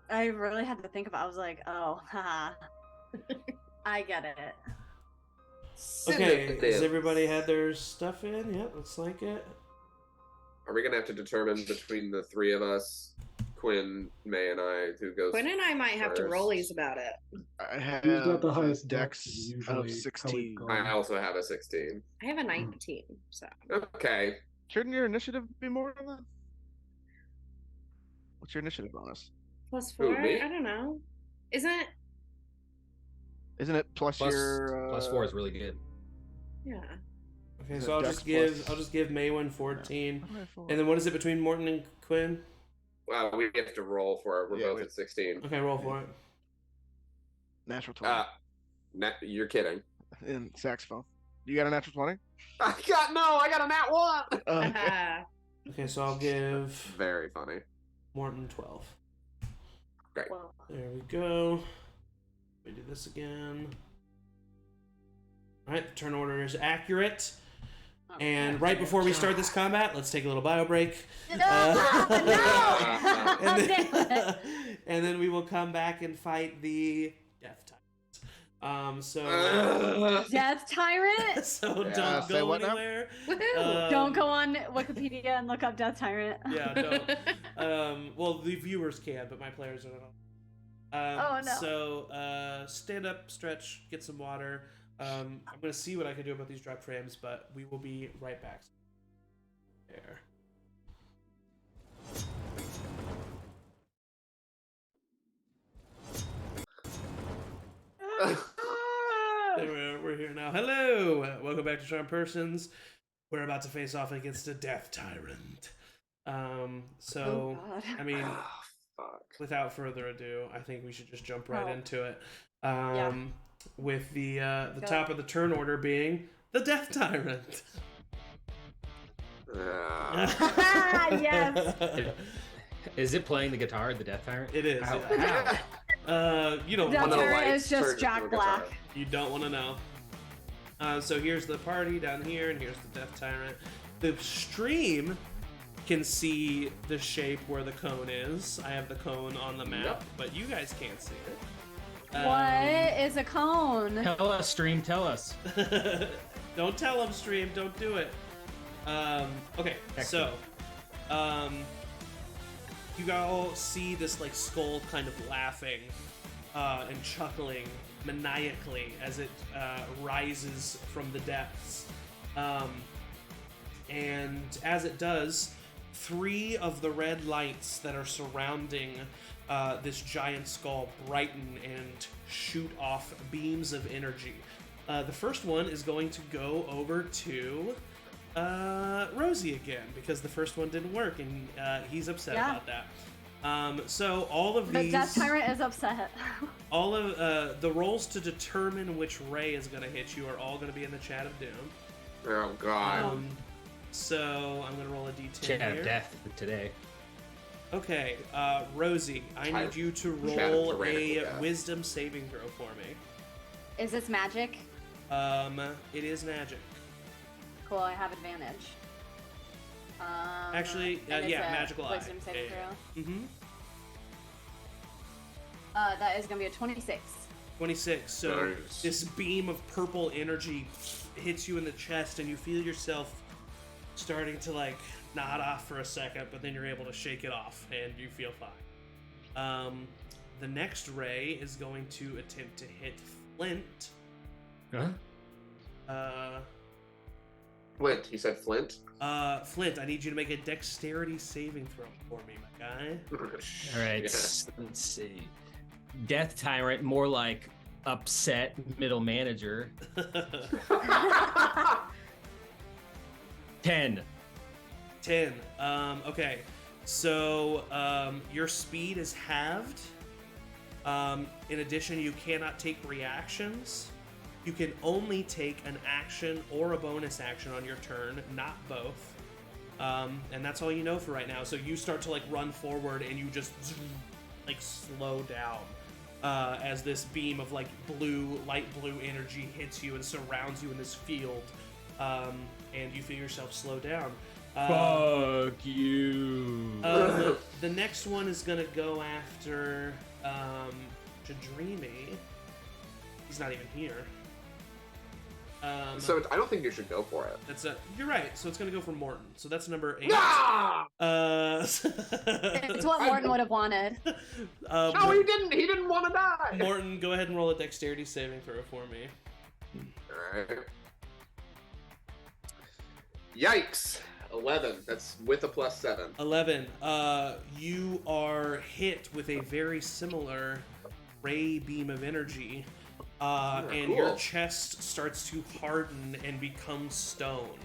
I really had to think about. I was like, oh, haha. I get it. Okay, Synonym. has everybody had their stuff in? Yep, looks like it. Are we gonna have to determine between the 3 of us, Quinn, May, and I, who goes? Quinn and I might have to first? rollies about it. I have Who's got the highest dex dex is of usually 16. how it I also have a 16. I have a 19, so. Okay. Shouldn't your initiative be more than that? What's your initiative bonus? +4? me? I don't know. Isn't Isn't it plus your +4 is really good. yeah. Okay, Is so it I'll dex just give Maewyn 14. What am I for? And then what is it between Morton and Quinn? We have to roll for it. We're Yeah, both we- at 16. Okay, roll for it. Natural 20 You're kidding. in saxophone. You got a natural 20? I got a nat 1. Okay. Okay, so I'll give Very funny. Morton 12. Great. Well, There we go. We do this again. Alright, the turn order is accurate. And right before we start this combat, let's take a little bio break. no! And Damn then, it. and then we will come back and fight the Death Tyrant. Death Tyrant? So Yeah, don't say go what now? anywhere. Woohoo! Don't go on Wikipedia and look up Death Tyrant. Yeah, don't. Well, the viewers can, but my players are not. Oh, no. So stand up, stretch, get some water. I'm gonna see what I can do about these drop frames, but we will be right back. There. We're here now. Hello, welcome back to Charmed Persons. We're about to face off against a Death Tyrant. So Oh, God. I mean, Fuck. without further ado, I think we should just jump right Oh. into it. Yeah. With the Go. top of the turn order being the Death Tyrant. Yes. Is it playing the guitar, the Death Tyrant? It is. Ow, yeah. ow. You don't Death want to Tyrant know. is just Jack Black. You don't want to know. So here's the party down here, and here's the Death Tyrant. The stream can see the shape where the cone is. I have the cone on the map, Yep. but you guys can't see it. What is a cone? Tell us, stream, tell us. Don't tell them, stream. Don't do it. Okay, so, you all see this like skull kind of laughing and chuckling maniacally as it rises from the depths. And as it does, 3 of the red lights that are surrounding this giant skull brighten and shoot off beams of energy. The first one is going to go over to Rosie again, because the first one didn't work, and he's upset Yeah. about that. So all of The these, Death Tyrant is upset. all of the rolls to determine which ray is going to hit you are all going to be in the Chat of Doom. Oh God. So I'm going to roll a d10 Chat here. of death today. Okay, Rosie, I need you to Chat of roll tyrannical a death. wisdom saving throw for me. Is this magic? It is magic. Cool, I have advantage. Actually, and it's yeah, a magical eye. Wisdom saving throw. Mm-hmm. That is gonna be a 26. 26. So Nice. this beam of purple energy hits you in the chest, and you feel yourself starting to like nod off for a second, but then you're able to shake it off, and you feel fine. The next ray is going to attempt to hit Flint. Huh? Flint. He said Flint. Flint, I need you to make a dexterity saving throw for me, my guy. All right, Yeah. let's see. Death Tyrant, more like upset middle manager. 10. 10. Okay. So, your speed is halved. In addition, you cannot take reactions. You can only take an action or a bonus action on your turn, not both. And that's all you know for right now. So you start to like run forward, and you just like slow down as this beam of like light blue energy hits you and surrounds you in this field, and you feel yourself slow down. Fuck you. The next one is gonna go after Jadreamy. He's not even here. So I don't think you should go for it. You're right. So it's gonna go for Morton. So that's number 8. Ah! It's what Morton would have wanted. No, he didn't. He didn't want to die. Morton, go ahead and roll a dexterity saving throw for me. All right. Yikes! 11. That's with a +7. 11. You are hit with a very similar ray beam of energy, and your cool. chest starts to harden and become stone.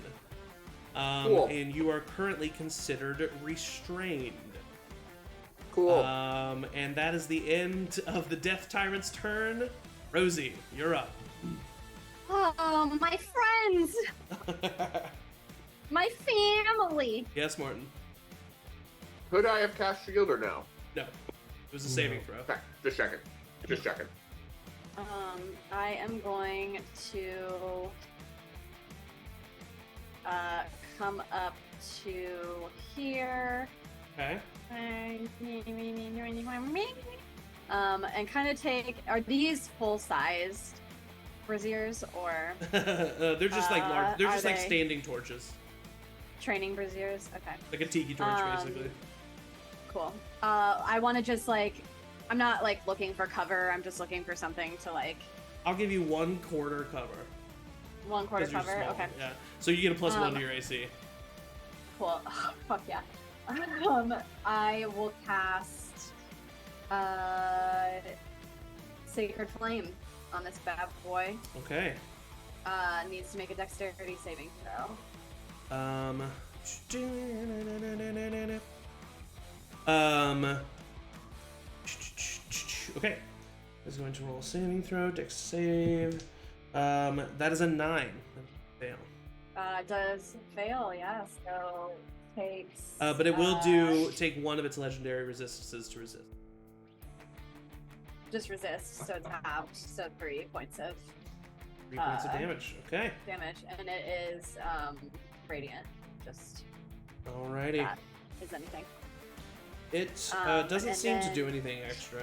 Cool. And you are currently considered restrained. Cool. And that is the end of the Death Tyrant's turn. Rosie, you're up. Oh, my friends! My family! Yes, Morton. Could I have cast shield or no? No. It was a saving throw. Okay, just checking. Just checking. I am going to come up to here. Okay. And kind of take. Are these full-sized braziers or They're just like large. They're are just like they- standing torches, training braziers? Okay, like a tiki torch, basically. cool. I want to just like. I'm not like looking for cover. I'm just looking for something to like. I'll give you 1/4 cover. 1/4 'cause you're cover. small, Okay. Yeah. So you get a +1 to your AC. Cool. Fuck yeah. I will cast Sacred Flame on this bad boy. Okay. Needs to make a dexterity saving throw. Okay. Is going to roll a saving throw, dex save. That is a 9. Fail. Does fail, yeah. So takes. But it will take one of its legendary resistances to resist. Just resist, so it's halved. So 3 points of 3 points of damage. Okay. damage, and it is radiant. Just Alrighty. that is anything. It doesn't and seem to then- do anything extra,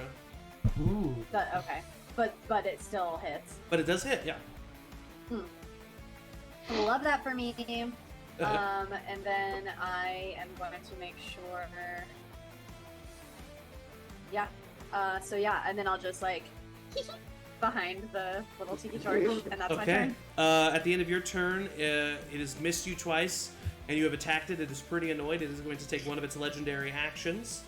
Ooh. Okay, but it still hits. but it does hit. Yeah. Love that for me. And then I am going to make sure. Yeah. So yeah, and then I'll just like behind the little tiki torch, and that's my Okay. turn. At the end of your turn, it has missed you twice, and you have attacked it. It is pretty annoyed. It is going to take one of its legendary actions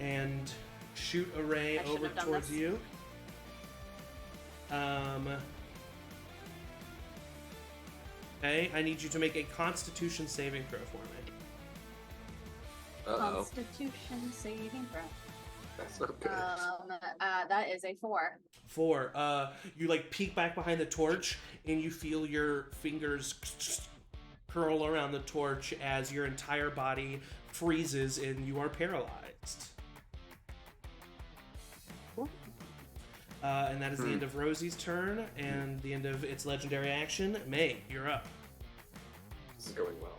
and shoot a ray I shouldn't over have done towards this. you. Okay, I need you to make a Constitution saving throw for me. Constitution saving throw. That's not good. That is a 4. 4. You like peek back behind the torch, and you feel your fingers curl around the torch as your entire body freezes and you are paralyzed. And that is the end of Rosie's turn and the end of its legendary action. May, you're up. This is going well.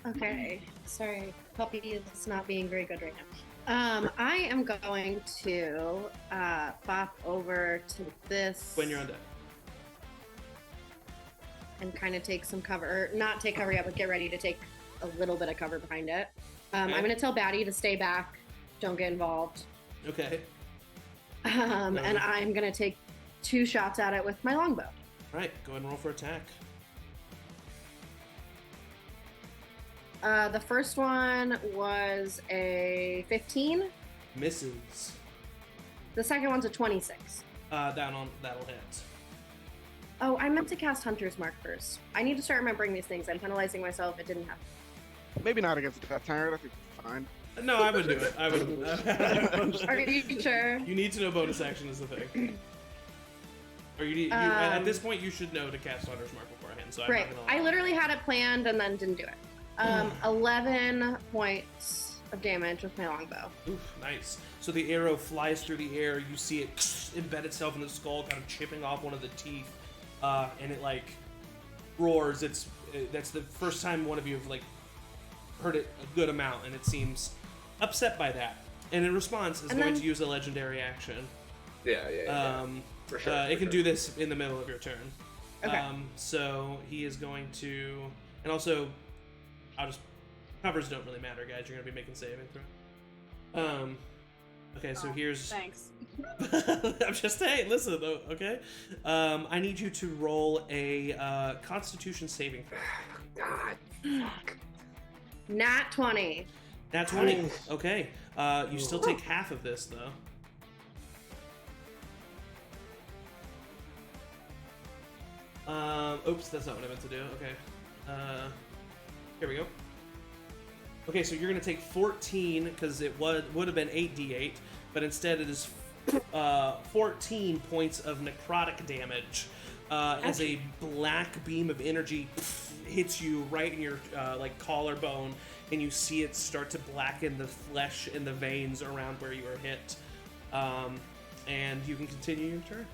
Okay. Sorry, puppy is not being very good right now. I am going to bop over to this. When you're on deck. And kind of take some cover, or not take cover yet, but get ready to take a little bit of cover behind it. I'm going to tell Batty to stay back. Don't get involved. Okay. And I'm going to take 2 shots at it with my longbow. All right, go ahead and roll for attack. The first one was a 15. Misses. The second one's a 26. That'll hit. Oh, I meant to cast Hunter's Mark first. I need to start remembering these things. I'm penalizing myself. It didn't happen. Maybe not against that Tayaroth. I think it's fine. No, I would do it. I would. Are you sure? You need to know bonus action is the thing. Or at this point, you should know to cast Hunter's Mark beforehand. So I'm right. not gonna I literally had it planned and then didn't do it. 11 points of damage with my longbow. Oof, nice. So the arrow flies through the air. You see it embed itself in the skull, kind of chipping off one of the teeth, and it like roars. That's the first time one of you have like heard it a good amount, and it seems upset by that. And in response, is going to use a legendary action. Yeah. For sure. It can do this in the middle of your turn. Okay. So he is going to, and also, covers don't really matter, guys. You're gonna be making saving throw. Okay, so here's. Thanks. I'm just saying. Listen, though. Okay. I need you to roll a Constitution saving throw. God. Fuck. Nat 20. Nat 20. Okay. You still take half of this though. Oops, that's not what I meant to do. Okay. Here we go. Okay, so you're gonna take 14 because it would have been 8d8, but instead it is 14 points of necrotic damage as a black beam of energy hits you right in your like collarbone, and you see it start to blacken the flesh and the veins around where you were hit. And you can continue your turn.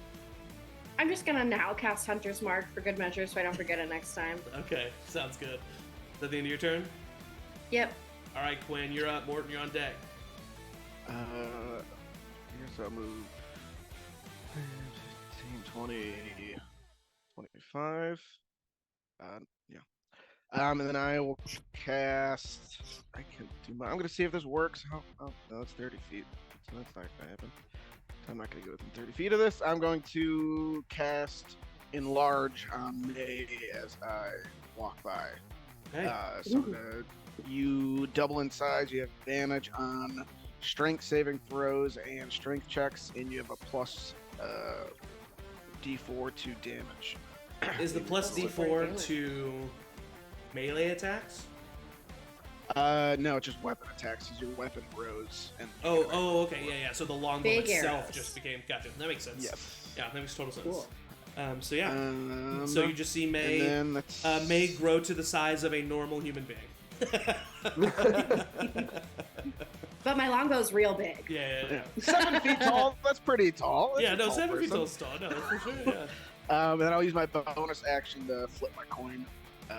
I'm just gonna now cast Hunter's Mark for good measure so I don't forget it next time. Okay, sounds good. Is that the end of your turn? Yep. All right, Quinn, you're up. Morton, you're on deck. I guess I'll move 15, 20, 25. Yeah. And then I will cast. I can do my. I'm gonna see if this works. Oh, no, it's 30 feet, so that's not gonna happen. I'm not gonna go within 30 feet of this. I'm going to cast Enlarge on May as I walk by. Okay. So you double in size. You have advantage on strength saving throws and strength checks, and you have a plus D4 to damage. Is the plus D4 to melee attacks? No, it's just weapon attacks. Because your weapon grows. And okay, yeah. So the longbow Big itself arrows. just became. Gotcha. That makes sense. Yes. Yeah, that makes total sense. Cool. So yeah. So you just see May. And then that's... May grow to the size of a normal human being. But my longbow's real big. Yeah. 7 feet tall. That's pretty tall. That's Yeah, a no, tall 7 feet person. tall. No, for sure. Yeah. And then I'll use my bonus action to flip my coin.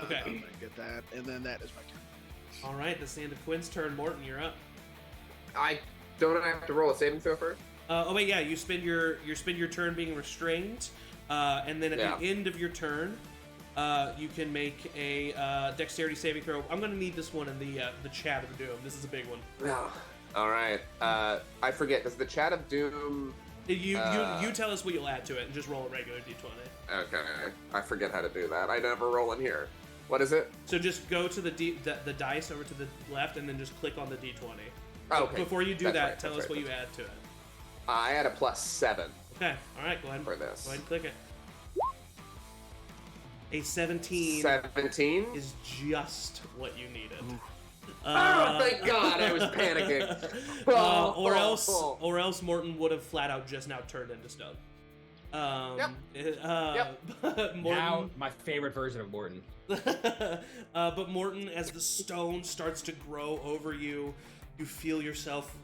Okay. I'm gonna get that, and then that is my turn. All right, that's the end of Quinn's turn. Morton, you're up. I have to roll a saving throw first. Wait, yeah. You spend your turn being restrained, and then at the end of your turn, you can make a dexterity saving throw. I'm gonna need this one in the Chat of Doom. This is a big one. No. All right. I forget. Does the Chat of Doom? You tell us what you'll add to it, and just roll a regular d20. Okay. I forget how to do that. I never roll in here. What is it? So just go to the dice over to the left, and then just click on the d20. Okay. Before you do That's that, right, tell that's us right, what you add to it. I had a +7 Okay. All right. Go ahead. for this. Go ahead and click it. A 17. 17. Is just what you needed. Oh, thank God! I was panicking. Or else Morton would have flat out just now turned into stone. Morton, now my favorite version of Morton. But Morton, as the stone starts to grow over you, you feel yourself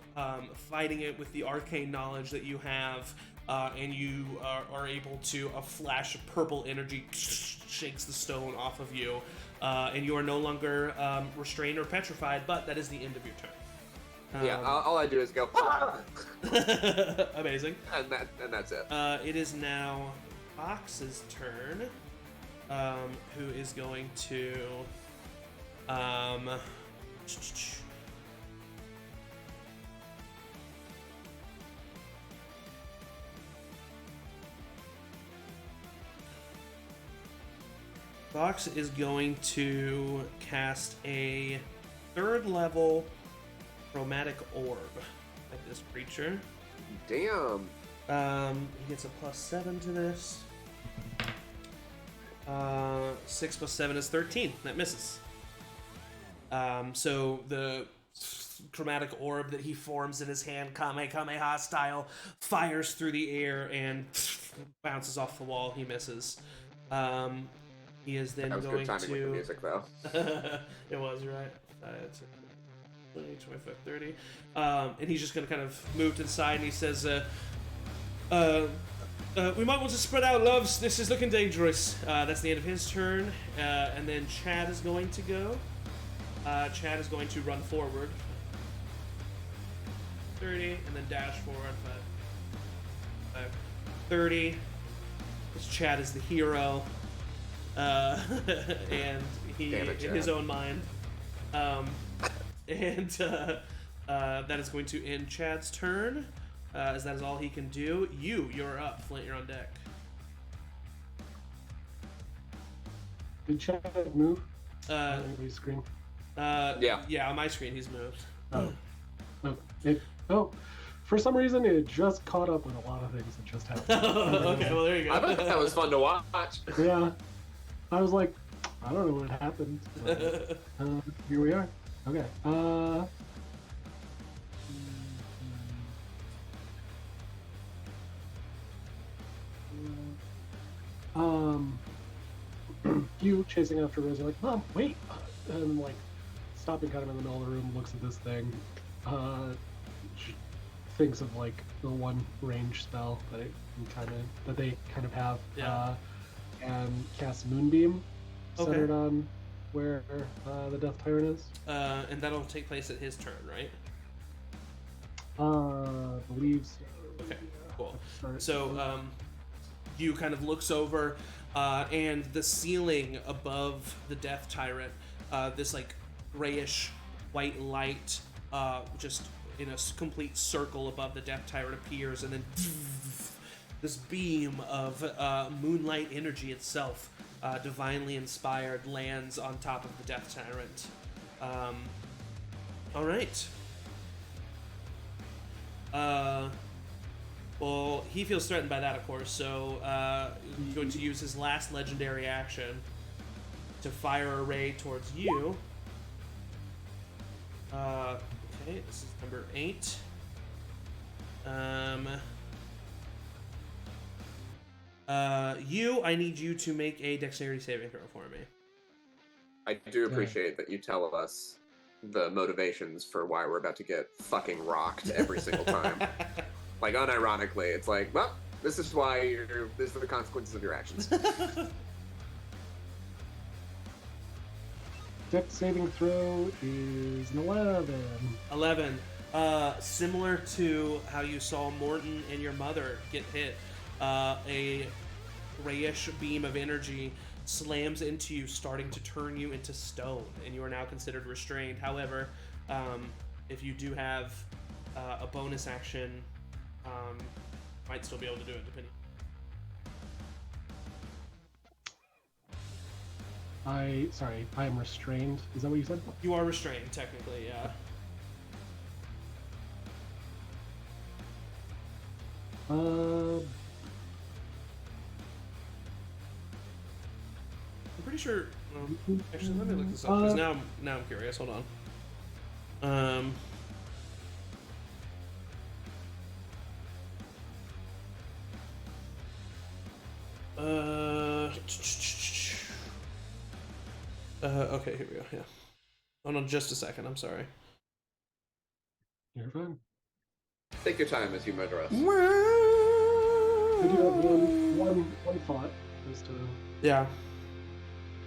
fighting it with the arcane knowledge that you have, and you are able to, a flash of purple energy shakes the stone off of you, and you are no longer restrained or petrified, but that is the end of your turn. All I do is go. Amazing. And that's it. It is now Fox's turn, who is going to Fox is going to cast a 3rd level chromatic orb at this creature. Damn. He gets a +7 to this. 6 + 7 is 13. That misses. So the chromatic orb that he forms in his hand, Kamehameha style, fires through the air and bounces off the wall. He misses. He is then That was going good timing with the music, though. It was, right? 20, 25, 30. And he's just going to kind of move to the side, and he says, we might want to spread out, loves. This is looking dangerous. That's the end of his turn. And then Chad is going to go. Chad is going to run forward. 30, and then dash forward. 30. Because Chad is the hero. And he, Damn it, in his own mind. And that is going to end Chad's turn, as that is all he can do. You're up. Flint, you're on deck. Did Chad move? Uh, on your screen? Yeah, on my screen he's moved. For some reason it just caught up with a lot of things that just happened. Okay, well there you go. I thought that was fun to watch. Yeah, I was like, I don't know what happened. But, here we are. Okay. You chasing after Rosie, like, Mom, wait, and like stopping kind of in the middle of the room, looks at this thing, thinks of like the one range spell that they kind of have, and casts Moonbeam, centered on where the Death Tyrant is. And that'll take place at his turn, right? Believes. Okay, cool. So you kind of looks over, and the ceiling above the Death Tyrant, this like grayish white light, just in a complete circle above the Death Tyrant appears, and then this beam of moonlight energy itself, divinely inspired, lands on top of the Death Tyrant. All right. Well, he feels threatened by that, of course, so he's going to use his last legendary action to fire a ray towards you. Okay, this is number 8. I need you to make a dexterity saving throw for me. I do appreciate that you tell us the motivations for why we're about to get fucking rocked every single time. Like, unironically, it's like, well, this is why these are the consequences of your actions. Dex saving throw is an 11. 11. Similar to how you saw Morton and your mother get hit, a grayish beam of energy slams into you, starting to turn you into stone, and you are now considered restrained. However, if you do have a bonus action, might still be able to do it, depending. I am restrained. Is that what you said? You are restrained, technically, yeah. I'm pretty sure. Actually, let me look this up, because now I'm curious. Hold on. Okay, here we go. Yeah. Hold on just a second. I'm sorry. You're fine. Take your time as you murder us. I do have one thought as to Yeah.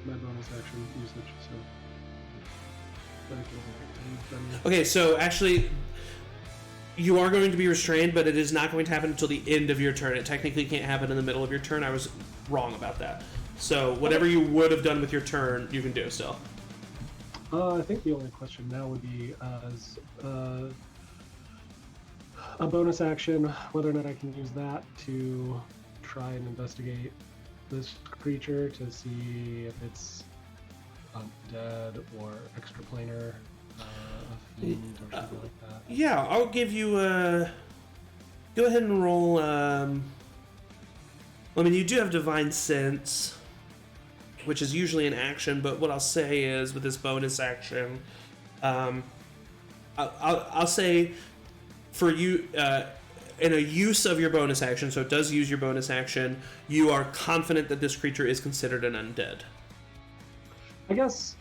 my bonus action usage, so. Okay, so actually, you are going to be restrained, but it is not going to happen until the end of your turn. It technically can't happen in the middle of your turn. I was wrong about that. So whatever you would have done with your turn, you can do still. I think the only question now would be as a bonus action, whether or not I can use that to try and investigate this creature to see if it's undead or extraplanar, a fiend or something like that. Yeah, I'll give you go ahead and roll. I mean, you do have Divine Sense, which is usually an action, but what I'll say is with this bonus action, I'll say for you, in a use of your bonus action, so it does use your bonus action, you are confident that this creature is considered an undead. I guess.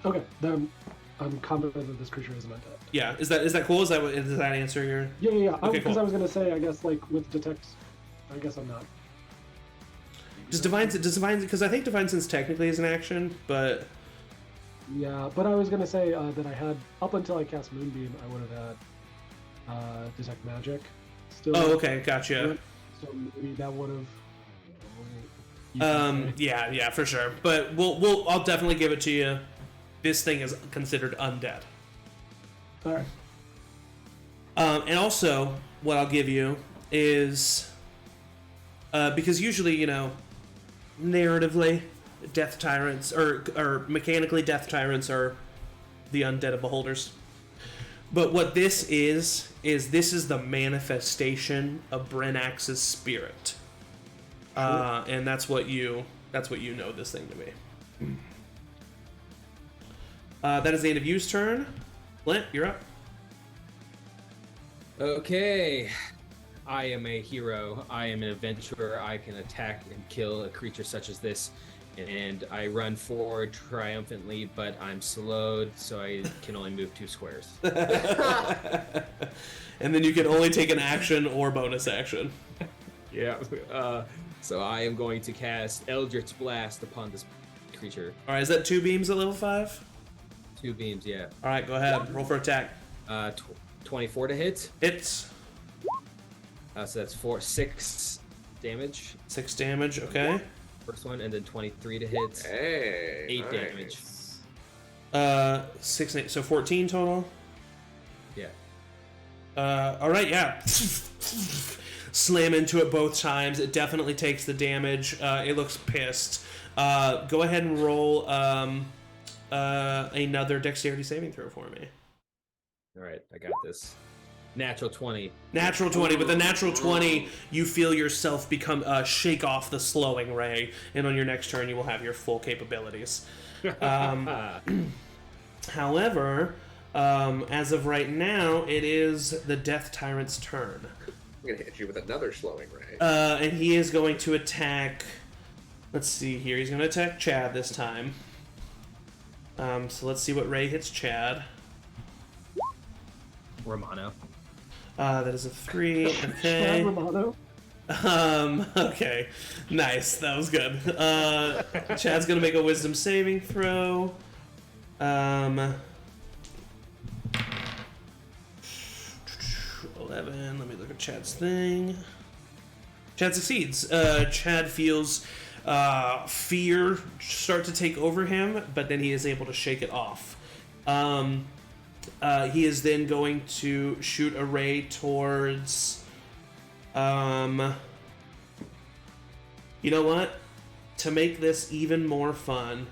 Okay, then I'm confident that this creature is an undead. Yeah, is that cool? Does that answer your? Yeah. Okay, Because cool. I was gonna say, I guess like with detect, I guess I'm not. Does divine because I think Divine Sense technically is an action, but Yeah, but I was gonna say that I had up until I cast Moonbeam, I would have had detect magic. Still. oh, okay, gotcha. So maybe that would have. Yeah, for sure. But I'll definitely give it to you. This thing is considered undead. All right. And also, what I'll give you is because usually, narratively, death tyrants or mechanically death tyrants are the undead of beholders. But what this is this is the manifestation of Brenax's spirit. And that's what you know this thing to be. That is the end of Yew's turn. Flint, you're up. Okay. I am a hero. I am an adventurer. I can attack and kill a creature such as this. And I run forward triumphantly, but I'm slowed, so I can only move 2 squares. And then you can only take an action or bonus action. Yeah. So I am going to cast Eldritch Blast upon this creature. All right, is that 2 beams at level 5? 2 beams, yeah. All right, go ahead. Roll for attack. 24 to hit. Hits. So that's 6 damage. 6 damage, okay. First one, and then 23 to hit. Hey, 8 nice. damage. 6, 8, so 14 total. Yeah. All right, yeah. Slam into it both times. It definitely takes the damage. It looks pissed. Go ahead and roll another dexterity saving throw for me. All right, I got this. Natural 20. Natural 20, but the natural 20, you feel yourself become shake off the slowing ray, and on your next turn you will have your full capabilities. However, as of right now, it is the Death Tyrant's turn. I'm gonna hit you with another slowing ray. And he is going to attack. Let's see here. He's going to attack Chad this time. So let's see what ray hits Chad. Romano. That is a 3. Okay. Chad Romano. Okay. Nice. That was good. Chad's gonna make a wisdom saving throw. 11. Let me look at Chad's thing. Chad succeeds. Chad feels fear start to take over him, but then he is able to shake it off. He is then going to shoot a ray towards... you know what? To make this even more fun,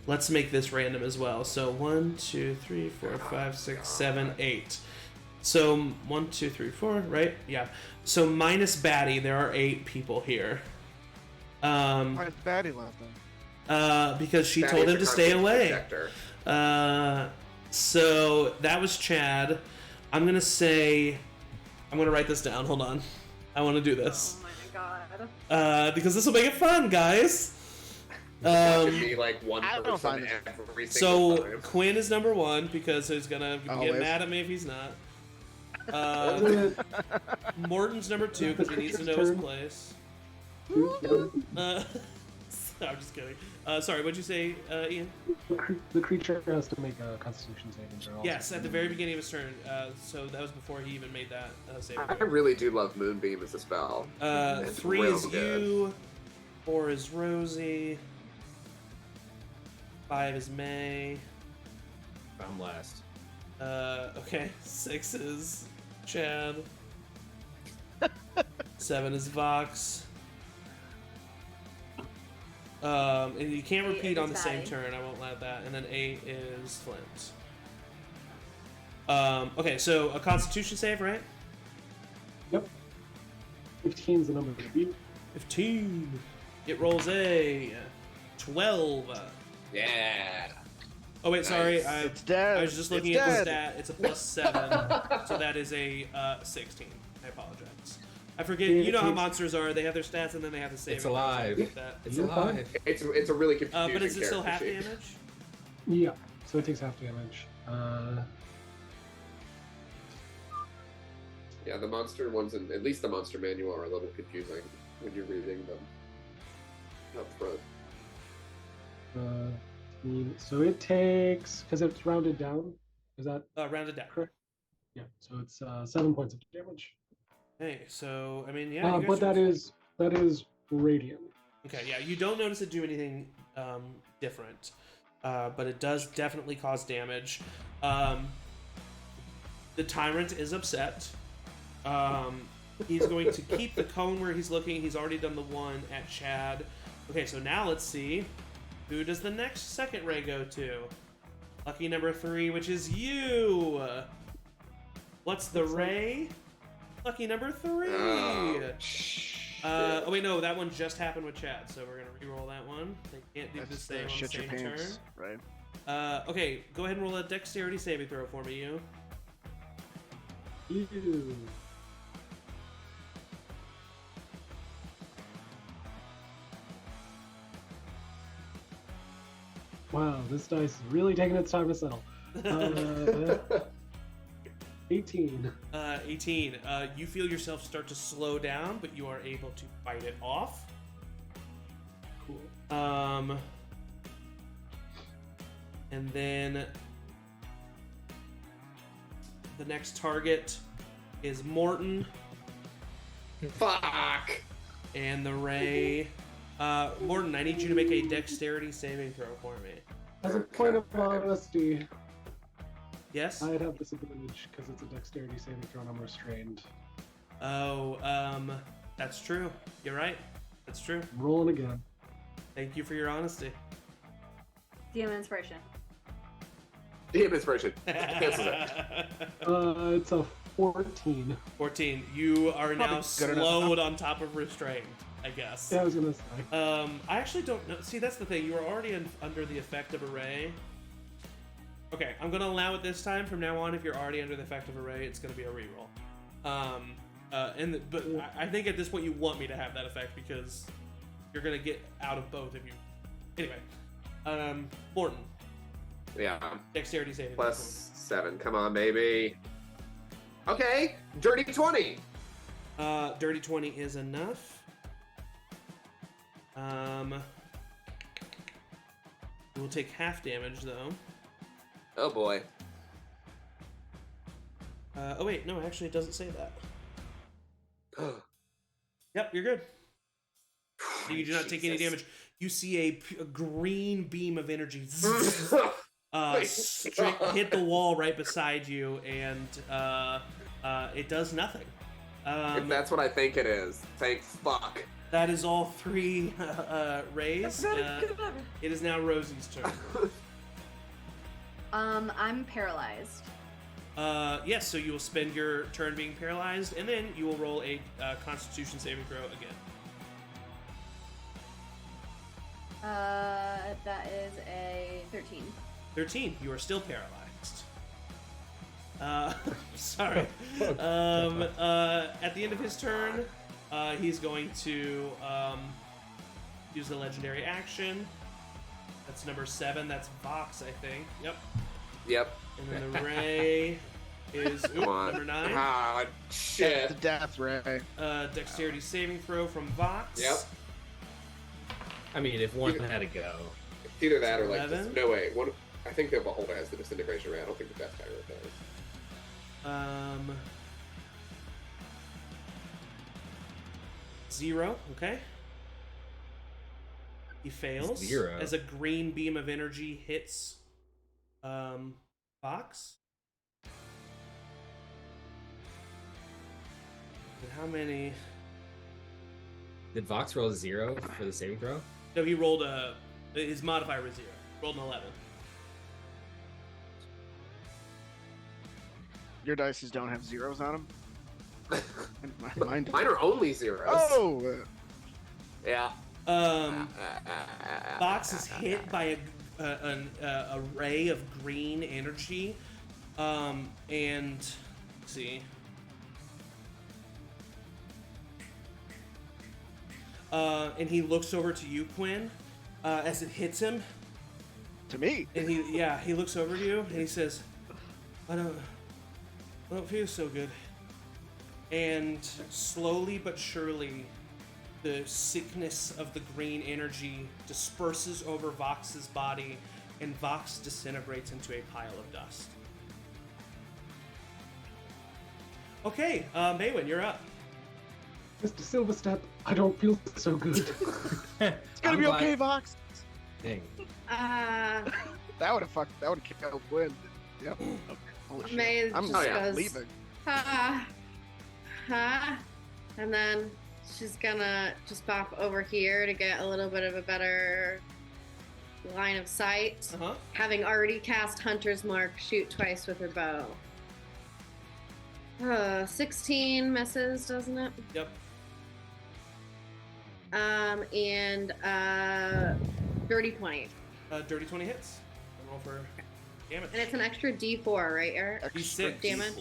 let's make this random as well. So 1, 2, 3, 4, 5, 6, 7, 8. So 1, 2, 3, 4, right? Yeah. So minus Batty, there are 8 people here. Why is Batty left then? because she That told is him a to stay conscience away. protector. So that was Chad. I'm gonna write this down. Hold on. I want to do this. Oh my god. Because this will make it fun, guys. That should be like one I don't person find it- every single So time. Quinn is number 1 because he's gonna get Always. mad at me if he's not. Morton's number 2 because he needs to know his place. I'm just kidding. Sorry, what'd you say, Ian? The creature has to make a Constitution saving throw. Yes, at the very beginning of his turn. So that was before he even made that saving I throw. really do love Moonbeam as a spell. 3 real is good. you. 4 is Rosie. 5 is May. I'm last. Okay. 6 is Chad. 7 is Vox. And you can't repeat on the same turn. I won't allow that. And then 8 is Flint. Okay, so a Constitution save, right? Yep. 15 is the number to beat. 15. It rolls a 12. Yeah. Oh wait, sorry. Nice. It's dead. I was just looking It's at the dead. stat. It's a +7, so that is a 16. I apologize. I forget. You know how monsters are. They have their stats and then they have to save. It's alive. It's You're fine. alive. It's a really confusing But is it still half character sheet. damage? Yeah, so it takes half damage. Yeah, the monster ones, and at least the monster manual, are a little confusing when you're reading them up front. So it takes, because it's rounded down. Is that Rounded down. correct? Yeah. So it's 7 points of damage. Hey, so I mean, yeah. You But guys that is radiant. Okay, yeah. You don't notice it do anything different, but it does definitely cause damage. The tyrant is upset. He's going to keep the cone where he's looking. He's already done the one at Chad. Okay, so now let's see. Who does the next second ray go to? Lucky number 3, which is you. What's the ray? Lucky number 3. Oh wait, no, that one just happened with Chad, so we're gonna re-roll that one. They can't do That's the same on the shit your same turn. pants, right? Okay, go ahead and roll a dexterity saving throw for me, you. Ew. Wow, this dice is really taking its time to settle. 18. 18. You feel yourself start to slow down, but you are able to fight it off. Cool. And then the next target is Morton Fuck! and the ray. Morton, I need you to make a dexterity saving throw for me. As a point of honesty, Yes? I'd have disadvantage because it's a dexterity saving throw and I'm restrained. Oh, that's true. You're right. That's true. I'm rolling again. Thank you for your honesty. DM inspiration. DM inspiration. Cancels it. It's a 14. 14. You are now Probably good enough. slowed on top of restrained, I guess. Yeah, I was gonna say. I actually don't know. See, that's the thing. You are already under the effect of a ray. Okay, I'm gonna allow it this time. From now on, if you're already under the effect of a ray, it's gonna be a reroll. But I think at this point you want me to have that effect because you're gonna get out of both if you. Anyway, Morton, Yeah. dexterity saving. +7. Come on, baby. Okay. Dirty 20. Dirty 20 is enough. We'll take half damage though. Oh boy. Oh wait, no, actually it doesn't say that. Yep, you're good. You do not take any damage. You see a green beam of energy hit the wall right beside you, and it does nothing. If that's what I think it is, thank fuck. That is all 3 rays. It is now Rosie's turn. I'm paralyzed. Yes, so you will spend your turn being paralyzed, and then you will roll a Constitution saving throw again. That is a 13. 13. You are still paralyzed. Sorry. At the end of his turn, he's going to use a legendary action. That's number 7. That's Vox, I think. Yep. And then the ray is number 9. Ah, shit. The death ray. Dexterity saving throw from Vox. Yep. I mean, if one had to go. Either that or like 11? no way. I think the Beholder has the disintegration ray. I don't think the Death Tyrant does. 0. Okay. He fails. 0. As a green beam of energy hits Vox. And how many? Did Vox roll a 0 for the saving throw? No, he rolled his modifier was 0. Rolled an 11. Your dices don't have zeros on them. Mine do. Mine are only 0s. Oh. Yeah. Vox is hit by a ray of green energy, and let's see. And he looks over to you, Cuinn, as it hits him. To me. And he looks over to you and he says, I don't feel so good. And slowly but surely, the sickness of the green energy disperses over Vox's body, and Vox disintegrates into a pile of dust. Okay, Maewyn, you're up. Mr. Silverstep, I don't feel so good. It's gonna be okay, Vox. Dang. That would have killed Quinn. Yep. Okay. Holy shit. Maze I'm just goes, leaving. And then she's gonna just pop over here to get a little bit of a better line of sight. Having already cast Hunter's Mark, shoot twice with her bow. 16 misses, doesn't it? Yep. And dirty 20. Dirty 20 hits. Roll for damage. And it's an extra D4, right, Eric? D6 damage.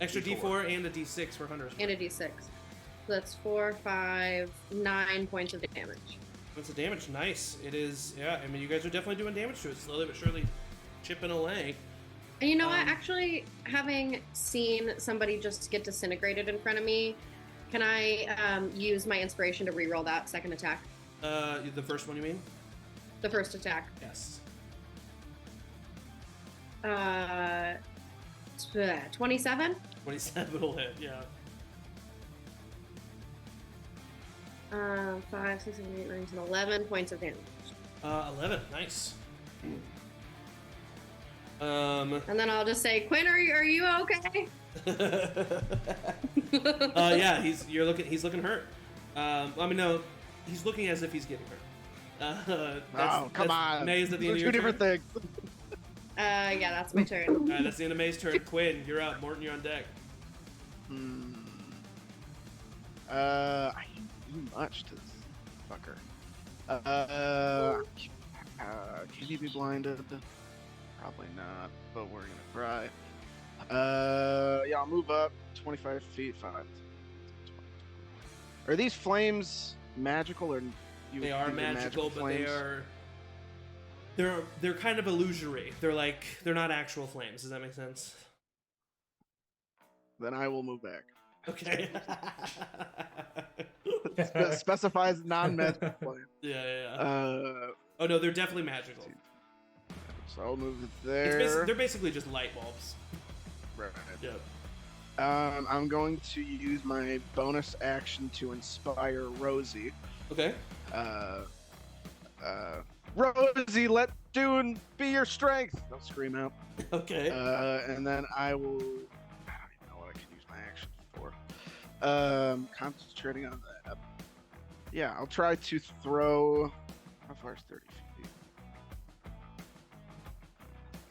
Extra D4 and a D6 for Hunters. And a D6. So that's 4, 5, 9 points of damage. Points of damage, nice. It is, yeah. I mean, you guys are definitely doing damage to it, slowly but surely, chipping away. And you know what? Actually, having seen somebody just get disintegrated in front of me, can I use my inspiration to reroll that second attack? The first one, you mean? The first attack. Yes. 27? 27 will hit, yeah. 5, 6, 7, 8, 9, 10, 11 points of damage. 11, nice. And then I'll just say, Cuinn, are you okay? Yeah, he's looking hurt. I mean, no, he's looking as if he's getting hurt. Come on. Maze at the end of Two your different turn. things. Yeah, that's my turn. All right, that's the end of May's turn. Cuinn, you're up. Morton, you're on deck. I didn't do much to this fucker. Can he be blinded? Probably not, but we're gonna try. Yeah, I'll move up 25 feet, 5. Are these flames magical, or They are magical, but flames? they're kind of illusory. They're not actual flames. Does that make sense? Then I will move back. Okay. Specifies non-magical flame. Yeah. Oh no, they're definitely magical. So I'll move it there. They're basically just light bulbs. Right. Yep. I'm going to use my bonus action to inspire Rosie. Okay. Rosie, let Dune be your strength. Don't scream out. Okay. And then I will. I don't even know what I can use my action for. Concentrating on that. Yeah, I'll try to throw. How far is 30 feet?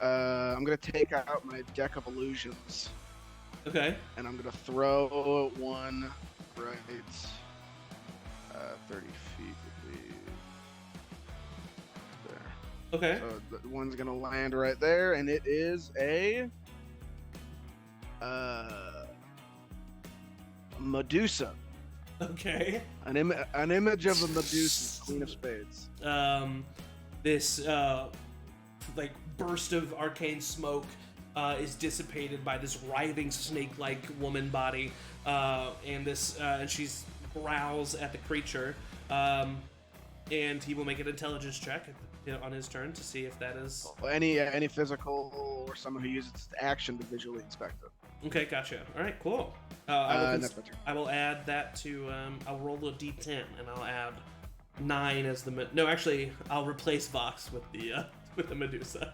I'm gonna take out my deck of illusions. Okay. And I'm gonna throw one right. 30 feet would be Okay. So the one's gonna land right there, and it is a Medusa. Okay. An image of a Medusa, Queen of Spades. This like burst of arcane smoke is dissipated by this writhing snake-like woman body, and she's growls at the creature, and he will make an intelligence check on his turn to see if that is Any physical or someone who uses its action to visually inspect it. okay. Gotcha. All right, cool. That's my turn. I will add that to. I'll roll a d10 and I'll add 9 as the. No, actually, I'll replace Vox with the Medusa.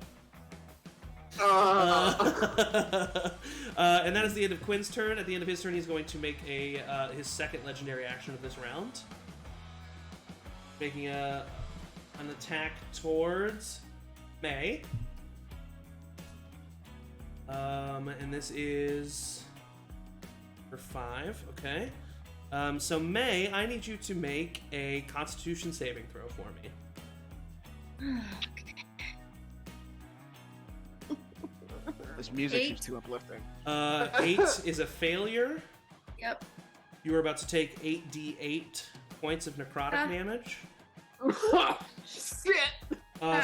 And that is the end of Quinn's turn. At the end of his turn, he's going to make his second legendary action of this round, making an attack towards May. And this is for 5. Okay. So May, I need you to make a Constitution saving throw for me. This music 8. seems too uplifting. 8 is a failure. Yep. You are about to take 8d8 points of necrotic damage. Shit!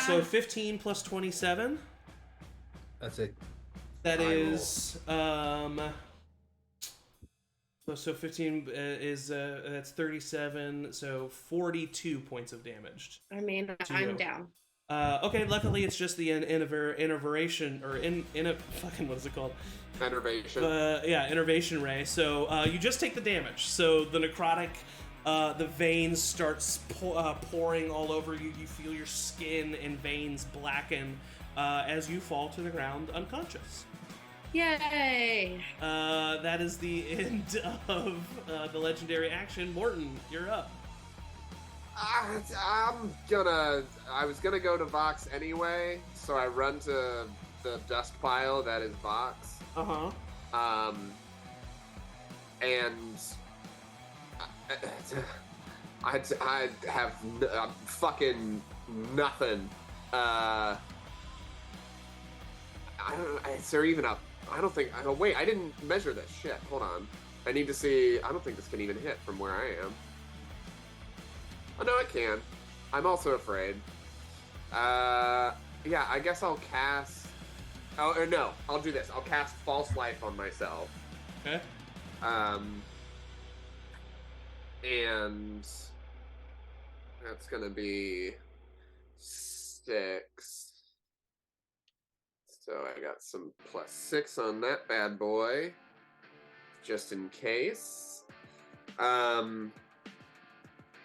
So 15 plus 27. That's it. That is so 15 is that's 37. So 42 points of damage. I mean, I'm down. Okay, luckily it's just the innervation or fucking what is it called? Enervation. Innervation ray. So you just take the damage. So the necrotic, the veins starts pouring all over you. You feel your skin and veins blacken as you fall to the ground unconscious. Yay! That is the end of the legendary action. Morton, you're up. I was gonna go to Vox anyway, so I run to the dust pile that is Vox. And I have fucking nothing. I don't. Is there even a? I don't think. Oh wait, I didn't measure this shit. Hold on. I need to see. I don't think this can even hit from where I am. Oh no, it can. I'm also afraid. Yeah, I guess I'll cast. Oh, or no, I'll do this. I'll cast False Life on myself. Okay. And that's gonna be 6. So I got some +6 on that bad boy, just in case.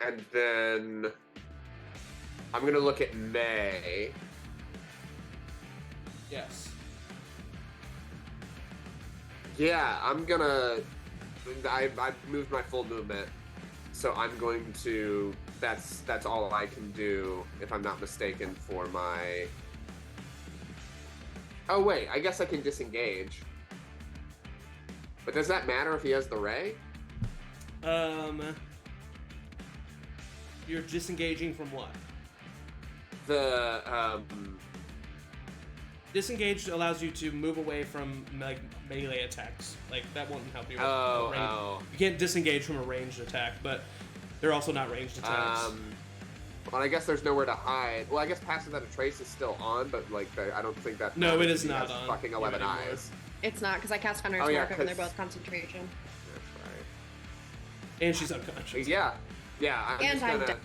And then I'm gonna look at May. Yes. Yeah, I'm gonna. I've moved my full movement, so I'm going to. That's all I can do, if I'm not mistaken, for my. Oh wait, I guess I can disengage. But does that matter if he has the ray? You're disengaging from what? The Disengaged allows you to move away from like melee attacks. Like that won't help you with You can't disengage from a ranged attack, but they're also not ranged attacks. Well, I guess there's nowhere to hide. Well, I guess Pass Without a Trace is still on, but like I don't think that. No, it is he not has on. Fucking 11 anymore. eyes. It's not because I cast Hunter's yeah, Mark and they're 'cause- both concentration. That's right. And she's unconscious. Yeah. I'm And just I'm gonna. dead.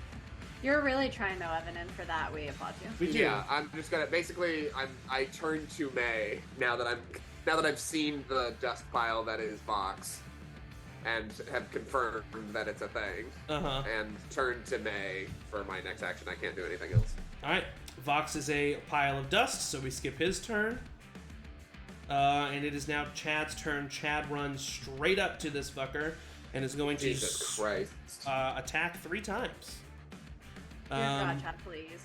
You're really trying though, Evan, and for that we applaud you. We do. Yeah, I'm just gonna basically. I turn to May now that I've seen the dust pile that is Vox, and have confirmed that it's a thing. And turn to May for my next action. I can't do anything else. All right. Vox is a pile of dust, so we skip his turn. And it is now Chad's turn. Chad runs straight up to this fucker and is going to Jesus Christ. Attack 3 times. Dear God, Chad, please.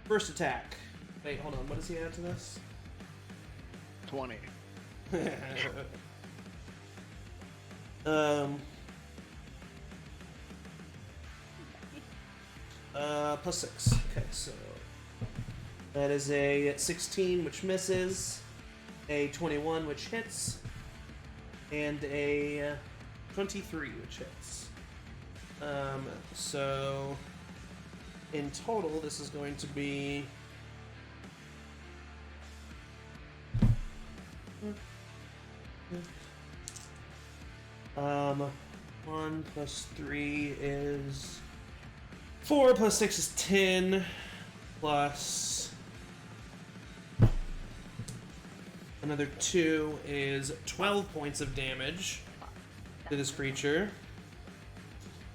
First attack. Wait, hold on. What does he add to this? 20. +6. Okay, so That is a 16, which misses, a 21, which hits, and a 23, which hits. So in total, this is going to be 1 plus 3 is 4 plus 6 is 10 plus another 2 is 12 points of damage to this creature.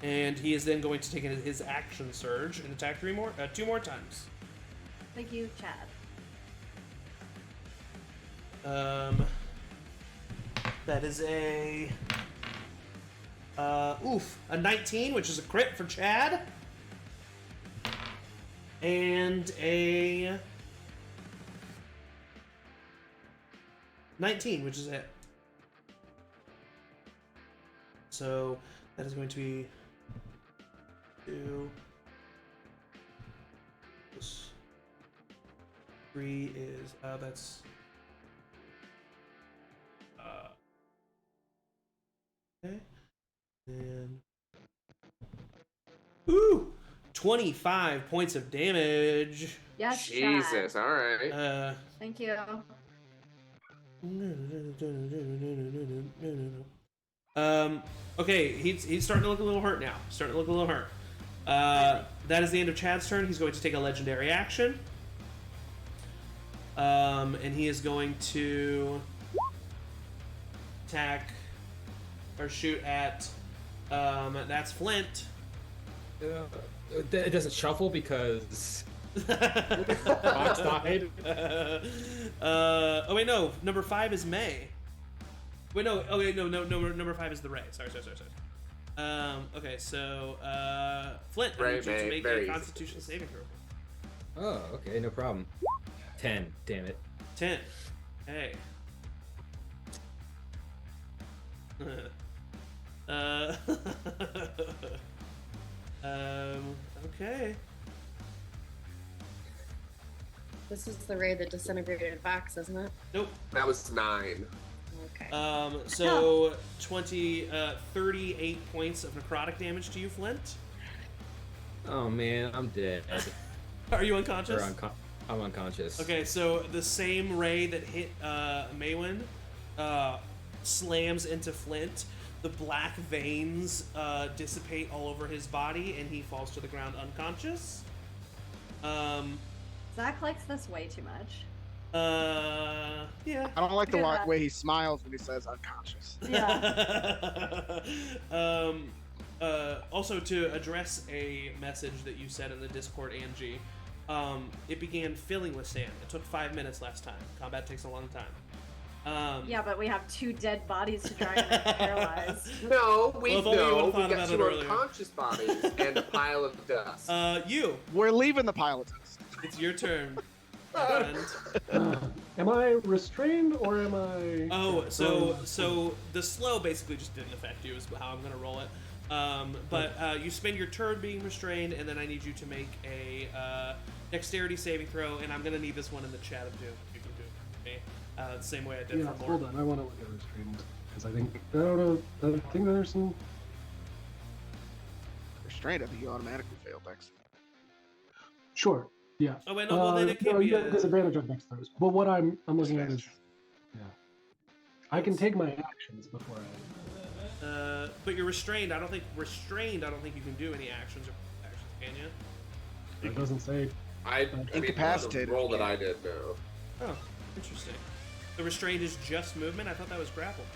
And he is then going to take his action surge and attack 2 more times. Thank you, Chad. That is a 19, which is a crit for Chad, and a 19, which is a hit. So that is going to be 2 plus 3 is that's okay. And 25 points of damage. Yes, Jesus, Chad. all right. Thank you. Okay, he's starting to look a little hurt now. That is the end of Chad's turn. He's going to take a legendary action. And he is going to attack or shoot at that's Flint. It doesn't shuffle because Fox died. Oh wait, no. Number 5 is May. Wait, no. Okay, no. Number 5 is the Ray. Sorry. Okay, so Flint, I need you to make a Constitution saving throw. Oh, okay, no problem. 10. Damn it. 10. Hey. Okay. This is the raid that disintegrated Vox, isn't it? Nope. That was 9. Okay. So 38 points of necrotic damage to you, Flint. Oh man, I'm dead. Are you unconscious? I'm unconscious. Okay, so the same ray that hit Maewyn slams into Flint. The black veins dissipate all over his body, and he falls to the ground unconscious. Zach likes this way too much. Yeah. I don't like the way he smiles when he says unconscious. Yeah. Also, to address a message that you said in the Discord, Angie, it began filling with sand. It took 5 minutes last time. Combat takes a long time. Yeah, but we have 2 dead bodies to try and they're paralyzed. No, we Well, if only you would've we thought got about it 2 earlier. unconscious bodies and a pile of dust. You. We're leaving the pile of dust. It's your turn. my friend. Am I restrained or am I? Oh, so the slow basically just didn't affect you. Is how I'm gonna roll it. But you spend your turn being restrained, and then I need you to make a dexterity saving throw, and I'm gonna need this one in the chat too. If you can do it for me, the same way I did Yeah, for hold Morton. on. I want to look at restrained because I don't know. I think there's some. Restrained, I think you automatically fail Dex. Sure. Yeah. Oh wait, no. Well, then it can't be you get a disadvantage on next throws. But what I'm looking at is, yeah, I can take my actions before I. But you're restrained. I don't think you can do any actions, can you? It doesn't say. I Incapacitated. The roll that I did, no. Oh, interesting. The restrained is just movement. I thought that was grappled.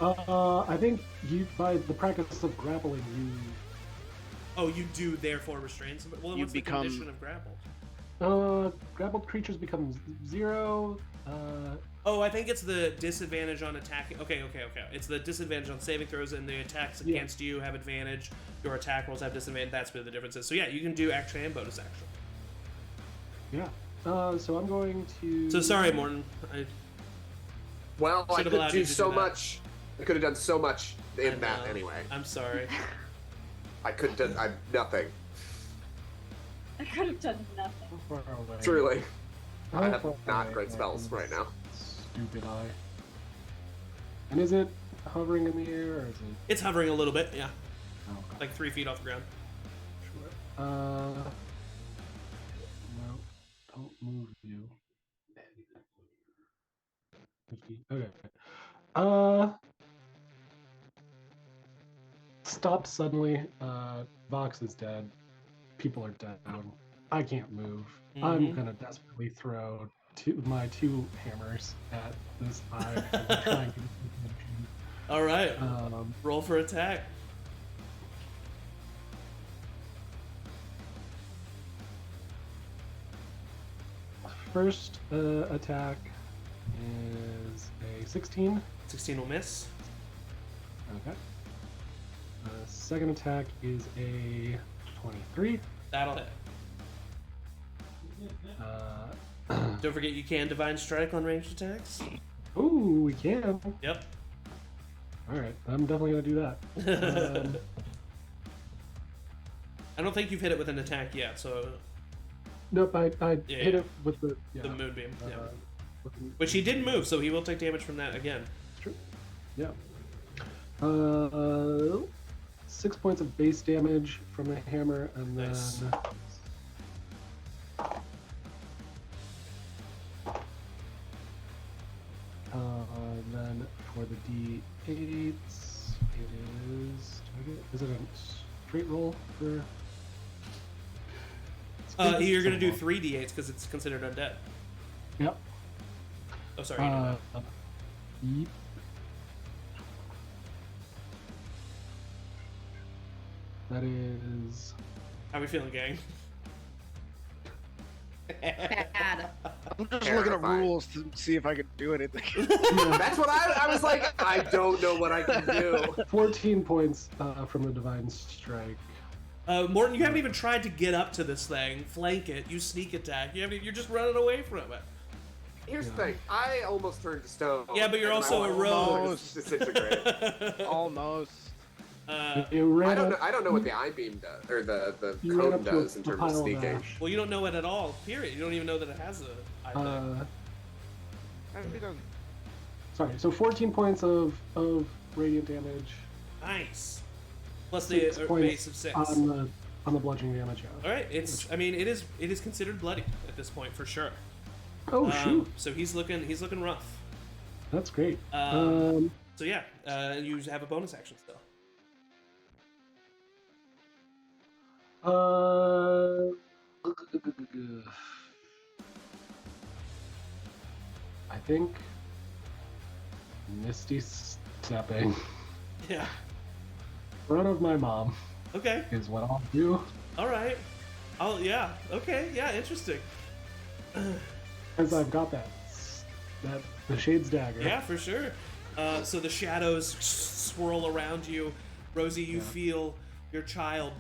I think you, by the practice of grappling, you. Oh, you do therefore restrain somebody. Well, then You what's become- the condition of grappled? Grappled creatures become 0. Oh, I think it's the disadvantage on attacking. Okay. It's the disadvantage on saving throws, and the attacks against you have advantage. Your attack rolls have disadvantage. That's where the difference is. So yeah, you can do action and bonus action. Yeah. So I'm going to. So sorry, Morton. Well, I Should've could allowed do you to so do that. much. I could have done so much I in that know. anyway. I'm sorry. I couldn't have done nothing. I could have done nothing. How far away? Truly. How I have far not away great spells is right now. Stupid eye. And is it hovering in the air, or is it? It's hovering a little bit, yeah. Oh, okay. Like 3 feet off the ground. Sure. No, don't move you. 50. Okay. Stopped suddenly. Vox is dead. People are down. I can't move. I'm gonna desperately throw my 2 hammers at this eye. And try and get it. All right. Roll for attack. First attack is a 16. 16 will miss. Okay. Second attack is a 23. That'll hit. Don't forget you can Divine Strike on ranged attacks. Ooh, we can. Yep. Alright, I'm definitely going to do that. I don't think you've hit it with an attack yet, so... Nope, I hit it with the... The Moonbeam, yeah. with the- Which he didn't move, so he will take damage from that again. True. Yeah. 6 points of base damage from the hammer, and Nice. then... then for the D8s, it is... Is it a straight roll for... You're going to do 3 d8s because it's considered undead. Yep. Oh, sorry. you did that. Yep. That is... How are we feeling, gang? Bad. I'm just looking at Terrifying. rules to see if I can do anything. That's what I was like, I don't know what I can do. 14 points from the Divine Strike. Morton, you haven't even tried to get up to this thing, flank it, use sneak attack. You're just running away from it. Here's the thing, I almost turned to stone. Yeah, but you're and also my a whole rogue. almost disintegrated. Almost. You ran I up, don't know what the eye beam does, or the you ran cone up to does a in terms pile of sneaking. ash. Well, you don't know it at all, period. You don't even know that it has a eye thing. Sorry, so 14 points of radiant damage Nice. Plus 6 the points base of 6. on the bludgeoning damage. Yeah. All right, it is considered bloody at this point for sure. Oh shoot, So he's looking rough. that's great. So yeah, you have a bonus action still. I think Misty stepping Yeah. in front of my mom Okay. is what I'll do. All right. Yeah. Okay. Yeah. Interesting. Because I've got that the Shade's dagger. Yeah, for sure. So the shadows swirl around you. Rosie, you feel your child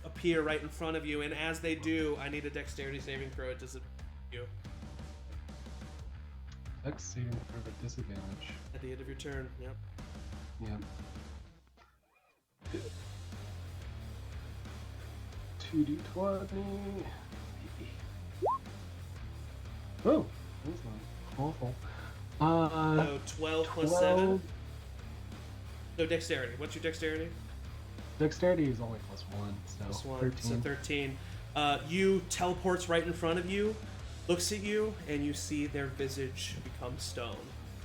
appear right in front of you, and as they do, I need a dexterity saving throw. It doesn't you Dex saving throw at disadvantage. at the end of your turn. Yep. Yeah. 2d20. Oh, that's not awful. So 12 plus 12. 7. No dexterity. What's your dexterity? Dexterity is only +1, so Plus 1. 13. So 13. You teleports right in front of you, looks at you, and you see their visage become stone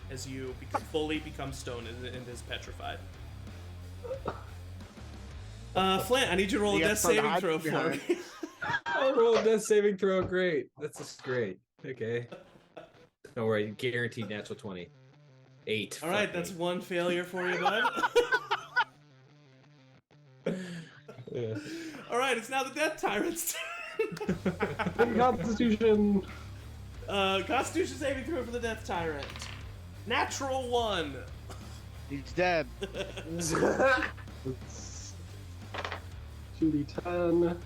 as you fully become stone and is petrified. Flint, I need you to roll a You got death something to saving hide throw for behind. me. I'll roll a death saving throw. Great. That's just great. Okay. Don't worry. Guaranteed natural 20. 8. All right, Fuck that's me. one failure for you, bud. Yeah. All right, it's now the Death Tyrant's turn. Constitution. Constitution saving throw for the Death Tyrant. Natural 1. He's dead. It's 2d10.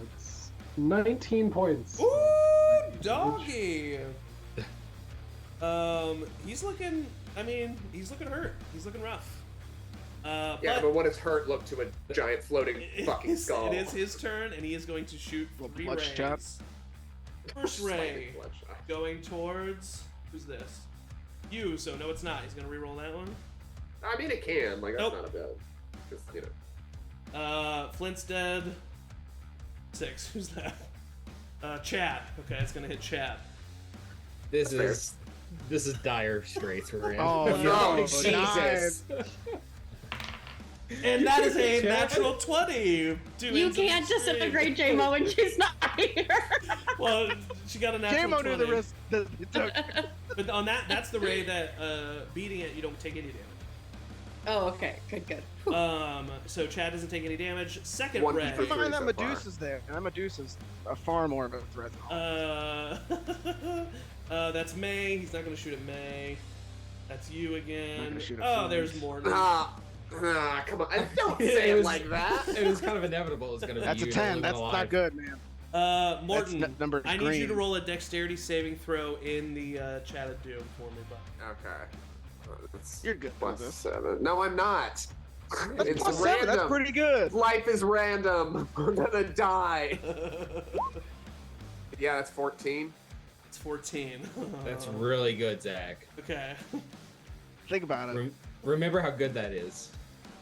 It's 19 points. Ooh, doggy. He's looking hurt. He's looking rough. but what does hurt look to a giant floating fucking skull? It is his turn, and he is going to shoot 3 rays. First ray going towards who's this? You. So no, it's not. He's gonna reroll that one. I mean, it can. Like that's not a bad. Just Flint's dead. 6. Who's that? Chad. Okay, it's gonna hit Chad. This is dire straits for him. Oh no, Jesus! And that is a natural 20. You can't disintegrate J-Mo when she's not here. Well, she got a natural J-Mo 20. knew the risk that it took. But on that's the ray that beating it, you don't take any damage. Oh, okay. Good. So Chad doesn't take any damage. Second One ray. for I find that so Medusa's there, and that Medusa's far more of a threat. That's May. He's not gonna shoot at May. That's you again. Shoot at Oh, Flint. there's Morton. Come on! Don't say it like that. It was kind of inevitable. It's gonna be. That's a 10. That's not good, man. Morton, number I need green. you to roll a dexterity saving throw in the Chat of Doom for me, bud. Okay. You're good. Plus Plus 7. No, I'm not. That's It's plus random. 7. That's pretty good. Life is random. We're gonna die. Yeah, that's 14. It's 14. That's really good, Zach. Okay. Think about it. Remember how good that is.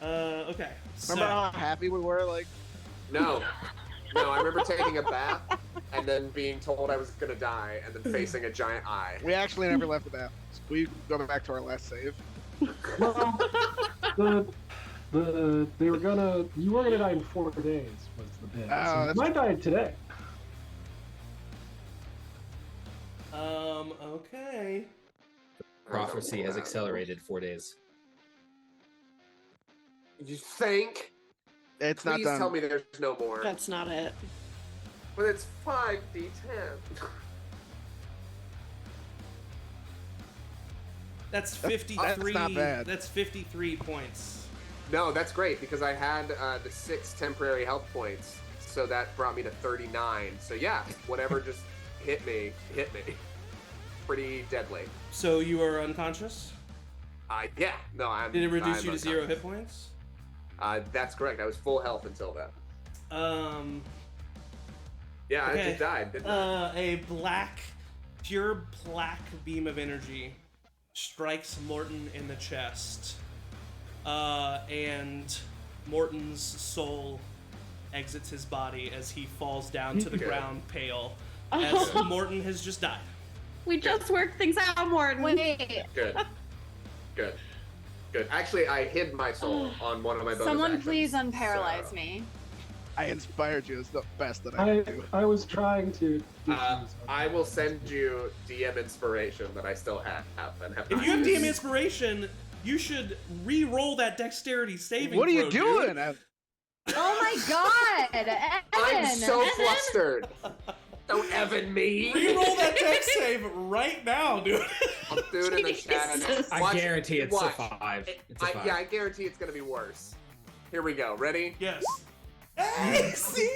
Okay. Remember how happy we were? Like, No, I remember taking a bath and then being told I was gonna die and then facing a giant eye. we actually never left the bath. We go back to our last save. Well, you were gonna die in 4 days was the bid. Oh, So you that's might die today. Okay. Prophecy has accelerated 4 days. You think? It's Please not done. tell me there's no more. That's not it. But it's 5d10. That's 53. That's not bad. That's 53 points. No, that's great because I had the 6 temporary health points, so that brought me to 39. So yeah, whatever just hit me. Pretty deadly. So you are unconscious? Yeah. No, I'm. Did it reduce I'm you to 0 unconscious. hit points? That's correct. I was full health until then. Yeah, Okay. I just died, didn't I? A pure black beam of energy strikes Morton in the chest. And Morton's soul exits his body as he falls down to the Good. ground pale. As Morton has just died. We just worked things out, Morton. Wait, Good. Actually, I hid my soul on one of my bonus someone actions, please unparalyze so- me. I inspired you. It's the best that I can do. I was trying to. I will send you DM inspiration that I still have and have. If not you have used. DM inspiration, you should re-roll that dexterity saving What are you throw, doing? dude. Oh my god, Evan! I'm so Evan! flustered. Don't Evan me. Re-roll that dex save right now, dude. I'll do it in the chat. Jesus. I Watch- guarantee it's watch. a 5. It's a 5. Yeah, I guarantee it's gonna be worse. Here we go. Ready? Yes. Hey, see?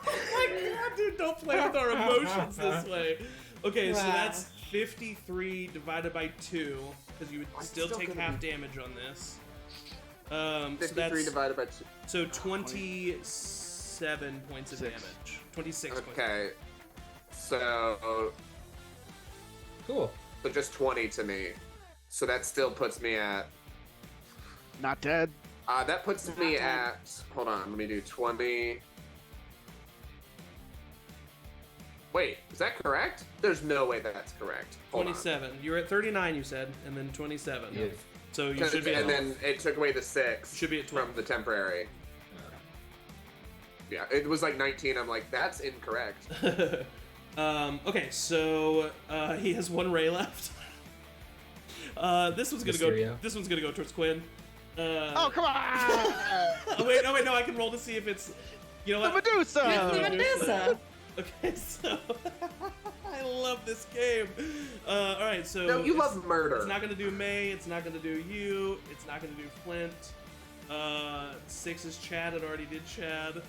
Oh my god, dude, don't play with our emotions this way. Okay, so Wow. that's 53 divided by 2, because you would I'm still still take gonna half be- damage on this. So 53 that's divided by 2. so 27 points of damage. 26 points. Okay. So Cool. just 20 to me. So that still puts me at. Not dead. That puts me at. Hold on, let me do 20. Wait, is that correct? There's no way that's correct. Hold on. 27. You were at 39, you said, and then 27. Yeah. So you should be at And then it took away the 6 Should be at 12. from the temporary. Yeah, it was like 19. I'm like, that's incorrect. Okay, so he has 1 ray left. This one's gonna go. Mysterio. This one's gonna go towards Quinn. Oh, come on! Oh wait, no, I can roll to see if it's. You know The what? Medusa! It's the Medusa. Okay, so I love this game. All right, so No, you it's- love murder. It's not gonna do May. It's not gonna do you. It's not gonna do Flint. 6 is Chad. It already did Chad.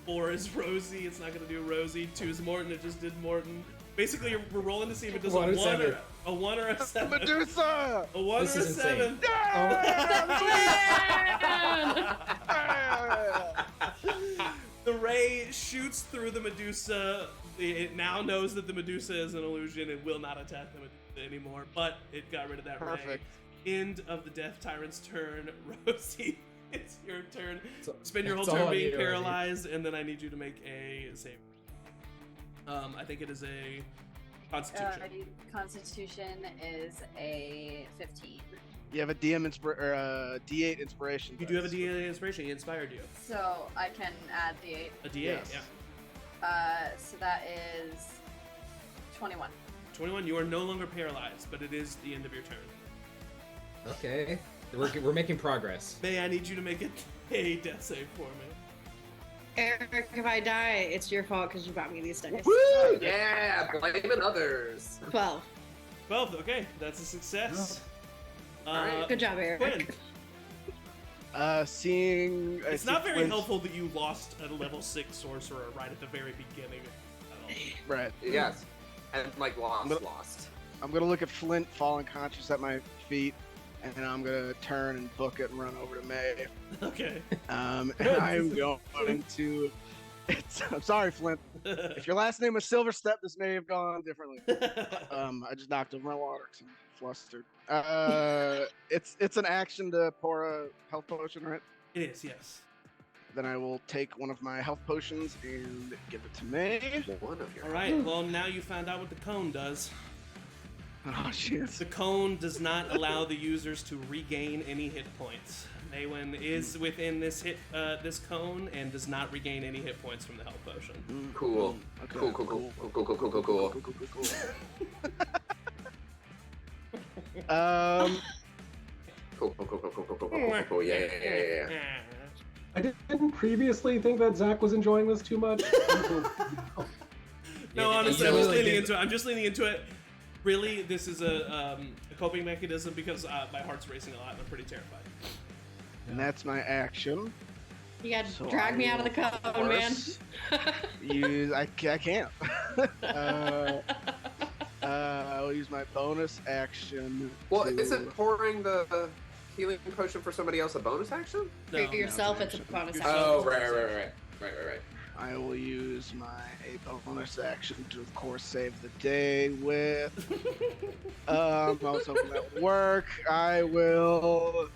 4 is Rosie. It's not gonna do Rosie. 2 is Morton. It just did Morton. Basically, we're rolling to see if it does a 1 1 or A 1 or a 7. Medusa! A 1 This or a is 7. The ray shoots through the Medusa. It now knows that the Medusa is an illusion and will not attack the Medusa anymore, but it got rid of that Perfect. ray. End of the Death Tyrant's turn. Rosie, it's your turn. Spend your whole It's all turn on being you, paralyzed, and then I need you to make a save. I think it is a Constitution. Constitution is a 15. You have a D8 inspiration. You do have a D8 inspiration. He inspired you. So I can add D8. A D8, Yes. Yeah. So that is 21. 21. You are no longer paralyzed, but it is the end of your turn. Okay. We're making progress. May I need you to make a death save for me. Eric, if I die, it's your fault because you bought me these dice. Woo! Yeah, blaming others. 12. 12. Okay, that's a success. Alright. Good job, Eric. Quinn, Seeing. it's not very helpful that you lost a level 6 sorcerer right at the very beginning of the battle. Right. Yes. And like lost. I'm gonna look at Flint falling conscious at my feet, and then I'm gonna turn and book it and run over to May. Okay. And I'm going to. I'm sorry, Flint. If your last name was Silverstep, this may have gone differently. I just knocked over my water because I'm flustered. It's an action to pour a health potion, right? It is, yes. Then I will take one of my health potions and give it to May. One of your. All right. Well, now you found out what the cone does. Oh shit! The cone does not allow the users to regain any hit points. Maewyn is within this cone and does not regain any hit points from the health potion. Cool. Okay. Cool. Cool. Cool. Yeah. I didn't previously think that Zach was enjoying this too much. No, Yeah, honestly, you I'm just really leaning did. into it. I'm just leaning into it. Really, this is a coping mechanism because my heart's racing a lot and I'm pretty terrified. And that's my action. You gotta So drag I me out of the will, cone, man. I can't. I'll use my bonus action. Well, to- isn't pouring the healing potion for somebody else a bonus action? For yourself, it's a bonus action. Oh, right. I will use my bonus action to, of course, save the day with. I was hoping that would work. I will.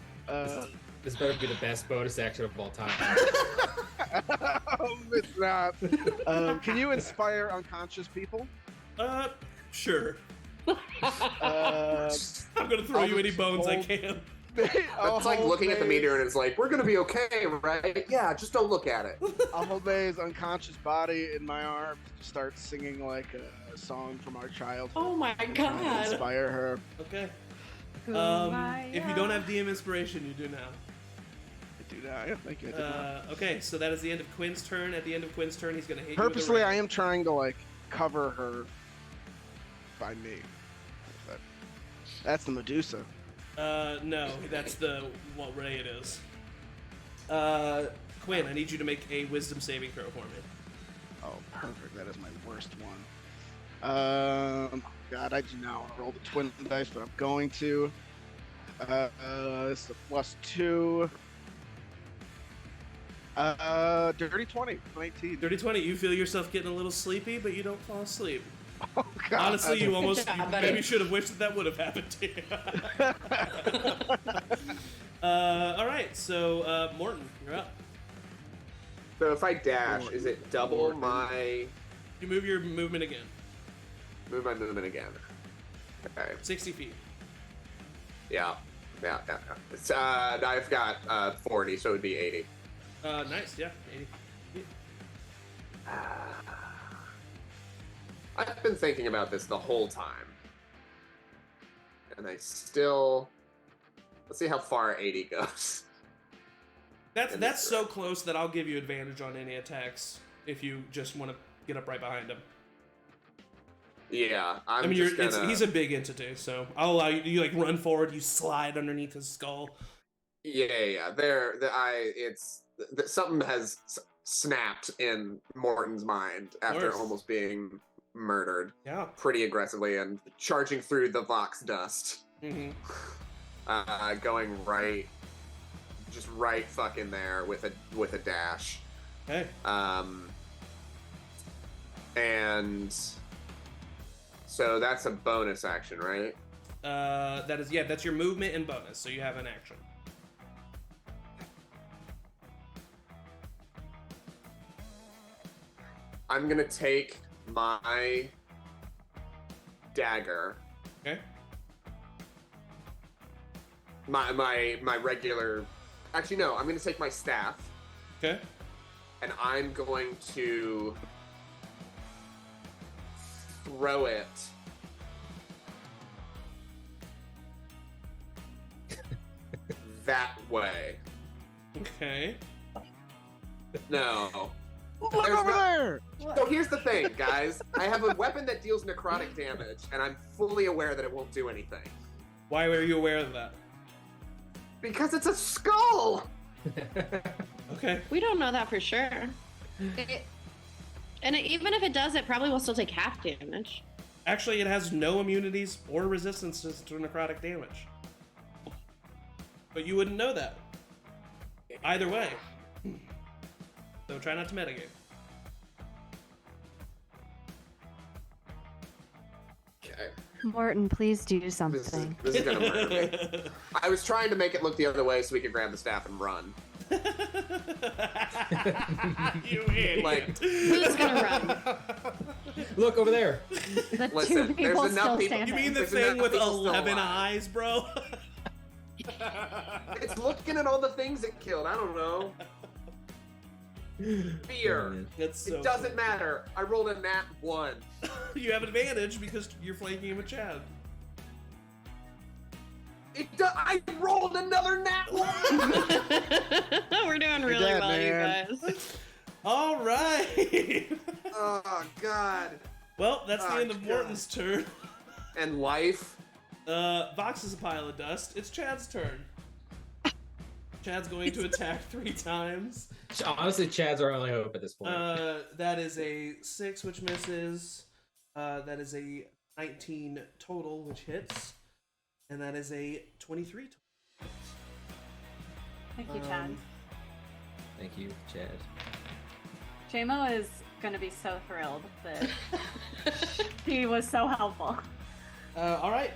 This better be the best bonus action of all time. It's not. Can you inspire unconscious people? Sure. Uh, I'm gonna throw I'll you any just bones I hold- can. It's like looking at the meteor and it's like, we're gonna be okay, right? Yeah, just don't look at it. I'll hold May's unconscious body in my arms to start singing like a song from our childhood. Oh my Trying to god. inspire her. Okay. If you don't have DM inspiration, you do now. I do that. I think I did not. Okay, so that is the end of Quinn's turn. At the end of Quinn's turn, he's gonna hit Purposely, you with a I ray. am trying to like cover her by me. That's the Medusa. No, that's the what ray it is. Quinn, I need you to make a wisdom saving throw for me. Oh, perfect. That is my worst one. God, I do not want to roll the twin dice, but I'm going to. This is a +2. Dirty 20, 18. Dirty 20. You feel yourself getting a little sleepy, but you don't fall asleep. Oh, God. Honestly, you almost job, you buddy. maybe should have wished that would have happened to you. All right, so Morton, you're up. So if I dash, is it double my You move your movement again, movement again? Okay. 60 feet. Yeah. It's, I've got 40, so it would be 80. Nice, yeah, 80. I've been thinking about this the whole time. And I still... Let's see how far 80 goes. That's so close that I'll give you advantage on any attacks if you just want to get up right behind him. Yeah, I mean, he's a big entity, so I'll allow you. You like run forward, you slide underneath his skull. Yeah. Something has snapped in Morton's mind after course. almost being murdered. Yeah. Pretty aggressively and charging through the Vox dust. Mm-hmm. Going right, just right fucking there with a dash. Okay. And so that's a bonus action, right? That's your movement and bonus, so you have an action. I'm gonna take my dagger. Okay. My regular. Actually, no. I'm gonna take my staff. Okay. And I'm going to throw it. That way. Okay. No. Look over there! So here's the thing, guys. I have a weapon that deals necrotic damage, and I'm fully aware that it won't do anything. Why were you aware of that? Because it's a skull! Okay. We don't know that for sure. And even if it does, it probably will still take half damage. Actually, it has no immunities or resistances to necrotic damage. But you wouldn't know that. Either way. So try not to metagame. Okay. Morton, please do something. This is gonna murder me. I was trying to make it look the other way so we could grab the staff and run. You idiot. Like, Who's gonna run? Look over there. The Listen, two people there's enough still people- standing. You mean the There's thing enough with people still 11 alive. eyes, bro? It's looking at all the things it killed. I don't know. Fear. That's so It doesn't matter. I rolled a nat 1. You have advantage because you're flanking him with Chad. I rolled another nat 1. We're doing really dead, well, man. you guys. All right. Oh God. Well, that's the Oh, end of God. Morton's turn. And life. Vox is a pile of dust. It's Chad's turn. Chad's going to attack 3 times. Honestly, Chad's our only hope at this point. That is a 6, which misses. That is a 19 total, which hits. And that is a 23 total. Thank you, Chad. Thank you, Chad. JMO is gonna be so thrilled that he was so helpful. All right.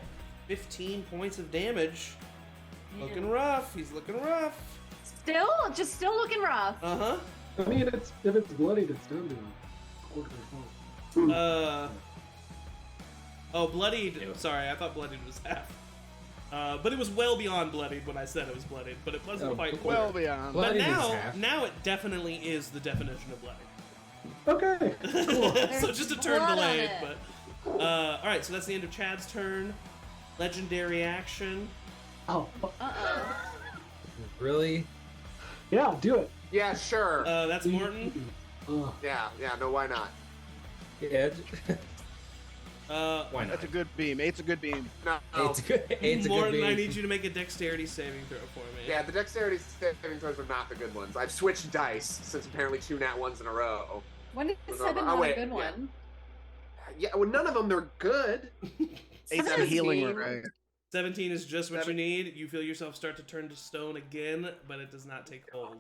15 points of damage. Looking rough. He's looking rough. Still looking rough. Uh-huh. I mean, if it's bloodied, it's down to a quarter of health. Oh, bloodied. Ew. Sorry, I thought bloodied was half. But it was well beyond bloodied when I said it was bloodied, but it wasn't Oh, quite Well clear. beyond. But Bloodied is now, half. now it definitely is the definition of bloodied. Okay. Cool. So just a turn blood on delayed, it. but all right. So that's the end of Chad's turn. Legendary action. Oh, Uh-oh. Really? yeah, do it. Yeah, sure. That's Morton. Yeah, no, why not? Yeah. Why not? That's a good beam. 8's a good beam. No. It's good. It's a Morton, good I beam. need you to make a dexterity saving throw for me. Yeah, the dexterity saving throws are not the good ones. I've switched dice since apparently 2 nat 1s in a row. When is Oh, 7 oh, not wait, a good yeah. one? Yeah, well, none of them are good. 8's a healing 17. right? 17 is just what you Seven- need. You feel yourself start to turn to stone again, but it does not take hold.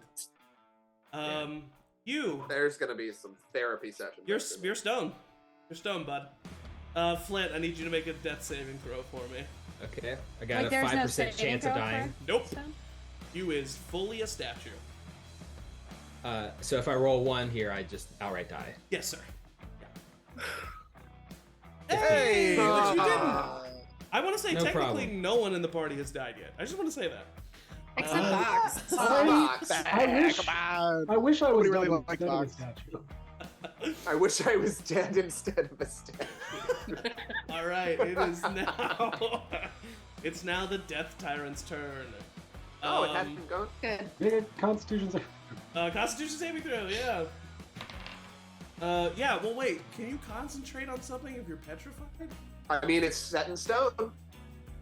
You. There's gonna be some therapy sessions. You're stone. You're stone, bud. Flint, I need you to make a death saving throw for me. Okay. I got Like, a there's no 5% saving chance of throw dying. Nope. So- You is fully a statue. So if I roll 1 here, I just outright die. Yes, sir. Hey! But you didn't. I want to say No technically problem. no one in the party has died yet. I just want to say that. Except Uh, Fox. Fox. I wish I was Nobody really dead liked instead of a Fox. statue. I wish I was dead instead of a statue. All right, it is now. It's now the Death Tyrant's turn. Oh, it hasn't been gone? Good. Yeah, Constitution's. Constitution saving throw, yeah. Yeah. Well, wait. Can you concentrate on something if you're petrified? I mean, it's set in stone.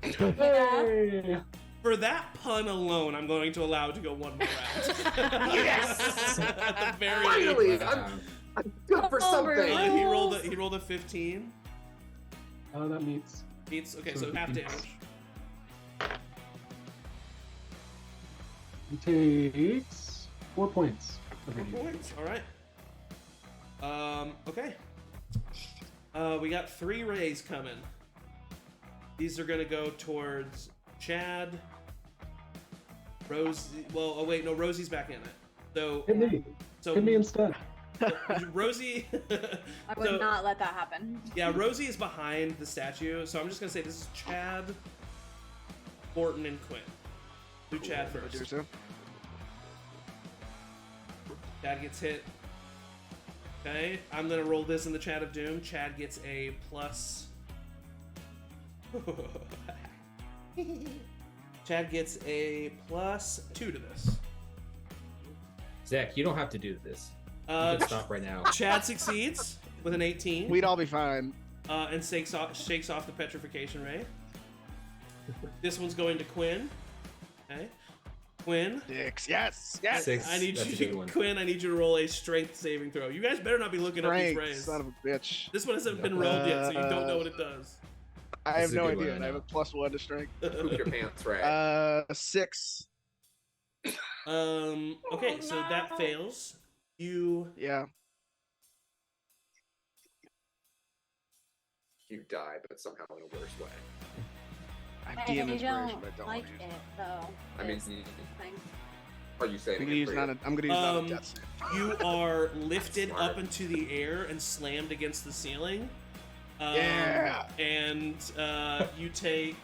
Hey! For that pun alone, I'm going to allow it to go one more round. Yes! At the very Finally, least. I'm good for something. He rolled a 15. That meets. Meets. Okay, so it half meets. damage. He takes 4 points. 4 points. All right. Okay. We got 3 rays coming. These are gonna go towards Chad, Rosie. Well, oh wait, no, Rosie's back in it. So Hit me. So Hit me instead. Rosie. I would not let that happen. Yeah, Rosie is behind the statue, so I'm just gonna say this is Chad, Morton, and Cuinn. Do Chad first. Chad gets hit. Okay, I'm gonna roll this in the Chat of Doom. Chad gets a plus. Chad gets a +2 to this. Zach, you don't have to do this. You can stop right now. Chad succeeds with an 18. We'd all be fine. And shakes off the petrification ray. This one's going to Cuinn. Okay. Cuinn. 6. Yes. 6. I need That's you, a good one. Cuinn. I need you to roll a strength saving throw. You guys better not be looking up these rays. Son of a bitch. This one hasn't been rolled yet, so you don't know what it does. I have This is a no good idea. one, I have I a +1 to strength. Poop your pants, Ray. 6. Okay, so that fails. You Yeah. You die, but somehow in a worse way. I have I DM inspiration, don't but I don't like want to use it though. I mean, It's thing. are you saying I'm gonna use not a, I'm gonna use not a death save. you are lifted Smart. up into the air and slammed against the ceiling. Yeah. And you take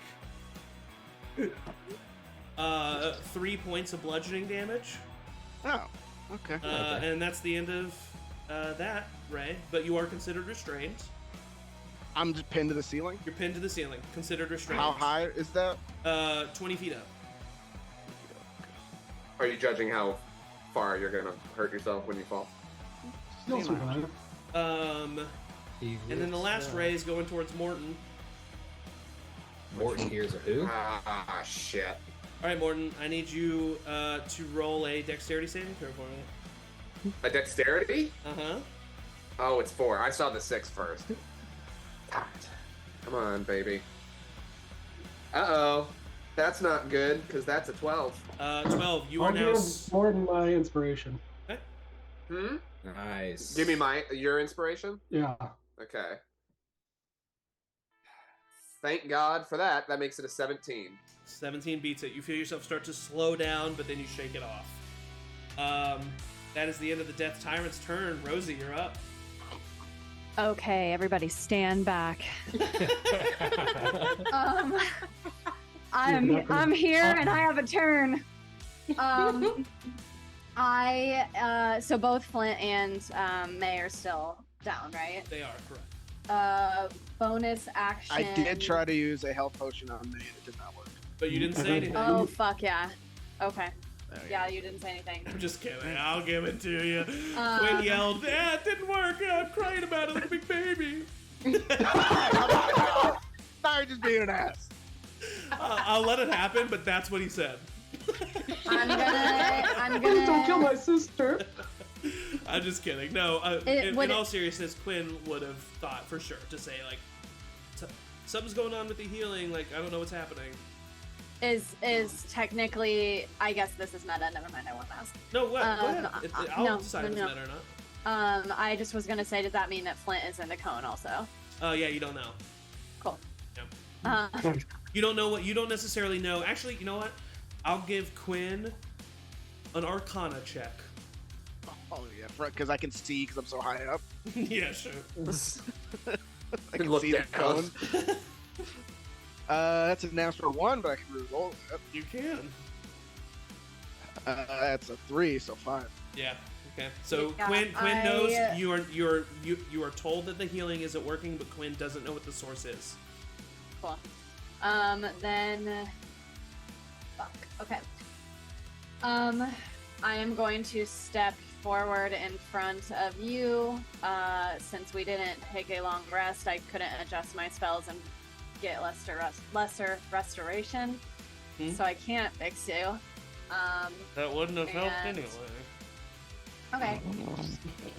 3 points of bludgeoning damage. Oh, okay. And that's the end of that, Ray. But you are considered restrained. I'm just pinned to the ceiling. You're pinned to the ceiling. Considered restrained. How high is that? 20 feet up. Are you judging how far you're gonna hurt yourself when you fall? Still survive. And then the last ray is going towards Morton. Morton hears a who? Ah, shit. All right, Morton. I need you to roll a dexterity saving throw for me. A dexterity? Uh-huh. Oh, it's 4. I saw the 6 first. God. Come on, baby. Uh-oh. That's not good, because that's a 12. 12. You are I'll now... give more than my inspiration. Hmm? Nice. Give me your inspiration? Yeah. Okay. Thank God for that. That makes it a 17. 17 beats it. You feel yourself start to slow down, but then you shake it off. That is the end of the Death Tyrant's turn. Rosie, you're up. Okay, everybody stand back. I'm here and I have a turn. So both Flint and May are still down, right? They are, correct. Bonus action. I did try to use a health potion on me. It did not work. But you didn't say anything. Oh fuck yeah. Okay. There we Yeah, you didn't say anything. I'm just kidding. I'll give it to you. Quinn yelled, "Yeah, it didn't work. I'm crying about it like a big baby." Now you're just being an ass. I'll let it happen, but that's what he said. I'm Please don't kill gonna. my sister. I'm just kidding. No, in all seriousness, Quinn would have thought for sure to say like, something's going on with the healing. Like I don't know what's happening. Is technically, I guess this is meta. Never mind. I won't ask. No, what? Go ahead. I'll decide if it's no. meta or not. I just was gonna say, does that mean that Flint is in the cone also? Oh yeah, you don't know. Cool. Yeah. You don't know what you don't necessarily know. Actually, you know what? I'll give Quinn an Arcana check. Oh yeah, because I can see because I'm so high up. Yeah, sure. I can Look see the down. cone. That's a natural 1, but I can re-roll that. You can. That's a 3, so 5. Yeah. Okay. So Yeah, Quinn knows you are told that the healing isn't working, but Quinn doesn't know what the source is. Cool. Then. Fuck. Okay. I am going to step forward in front of you. Since we didn't take a long rest, I couldn't adjust my spells and get lesser restoration. So I can't fix you. That wouldn't have helped and- anyway. Okay.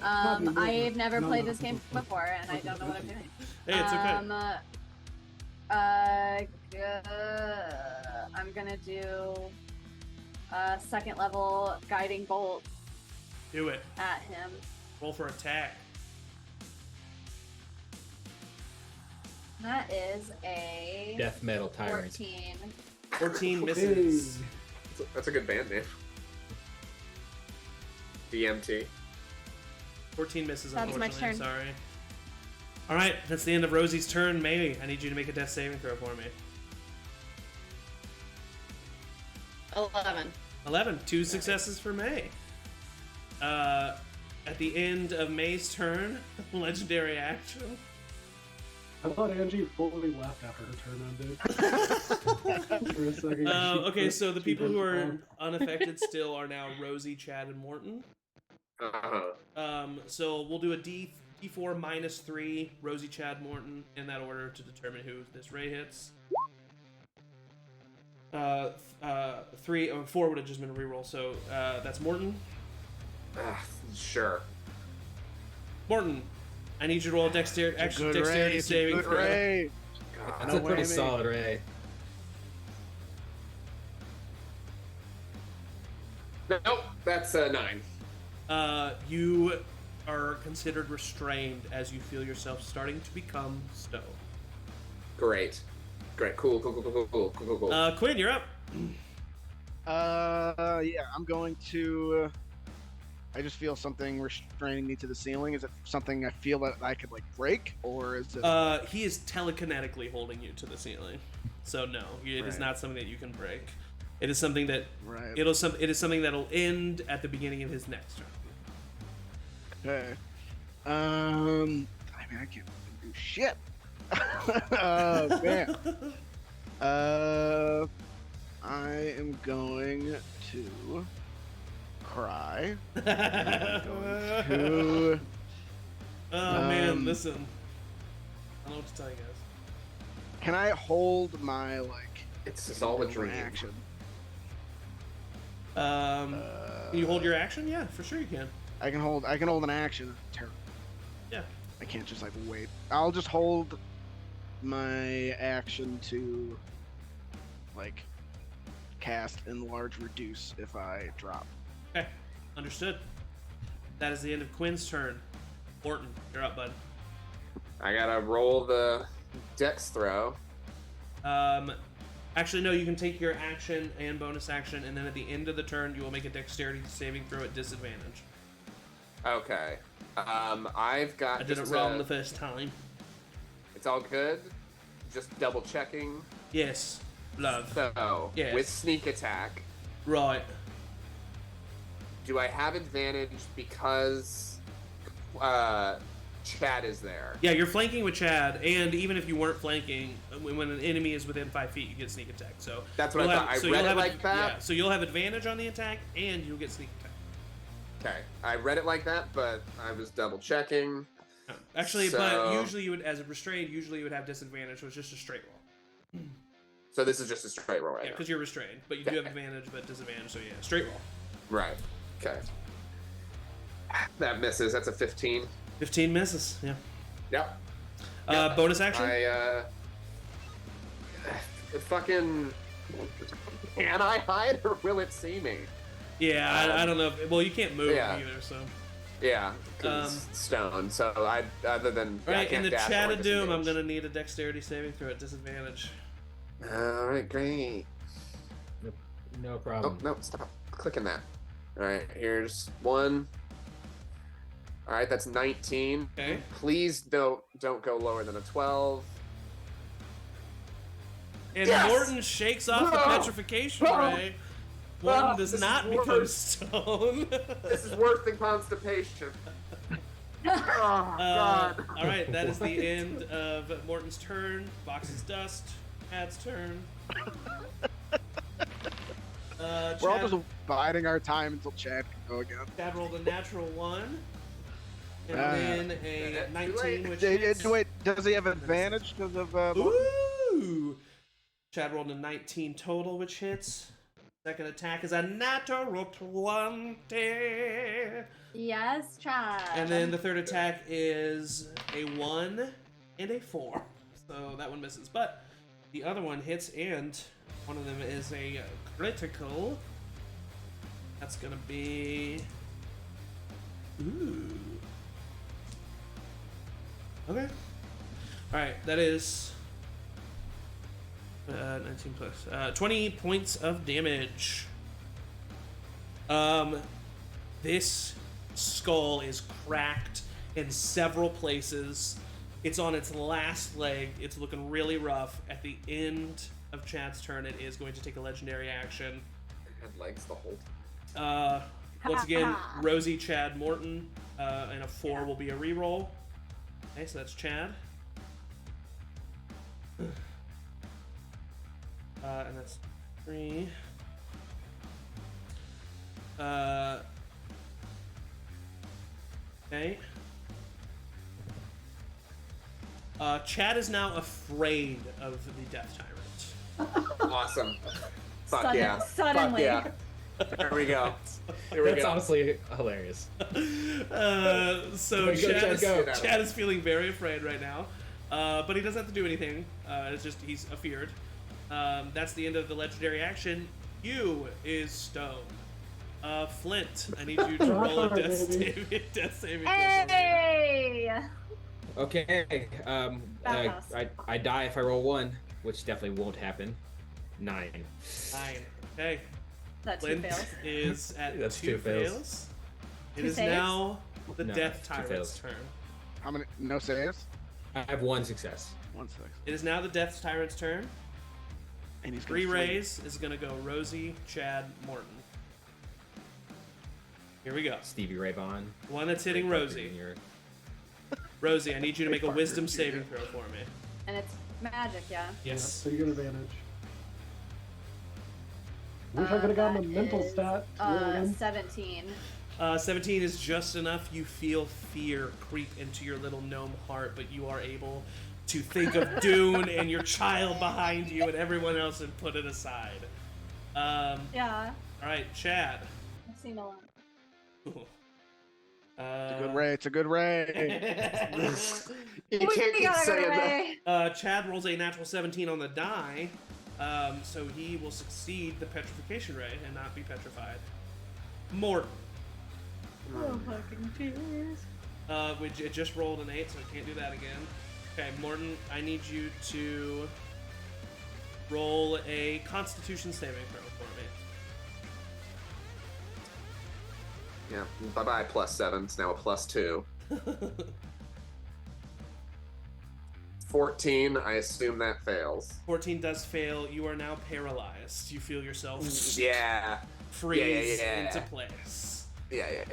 I've never played this game before, and I don't know what I'm doing. Hey, it's okay. I'm gonna do a second level guiding bolt. Do it. At him. Roll for attack. That is a Death metal tyrant. 14. 14 misses. That's a good band name. DMT. 14 misses, That's my unfortunately. I'm turn. sorry. All right, that's the end of Rosie's turn. Maybe I need you to make a death saving throw for me. 11. 11. 2 successes for May. At the end of May's turn, legendary action. I thought Angie fully left after her turn ended. For a second. Okay, so the people who are didn't. unaffected still are now Rosie, Chad, and Morton. So we'll do a D4 minus 3, Rosie, Chad, Morton, in that order to determine who this ray hits. 4 would have just been a reroll, so that's Morton. Sure. Morton, I need you to roll a dexterity saving throw. Ray. That's a pretty solid ray. Nope, that's 9. You are considered restrained as you feel yourself starting to become stone. Great. Cool. Cuinn, you're up. Yeah, I'm going to. I just feel something restraining me to the ceiling. Is it something I feel that I could like break, or is it? He is telekinetically holding you to the ceiling, so no, it is not something that you can break. It is something that it is something that'll end at the beginning of his next turn. Okay. I mean, I can't do shit. Oh man. I am going to cry. Man, listen. I don't know what to tell you guys. Can I hold my like? It's all a dream. Action. Can you hold your action? Yeah, for sure you can. I can hold an action. Terrible. Yeah. I can't just like wait. I'll just hold my action to like cast enlarge reduce if I drop. Okay, understood. That is the end of Quinn's turn. Morton, you're up, bud. I gotta roll the dex throw. Actually, no, you can take your action and bonus action, and then at the end of the turn, you will make a dexterity saving throw at disadvantage. Okay. I've got. I did it wrong the first time. It's all good. Just double checking. Yes, love. So, yes. With sneak attack. Right. Do I have advantage because Chad is there? Yeah, you're flanking with Chad, and even if you weren't flanking, when an enemy is within 5 feet, you get sneak attack. So that's what I thought. I read it like that. Yeah, so you'll have advantage on the attack, and you'll get sneak attack. Okay, I read it like that, but I was double checking. Actually, but usually you would, as a restrained, usually you would have disadvantage, so it's just a straight roll. So this is just a straight roll, right? Yeah, because you're restrained, but you do have advantage, but disadvantage. So yeah, straight roll. Right. Okay. That misses. That's a 15. 15 misses. Yeah. Yep. Bonus action. Fucking. Can I hide or will it see me? Yeah, I don't know. Well, you can't move either, so. Yeah, because it's stone. So other than right in the Chat of Doom, I'm gonna need a dexterity saving throw at disadvantage. All right, great. No problem. Oh no! Stop clicking that. All right, here's one. All right, that's 19. Okay. Please don't go lower than a 12. And yes! Morton shakes off the petrification ray. Morton does not become stone. This is worse than constipation. Oh, God. All right, that is the end of Morton's turn. Box's dust. Chad's turn. We're all just biding our time until Chad can go again. Chad rolled a natural 1. And then a 19, which wait, does he have advantage because of... Ooh! Chad rolled a 19 total, which hits. Second attack is a natural 20. Yes, Chad. And then the third attack is a 1 and a 4. So that one misses. But the other one hits, and one of them is a critical. That's going to be... Ooh. Okay. Alright, that is... 19 plus 20 points of damage. This skull is cracked in several places. It's on its last leg. It's looking really rough. At the end of Chad's turn, it is going to take a legendary action. It had legs the whole time. Once again, Rosie, Chad, Morton, and a 4 will be a reroll. Okay, so that's Chad. And that's 3. Okay. Chad is now afraid of the Death Tyrant. Awesome. Fuck yeah. Suddenly. Fuck yeah. There we go. Here we That's go. honestly hilarious. So Go, Chad is feeling very afraid right now, but he doesn't have to do anything. It's just he's afeared. That's the end of the legendary action. Yew is stone. Flint, I need you to roll a death saving throw. Hey! Okay. Bathhouse. I die if I roll 1, which definitely won't happen. 9. 9. Okay. That 2 Flint fails. is at That's 2 2 fails. fails. It 2 is saves? now the No, Death 2 Tyrant's fails. turn. How many? No saves? I have 1 success. 1 6. It is now the Death Tyrant's turn. And he's 3 gonna flee. rays is going to go Rosie, Chad, Morton. Here we go. Stevie Ray Vaughan. One that's hitting Rosie. Rosie, I need you to make a wisdom saving throw for me. And it's magic, yeah. Yeah, Yes. so you get advantage. Wish I could have gotten a That mental is, stat. to roll in. 17. 17 is just enough. You feel fear creep into your little gnome heart, but you are able to think of Dune and your child behind you and everyone else and put it aside. Yeah. All right, Chad. I've seen a lot. It's a good ray. It's a good ray. You can't keep saying that. Chad rolls a natural 17 on the die, so he will succeed the petrification ray and not be petrified. Morton. Oh, fucking tears. Which it just rolled an 8, so I can't do that again. Okay, Morton, I need you to roll a Constitution saving throw for me. Yeah. Bye-bye +7. It's now a +2. 14. I assume that fails. 14 does fail. You are now paralyzed. You feel yourself Yeah. freeze Yeah. into place. Yeah.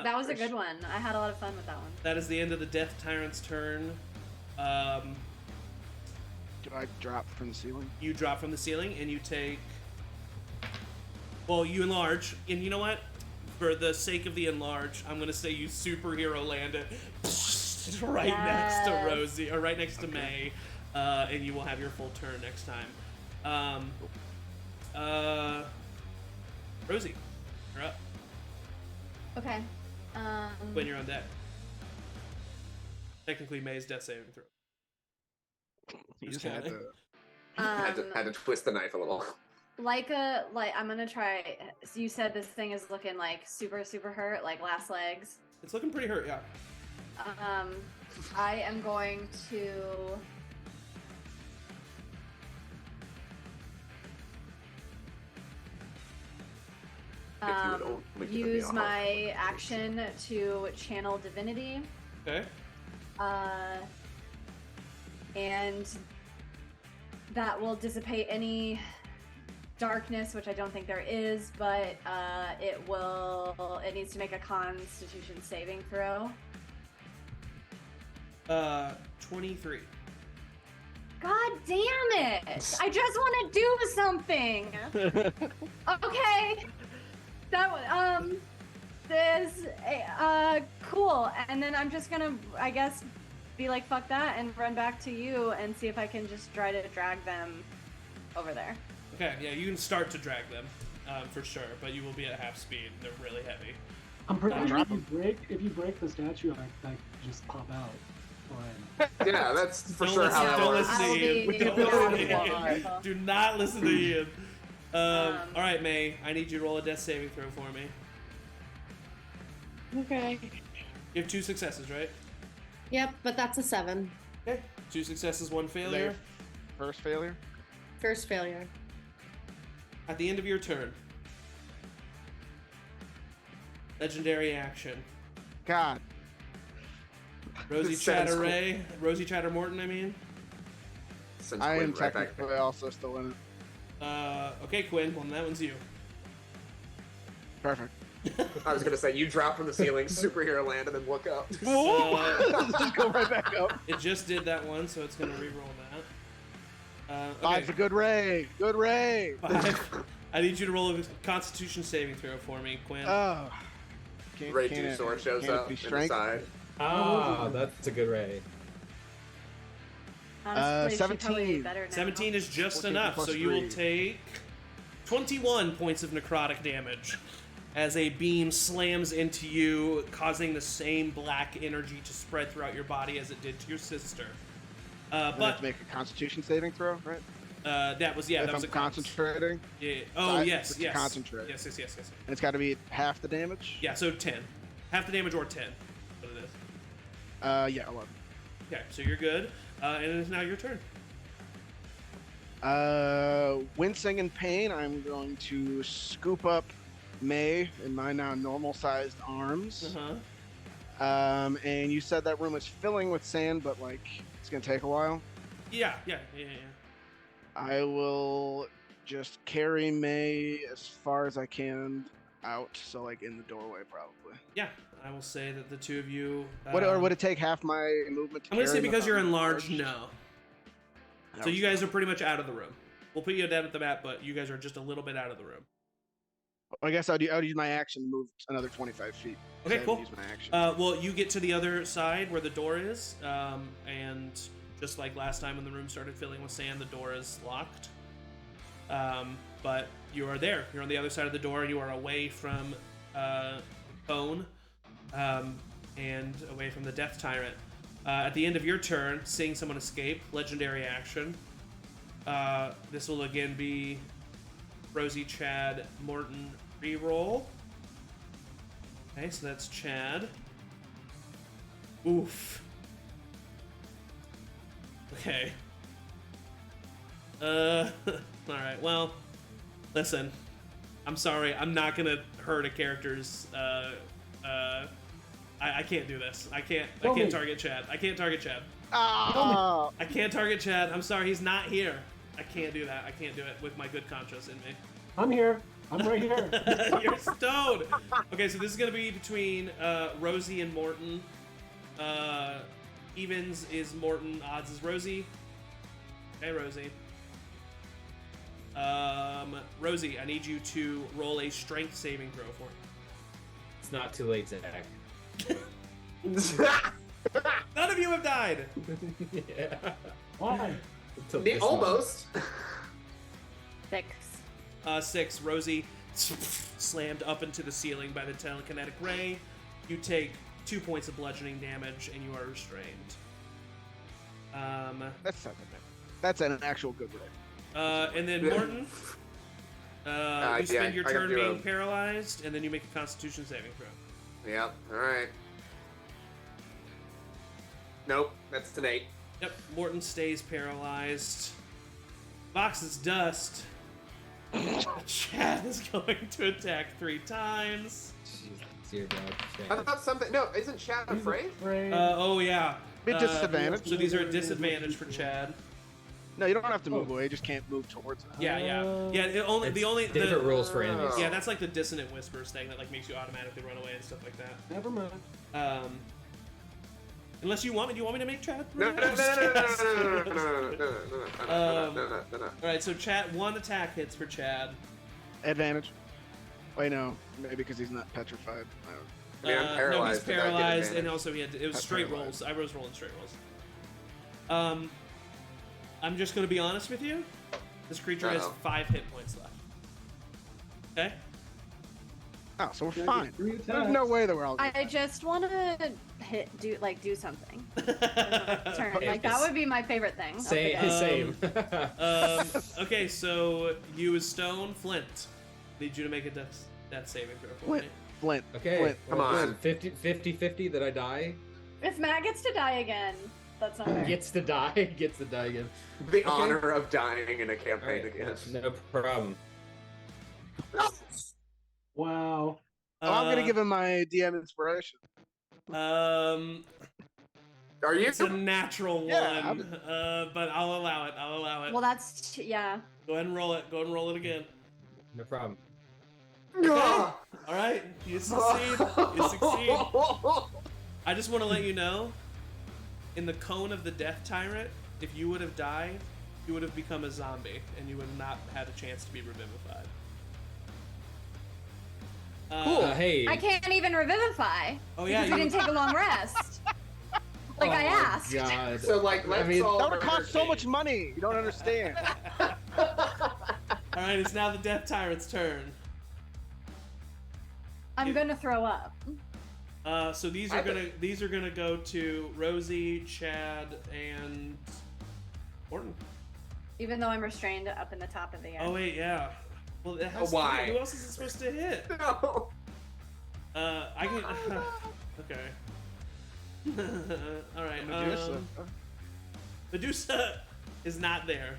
That was a good one. I had a lot of fun with that one. That is the end of the Death Tyrant's turn. Do I drop from the ceiling? You drop from the ceiling and you take... Well, you enlarge. And you know what? For the sake of the enlarge, I'm going to say you superhero land it right next to Rosie, or right next to May. And you will have your full turn next time. Rosie, you're up. Okay. When you're on deck. Technically, May's death saving throw. You Just just had kidding. to. Had to twist the knife a little. I'm gonna try. So you said this thing is looking like super hurt, like last legs. It's looking pretty hurt, yeah. I am going to. If you would only give me Use a my action to channel divinity. Okay. And that will dissipate any darkness, which I don't think there is, but it needs to make a Constitution saving throw. 23. God damn it! I just want to do something. Okay. That this cool. And then I'm just gonna, I guess, be like fuck that and run back to you and see if I can just try to drag them over there. Okay, yeah, you can start to drag them. for sure, but you will be at half speed. They're really heavy. I'm pretty sure if you break the statue, I just pop out. Fine. Yeah, that's for Don't sure listen, how that don't works. listen to Ian. With Don't the listen ability to to Ian. fly. Do not listen to Ian. All right, May. I need you to roll a death saving throw for me. Okay. You have 2 successes, right? Yep, but that's a 7. Okay. 2 successes, 1 failure. First failure. First failure. At the end of your turn, legendary action. God. Rosie Sounds cool. Chatter Rosie Chatter Morton, I mean. Sends I Quinn am right back. technically also still in it. Okay, Quinn. Well, that one's you. Perfect. I was gonna say you drop from the ceiling, superhero land, and then look up. Just go right back up. It just did that one, so it's gonna re-roll that. Okay. 5's a good ray. Good ray. 5. I need you to roll a Constitution saving throw for me, Quinn. Oh. Ray 2 sword shows can't it up be in the strength? side. Ah, that's a good ray. Honestly, she probably 17. be better now. 17 is just 14 enough, plus so you will 3. take 21 points of necrotic damage as a beam slams into you, causing the same black energy to spread throughout your body as it did to your sister. I have But to make a Constitution saving throw, right? that was if that was I'm a con. concentrating, Yeah. So Oh I- yes, it's yes. concentrate. Yes. and it's got to be half the damage. Yeah. So 10, half the damage or 10. What it is. Yeah, 11. Okay, so you're good, and it is now your turn. Wincing in pain, I'm going to scoop up May in my now normal-sized arms. Uh-huh. And you said that room is filling with sand, but like it's gonna take a while. Yeah. I will just carry May as far as I can out, so like in the doorway probably. Yeah, I will say that the two of you. Or would it take half my movement to I'm gonna say carry because without you're being enlarged, enlarged? no. That So was you guys are pretty much out of the room. We'll put you down at the map, but you guys are just a little bit out of the room. I guess I would use my action to move another 25 feet. Okay, I haven't cool. used my action. Well, you get to the other side where the door is, and just like last time when the room started filling with sand, the door is locked. But you are there. You're on the other side of the door. You are away from Bone, and away from the Death Tyrant. At the end of your turn, seeing someone escape, legendary action. This will again be Rosie, Chad, Morton, reroll. Okay, so that's Chad. Oof. Okay. Alright, well, listen. I'm sorry, I'm not gonna hurt a character's, I can't do this. I can't target Chad. I can't target Chad. Ah! I can't target Chad. I'm sorry, he's not here. I can't do that. I can't do it with my good conscience in me. I'm here. I'm right here. You're stoned. Okay, so this is gonna be between Rosie and Morton. Evens is Morton, odds is Rosie. Hey, Rosie. Rosie, I need you to roll a strength saving throw for me. It's not too late, Zach. None of you have died. Yeah. Why? Until this Almost. 6. 6. Rosie slammed up into the ceiling by the telekinetic ray. You take 2 points of bludgeoning damage, and you are restrained. That's an actual good ray. And then Morton, you spend your I turn gotta do being a- paralyzed, and then you make a Constitution saving throw. Yep. All right. Nope. That's an 8. Yep, Morton stays paralyzed. Box is dust. Chad is going to attack 3 times. Jeez, dear God, I Chad. thought something. No, isn't Chad afraid? Oh yeah. Bit disadvantage. So these are a disadvantage for Chad. No, you don't have to move away. You just can't move towards it. Yeah. It's different rules for enemies. Yeah, that's like the dissonant whispers thing that like makes you automatically run away and stuff like that. Never mind. Unless you want me, do you want me to make Chad? No. All right, so Chad, 1 attack hits for Chad. Advantage. Wait, no. Maybe because he's not petrified. I mean, I'm No, he's paralyzed. but I get paralyzed, and advantage. also it was That's straight paralyzed. rolls. I was rolling straight rolls. I'm just gonna be honest with you. This creature has Uh-oh. 5 hit points left, Okay. Oh, so we're Can I fine. get 3 There's attacks? no way that we're all. I just want to do something. Turn. Like that would be my favorite thing. of the Same. day. Same. Okay, so you is stone. Flint, need you to make a death saving throw for Flint. me. Flint. Okay. Flint. Come on. 50-50 that I die. If Matt gets to die again, that's not fair. Gets to die again. The honor of dying in a campaign Alright, again. no problem. Wow. Oh, I'm gonna give him my DM inspiration. Are you? It's a natural Yeah, one, but I'll allow it. I'll allow it. Well, that's yeah. Go ahead and roll it. Go ahead and roll it again. No problem. No. All right, you succeed. You succeed. I just want to let you know, in the cone of the Death Tyrant, if you would have died, you would have become a zombie, and you would have not had a chance to be revivified. Cool. Hey. I can't even revivify. Oh yeah, Because we didn't take a long rest. Like I asked. God. So like, let's mean, all. That would cost so much money. You don't understand. All right, it's now the Death Tyrant's turn. I'm gonna throw up. So these are gonna go to Rosie, Chad, and Morton. Even though I'm restrained up in the top of the air. Oh wait, yeah. Well, it has Why? Who else is it supposed to hit? No. I can. Okay. All right. Medusa. Medusa is not there.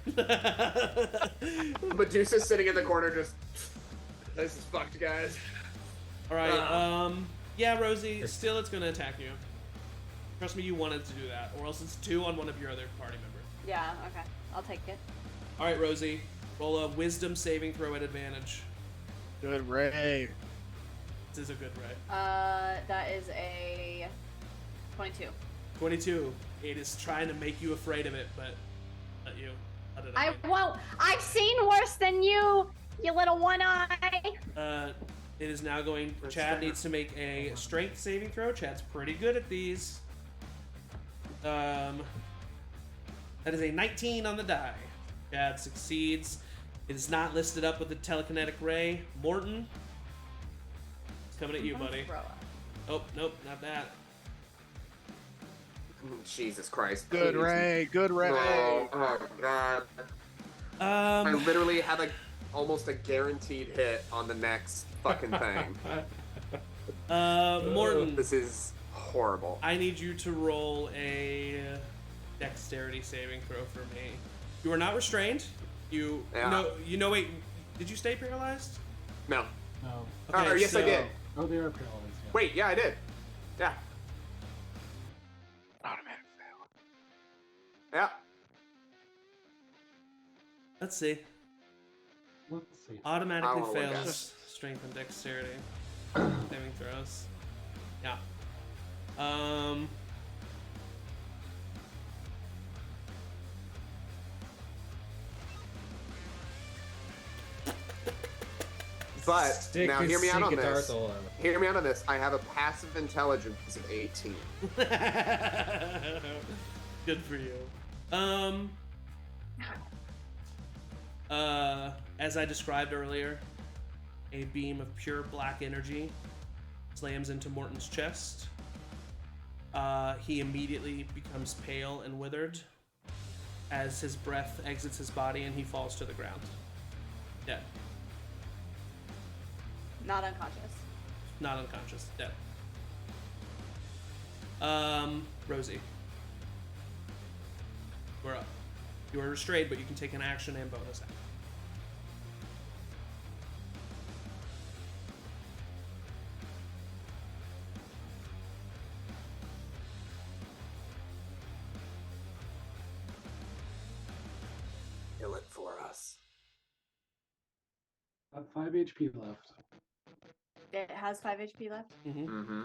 Medusa's sitting in the corner, just. This is fucked, guys. All right. Yeah, Rosie. Still, it's gonna attack you. Trust me, you wanted to do that, or else it's 2 on one of your other party members. Yeah. Okay. I'll take it. All right, Rosie. Roll a Wisdom saving throw at advantage. Good Ray. This is a good Ray. That is a 22. 22. It is trying to make you afraid of it, but not you. Not it, I won't. I've seen worse than you, you little one eye. It is now going. That's Chad fair. needs to make a strength saving throw. Chad's pretty good at these. That is a 19 on the die. Chad succeeds. It is not listed up with the telekinetic ray. Morton, it's coming at you, buddy. Throw up. Oh, nope, not that. Jesus Christ. Good please. Ray. Good Ray. Oh god. I literally have almost a guaranteed hit on the next fucking thing. Morton, This is horrible. I need you to roll a dexterity saving throw for me. You are not restrained. Yeah. Wait, did you stay paralyzed? No. No. Okay, Yes, I did. Oh, they are paralyzed. Yeah. Wait, yeah, I did. Yeah. Automatic fail. Yeah. Let's see. Let's see. Automatically Oh, fails yes. strength and dexterity saving throws. Yeah. But now hear me out on this. Tayaroth. Hear me out on this. I have a passive intelligence of 18. Good for you. As I described earlier, a beam of pure black energy slams into Morton's chest. He immediately becomes pale and withered as his breath exits his body and he falls to the ground. Dead. Not unconscious. Not unconscious. Dead. Rosie. We're up. You are restrained, but you can take an action and bonus action. Kill it for us. Got 5 HP left. It has 5 HP left, Mm-hmm.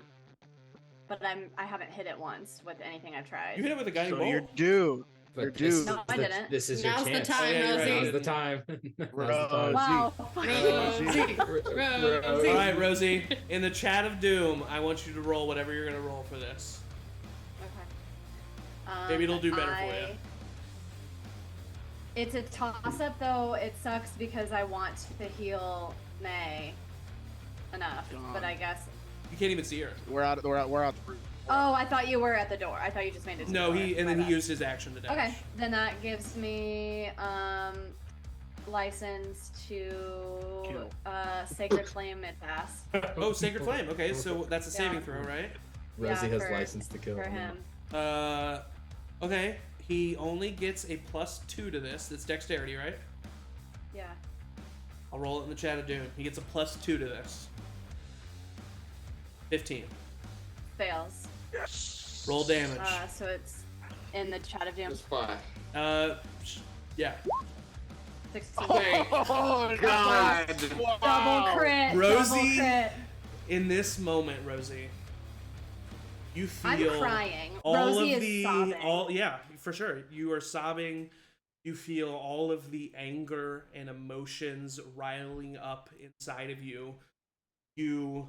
but I haven't hit it once with anything I've tried. You hit it with a guiding So bolt. you're due. But You're this- due. No, I didn't. This is your Now's the chance. time, Oh, yeah, you're right. Now's the time. Now's the time. Wow. Rosie. All right, Rosie. In the chat of doom, I want you to roll whatever you're gonna roll for this. Okay. Maybe it'll do better for you. It's a toss-up, though. It sucks because I want to heal May enough, but Gone. I guess. You can't even see her. We're out the room. Oh, I thought you were at the door. I thought you just made it. To No, the door. he and My then he bad. used his action to dash. Okay, then that gives me license to Kill. Sacred Flame at pass. Oh, Sacred Flame. Okay, so that's a saving throw, right? Rosie has for- license to kill for him. Okay. He only gets a +2 to this. It's dexterity, right? Yeah. I'll roll it in the chat of Dune. He gets a +2 to this. 15. Fails. Yes. Roll damage. So it's in the chat of doom. Just 5. Yeah. 16. Oh God. Double crit. Rosie- Double crit. In this moment, Rosie, you I'm feel crying. all Rosie of is the sobbing. yeah, for sure. You are sobbing. You feel all of the anger and emotions riling up inside of you. You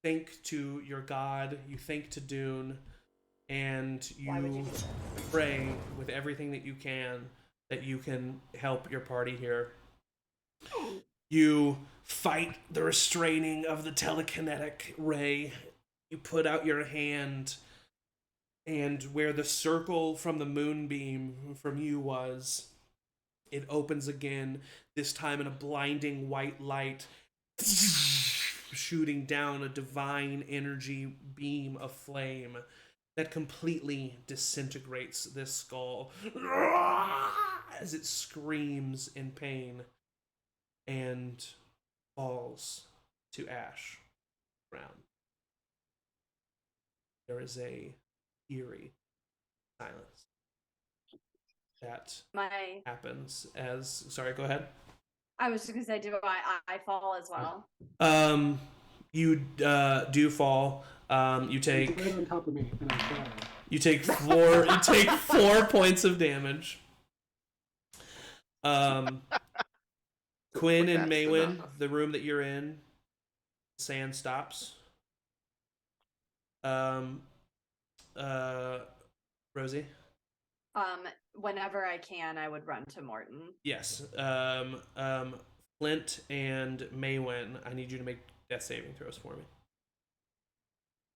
think to your god, you think to Dune, and Why would you you do that? pray with everything that you can help your party here. You fight the restraining of the telekinetic ray. You put out your hand, and where the circle from the moonbeam from you was, it opens again, this time in a blinding white light, shooting down a divine energy beam of flame that completely disintegrates this skull as it screams in pain and falls to ash ground. There is a eerie silence that My, happens as. Sorry, go ahead. I was just gonna say, do I fall as well? You do fall. You take. It's right on top of me, and I'm crying. You take 4. You take 4 points of damage. Cuinn and That's Maewyn, enough. the room that you're in, sand stops. Rosie. Whenever I can, I would run to Morton. Yes. Flint and Maewyn, I need you to make death saving throws for me.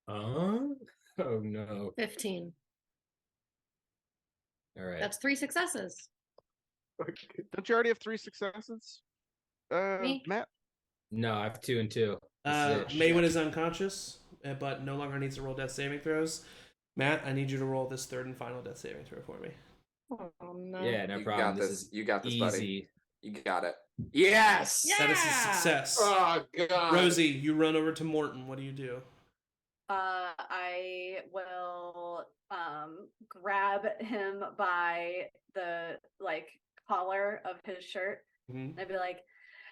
Oh no. 15. All right. That's 3 successes. Don't you already have 3 successes? Me? Matt? No, I have 2 and 2. This is it. Maewyn is unconscious, but no longer needs to roll death saving throws. Matt, I need you to roll this third and final death saving throw for me. Oh no. Yeah, no You problem. got This this. is You got this, easy. buddy. You got it. Yes. That is a success. Oh God. Rosie, you run over to Morton. What do you do? I will grab him by the collar of his shirt. Mhm. I'd be like,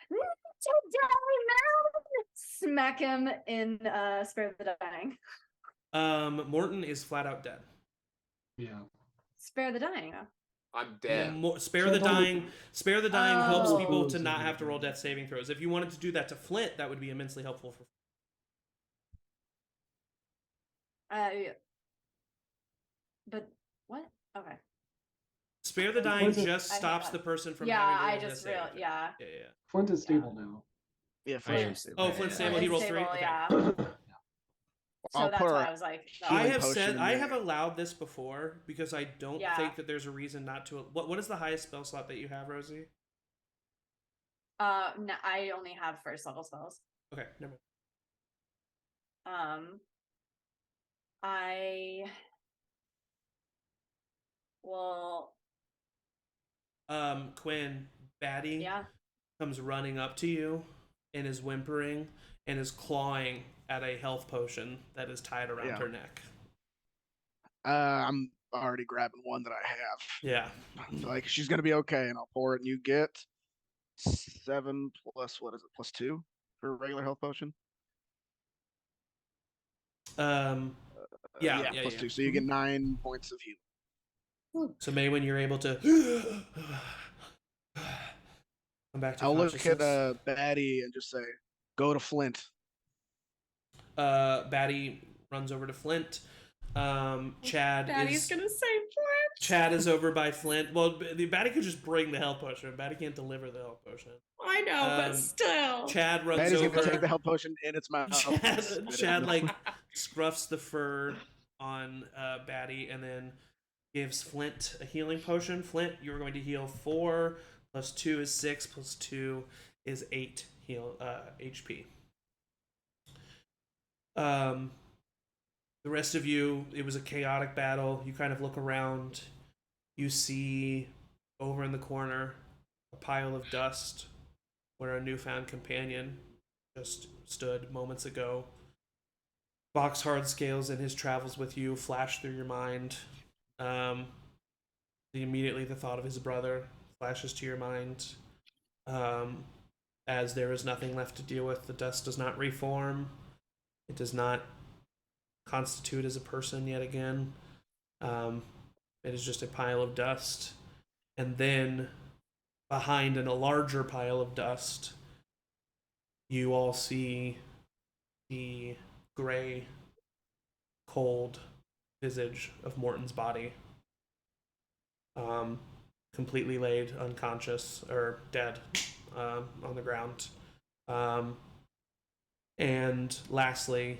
"Today, man!" Smack him in Spare the Dying. Morton is flat out dead. Yeah. Spare the Dying. I'm dead. Spare the dying. Spare the dying helps Oh. people to not have to roll death saving throws. If you wanted to do that to Flint, that would be immensely helpful for. But what? Okay. Spare the dying Was it- just I hate stops that. the person from Yeah, having to roll I death just saving real. throws. Yeah. Yeah. Flint is stable now. Yeah, I Flint. am stable. Oh, Yeah, Flint's yeah. stable. He rolls 3. Stable, Okay. yeah. So I'll that's put why her- I was like, no. I Healing have potion said in I there. have allowed this before because I don't Yeah. think that there's a reason not to. What is the highest spell slot that you have, Rosie? No, I only have first level spells. Okay, never mind. I will. Cuinn, Batty Yeah. comes running up to you and is whimpering and is clawing at a health potion that is tied around Yeah. her neck. I'm already grabbing one that I have. Yeah. Like, she's gonna be okay, and I'll pour it, and you get 7 plus, what is it, +2 for a regular health potion? Yeah, +2. So you get 9 points of healing. So Maewyn, you're able to come back to I'll look at consciousness. Batty and just say, "Go to Flint." Batty runs over to Flint. Chad Daddy's is gonna save Flint. Chad is over by Flint. Well, Batty could just bring the health potion. Batty can't deliver the health potion. I know, but still. Chad runs Maddie's over. gonna take the health potion in its mouth. Chad like scruffs the fur on Batty and then gives Flint a healing potion. Flint, you're going to heal 4 plus 2 is 6 plus 2 is 8 heal HP. The rest of you, it was a chaotic battle. You kind of look around. You see over in the corner a pile of dust where a newfound companion just stood moments ago. Box hard scales in his travels with you flash through your mind. Immediately the thought of his brother flashes to your mind. As there is nothing left to deal with, the dust does not reform. It does not constitute as a person yet again. It is just a pile of dust. And then behind in a larger pile of dust, you all see the gray, cold visage of Morton's body. Completely laid unconscious or dead on the ground. And lastly,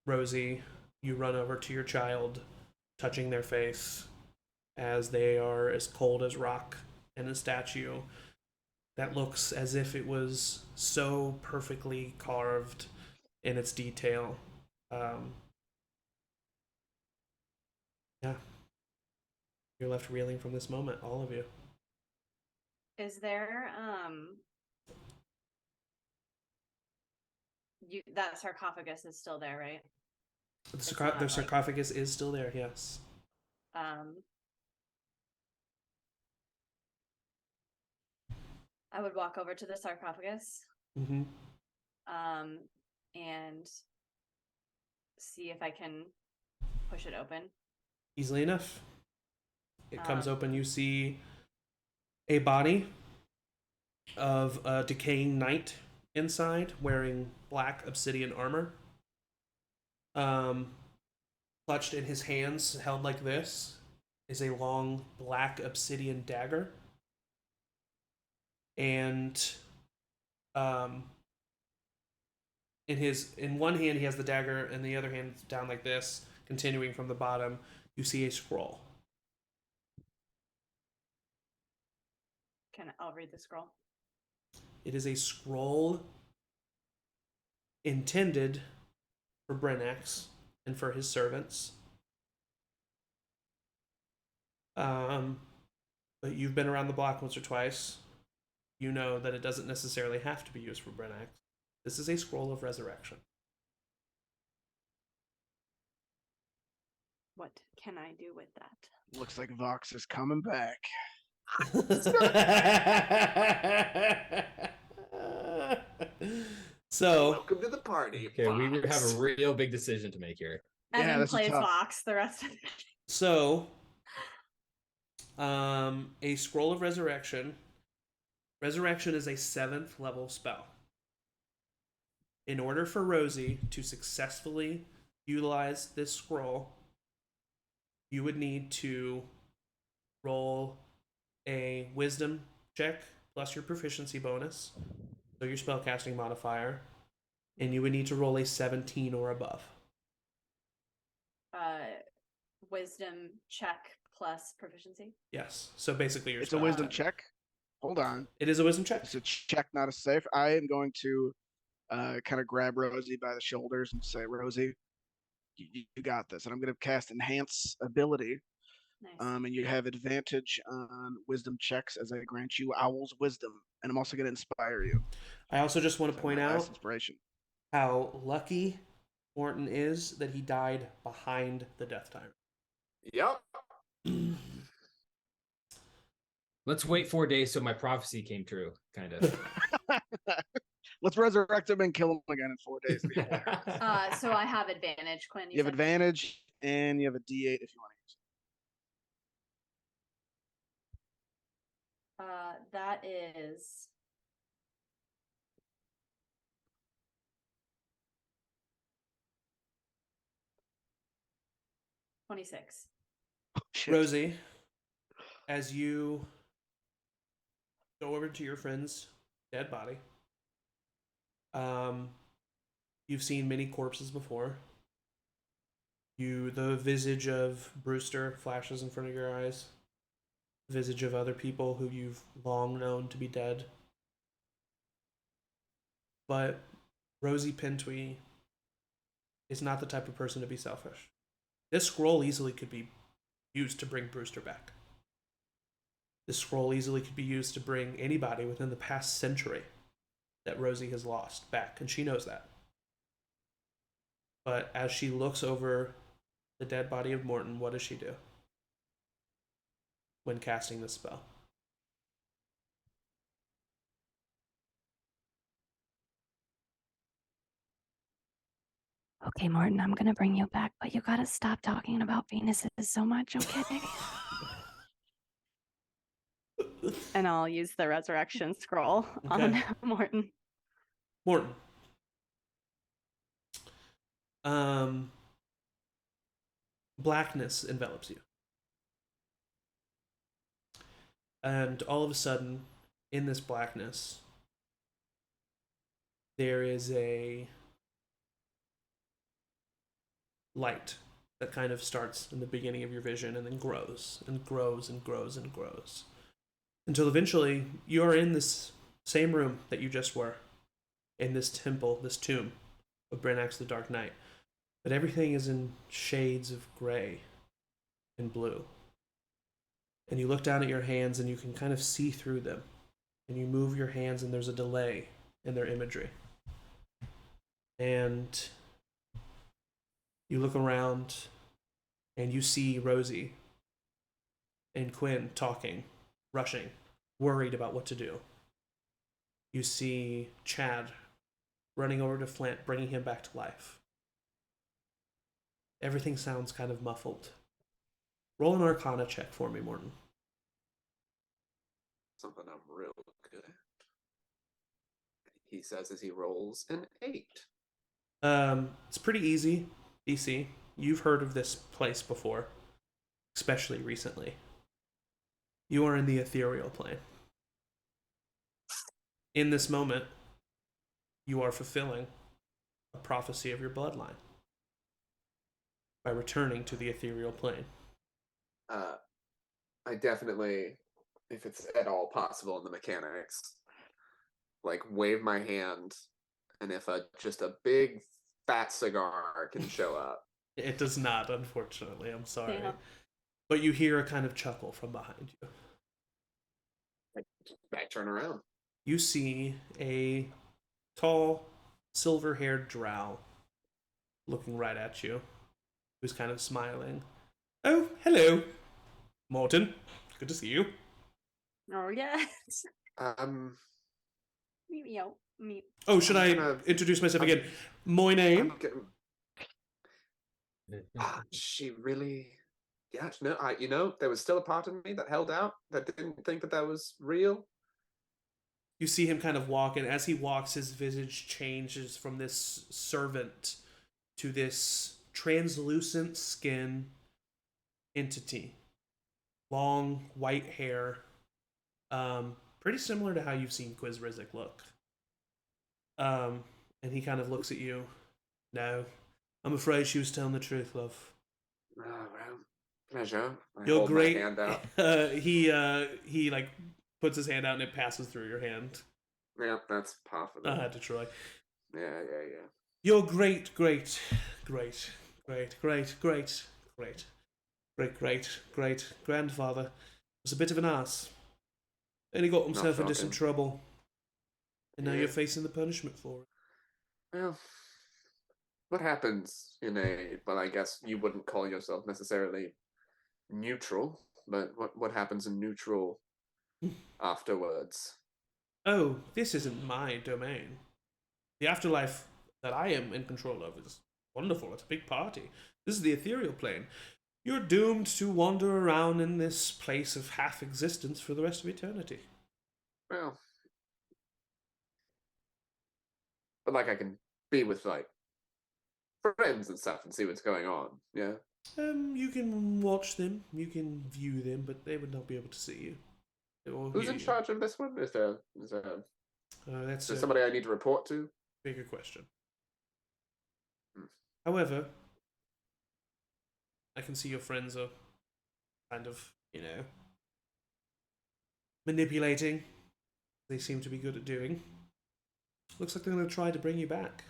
Rosie, you run over to your child, touching their face as they are as cold as rock and a statue that looks as if it was so perfectly carved in its detail. Yeah. You're left reeling from this moment, all of you. Is there that sarcophagus is still there, right? The sarcophagus is still there, yes. I would walk over to the sarcophagus. Mm-hmm. And see if I can push it open. Easily enough. It comes open. You see a body of a decaying knight inside, wearing black obsidian armor. Clutched in his hands, held like this, is a long black obsidian dagger. And in one hand he has the dagger, and the other hand down like this, continuing from the bottom, you see a scroll. I'll read the scroll. It is a scroll intended for Brennax and for his servants. But you've been around the block once or twice. You know that it doesn't necessarily have to be used for Brennax. This is a scroll of resurrection. What can I do with that? Looks like Vox is coming back. So welcome to the party. Okay, we have a real big decision to make here. Evan plays Vox the rest of it. So, a scroll of resurrection. Resurrection is a 7th level spell. In order for Rosie to successfully utilize this scroll, you would need to roll a wisdom check plus your proficiency bonus, so your spellcasting modifier, and you would need to roll a 17 or above. Wisdom check plus proficiency? Yes. So basically it's a wisdom check. Hold on. It is a wisdom check. It's a check, not a save. I am going to kind of grab Rosie by the shoulders and say, Rosie, you got this. And I'm going to cast Enhance Ability. Nice. And you have advantage on wisdom checks as I grant you Owl's Wisdom. And I'm also going to inspire you. I also just want to point out inspiration. How lucky Morton is that he died behind the Death Tyrant. Yep. Let's wait 4 days so my prophecy came true, kind of. Let's resurrect him and kill him again in 4 days. So I have advantage, Cuinn. You have advantage, and you have a D8 if you want to use it. That is 26. Rosie, as you go over to your friend's dead body. You've seen many corpses before. The visage of Brewster flashes in front of your eyes. The visage of other people who you've long known to be dead. But Rosie Pentwee is not the type of person to be selfish. This scroll easily could be used to bring Brewster back. This scroll easily could be used to bring anybody within the past century that Rosie has lost back, and she knows that. But as she looks over the dead body of Morton, what does she do when casting this spell? Okay, Morton, I'm gonna bring you back, but you gotta stop talking about penises so much, okay? And I'll use the resurrection scroll on Morton. Morton. Blackness envelops you. And all of a sudden, in this blackness, there is a light that kind of starts in the beginning of your vision and then grows and grows and grows and grows. Until eventually, you are in this same room that you just were. In this temple, this tomb of Branax the Dark Knight. But everything is in shades of gray and blue. And you look down at your hands and you can kind of see through them. And you move your hands and there's a delay in their imagery. And you look around and you see Rosie and Cuinn talking, rushing, worried about what to do. You see Chad running over to Flint, bringing him back to life. Everything sounds kind of muffled. Roll an Arcana check for me, Morton. Something I'm real good at. He says as he rolls an 8. It's pretty easy, DC. You've heard of this place before, especially recently. You are in the ethereal plane. In this moment, you are fulfilling a prophecy of your bloodline by returning to the ethereal plane. I definitely, if it's at all possible in the mechanics, like wave my hand, and if just a big fat cigar can show up. It does not, unfortunately. I'm sorry. Yeah. But you hear a kind of chuckle from behind you. I turn around. You see a tall, silver-haired drow looking right at you, who's kind of smiling. Oh, hello, Morton. Good to see you. Oh yes. Me. Oh, should I introduce myself again? My name. She really. Yeah, no, there was still a part of me that held out, that didn't think that was real. You see him kind of walk, and as he walks, his visage changes from this servant to this translucent skin entity. Long, white hair. Pretty similar to how you've seen Quiz Rizzik look. And he kind of looks at you. No, I'm afraid she was telling the truth, love. Oh, well, pleasure. You're great. My hand out. He like puts his hand out and it passes through your hand. Yeah, that's part of it. To Troy. Yeah. You're great grandfather was a bit of an ass. And he got himself into some trouble. And now you're facing the punishment for it. Well, what happens well, I guess you wouldn't call yourself necessarily neutral, but what happens in neutral afterwards? Oh, this isn't my domain. The afterlife that I am in control of is wonderful. It's a big party. This is the ethereal plane. You're doomed to wander around in this place of half existence for the rest of eternity. Well, but I can be with friends and stuff and see what's going on. Yeah. You can watch them, you can view them, but they would not be able to see you. Who's in charge of this one? Is there That's somebody I need to report to? Bigger question. However, I can see your friends are kind of, manipulating. They seem to be good at doing. Looks like they're going to try to bring you back.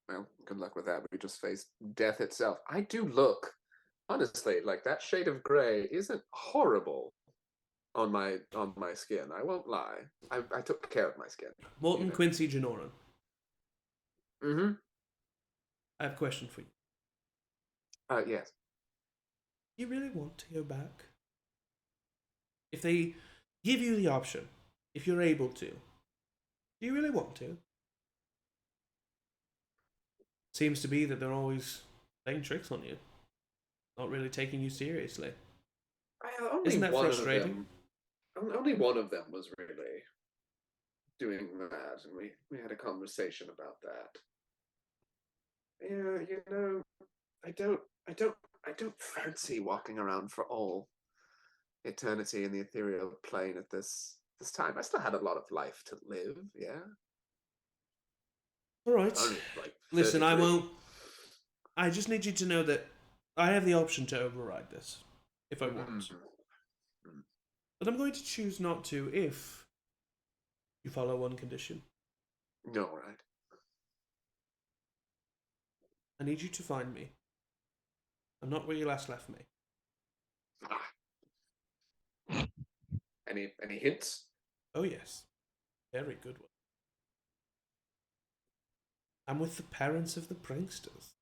Well, good luck with that. We just faced death itself. I do look, honestly, like that shade of gray isn't horrible on my skin. I won't lie. I took care of my skin. Morton Quincy Janoran. Mm-hmm. I have a question for you. Yes. Do you really want to go back? If they give you the option, if you're able to, do you really want to? Seems to be that they're always playing tricks on you, not really taking you seriously. Isn't that frustrating? Only one of them was really doing that, and we had a conversation about that. Yeah, I don't fancy walking around for all eternity in the ethereal plane at this time. I still had a lot of life to live, yeah. All right. Listen, 33. I just need you to know that I have the option to override this if I want. But I'm going to choose not to if you follow one condition. No, right. I need you to find me. I'm not where you last left me. Any hints? Oh yes. Very good one. I'm with the parents of the pranksters.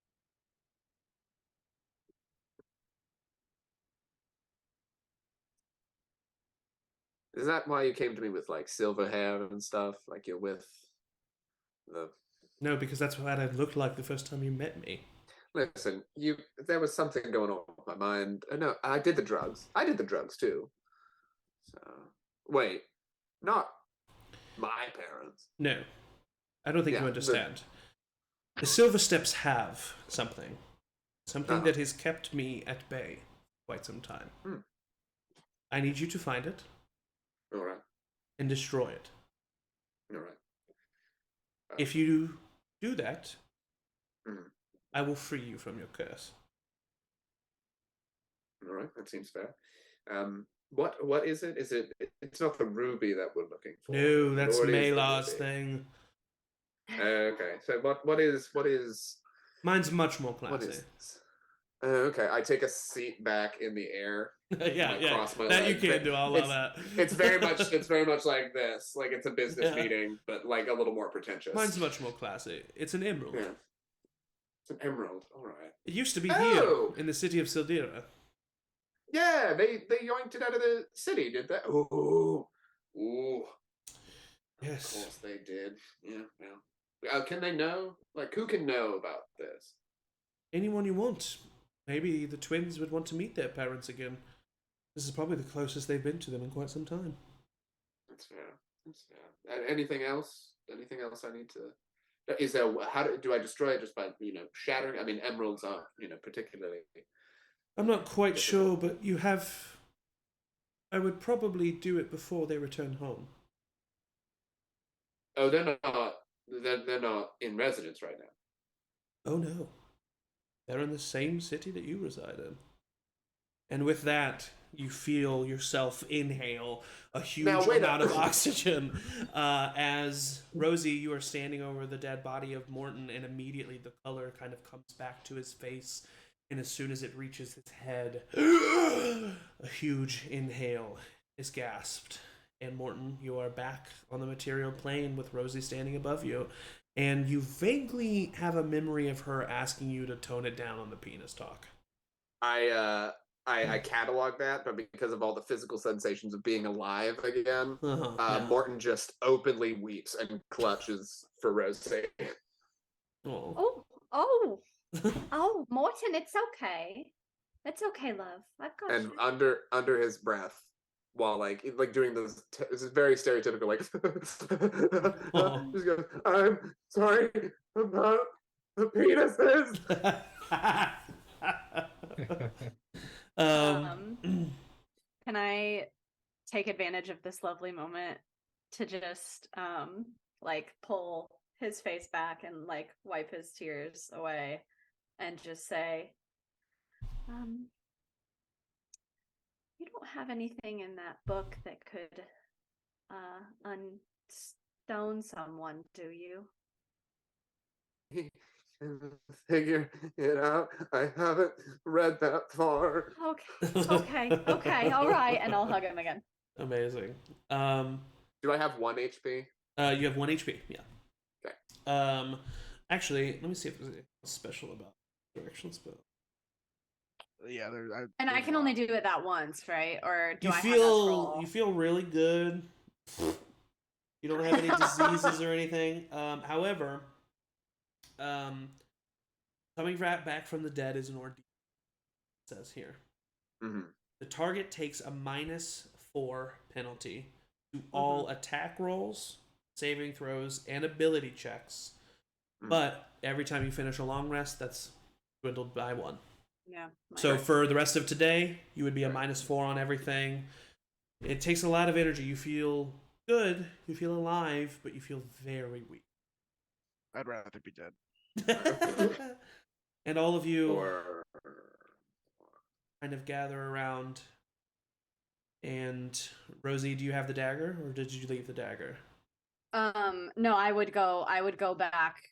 Is that why you came to me with like silver hair and stuff? Like you're with the... No, because that's what I looked like the first time you met me. Listen, there was something going on with my mind. No, I did the drugs. I did the drugs too. So wait, not my parents. No. I don't think you understand. The Silver Steps have something. Something that has kept me at bay quite some time. I need you to find it. All right. And destroy it. All right. If you do that, I will free you from your curse. All right, that seems fair. What is it? It's not the ruby that we're looking for. No, that's Malar's thing. Okay, so what is? Mine's much more classy. What is this? Okay, I take a seat back in the air. yeah. Cross my that legs. You can't do all of that. It's very much like this. Like it's a business meeting, but like a little more pretentious. Mine's much more classy. It's an emerald. Yeah. It's an emerald. All right. It used to be here in the city of Syldeera. Yeah, they yoinked it out of the city, did they? Ooh. Yes. Of course they did. Yeah. Can they know? Like, who can know about this? Anyone you want. Maybe the twins would want to meet their parents again. This is probably the closest they've been to them in quite some time. That's fair. Anything else? Anything else I need to... Is there... do I destroy it just by, shattering? I mean, emeralds are, particularly... I'm not quite sure, but you have... I would probably do it before they return home. Oh, they're not in residence right now. Oh, no. They're in the same city that you reside in. And with that, you feel yourself inhale a huge amount of oxygen. As Rosie, you are standing over the dead body of Morton, and immediately the color kind of comes back to his face. And as soon as it reaches his head, a huge inhale is gasped. And Morton, you are back on the material plane with Rosie standing above you. And you vaguely have a memory of her asking you to tone it down on the penis talk. I catalog that, but because of all the physical sensations of being alive again, Morton just openly weeps and clutches for Rosie. Oh, Morton, it's okay. It's okay, love. I've got and you. under his breath, while like doing this, this is very stereotypical. Like, just goes, "I'm sorry about the penises." Can I take advantage of this lovely moment to just like pull his face back and like wipe his tears away and just say, you don't have anything in that book that could unstone someone, do you? Figure it out. I haven't read that far. Okay, all right, and I'll hug him again. Amazing. Do I have 1 HP? You have 1 HP. Yeah. Okay. Actually, let me see if there's anything special about direction spell. Yeah, and I can only do it that once, right? Or do you I feel have you feel really good. You don't have any diseases or anything. However, coming back from the dead is an ordeal. It says here. Mm-hmm. The target takes a -4 penalty to all attack rolls, saving throws, and ability checks. But every time you finish a long rest, that's dwindled by 1. Yeah. So for the rest of today, you would be a -4 on everything. It takes a lot of energy. You feel good, you feel alive, but you feel very weak. I'd rather be dead. And all of you kind of gather around. And Rosie, do you have the dagger, or did you leave the dagger? No, I would go back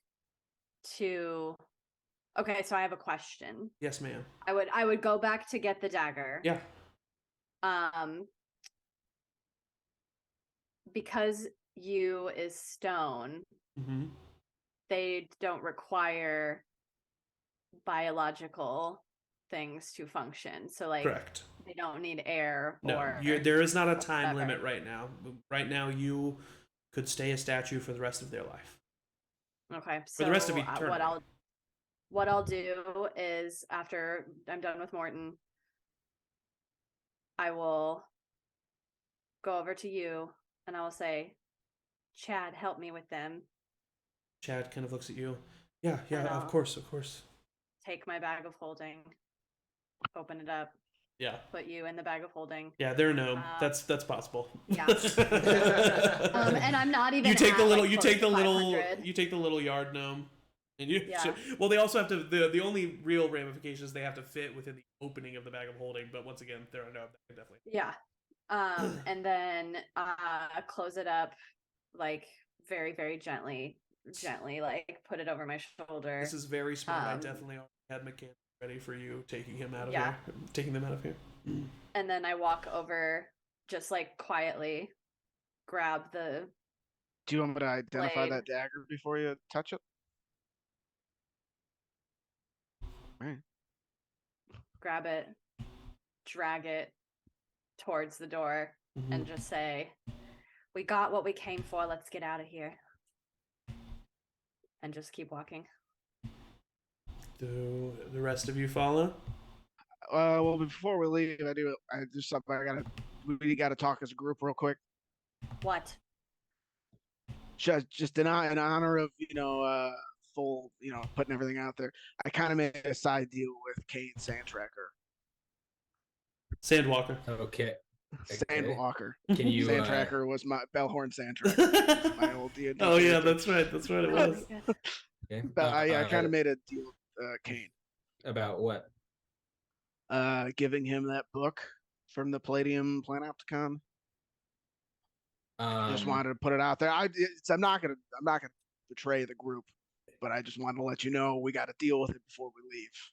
to. Okay, so I have a question. Yes, ma'am. I would go back to get the dagger. Yeah. Because Yew is stone, they don't require biological things to function. So like, correct. They don't need air. No, there is not a time limit right now. Right now, you could stay a statue for the rest of their life. Okay, so for the rest of eternity. What I'll do is, after I'm done with Morton, I will go over to you and I will say, Chad, help me with them. Chad kind of looks at you. Yeah, of course. Take my bag of holding, open it up. Yeah. Put you in the bag of holding. Yeah, they're a gnome. That's possible. Yeah. And I'm not even. You take the little yard gnome. And you, well, they also have to. The only real ramifications, they have to fit within the opening of the bag of holding. But once again, they're a gnome. Definitely. Yeah. And then close it up, like very, very gently, like put it over my shoulder. This is very smart. I definitely had mechanics ready for you taking them out of here. And then I walk over, just like quietly, grab the. Do you want me to identify that dagger before you touch it? Right. Grab it, drag it towards the door, and just say, "We got what we came for. Let's get out of here." And just keep walking. Do the rest of you follow? Well, before we leave, I do something. We gotta talk as a group real quick. What? Just in honor of full putting everything out there. I kind of made a side deal with Kane Sandwalker. Okay. Sandwalker. Can you? Sandtracker was my Bellhorn Sandtracker. My old D&D. Oh yeah, that's right. It was. Okay. I kind of made a deal with Kane. About what? Giving him that book from the Palladium Planopticon. I just wanted to put it out there. I'm not gonna betray the group, but I just wanted to let you know we got to deal with it before we leave.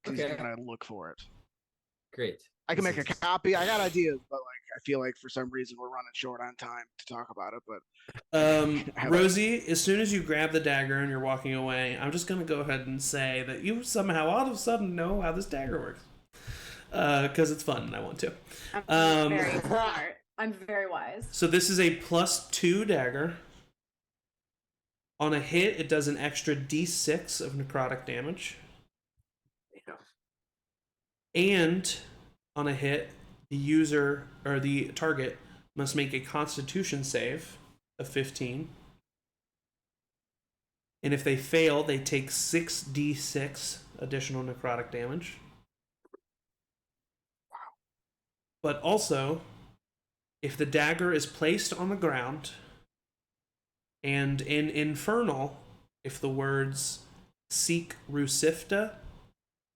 Because he's gonna look for it. Great. I can make a copy. I got ideas, but I feel like for some reason we're running short on time to talk about it. But Rosie, as soon as you grab the dagger and you're walking away, I'm just gonna go ahead and say that you somehow all of a sudden know how this dagger works. Because it's fun and I want to. I'm very smart. I'm very wise. So this is a +2 dagger. On a hit, it does an extra d6 of necrotic damage. Yeah. And on a hit, the user or the target must make a Constitution save of 15. And if they fail, they take 6d6 additional necrotic damage. Wow. But also, if the dagger is placed on the ground, and in Infernal, if the words "Seek Rusifta"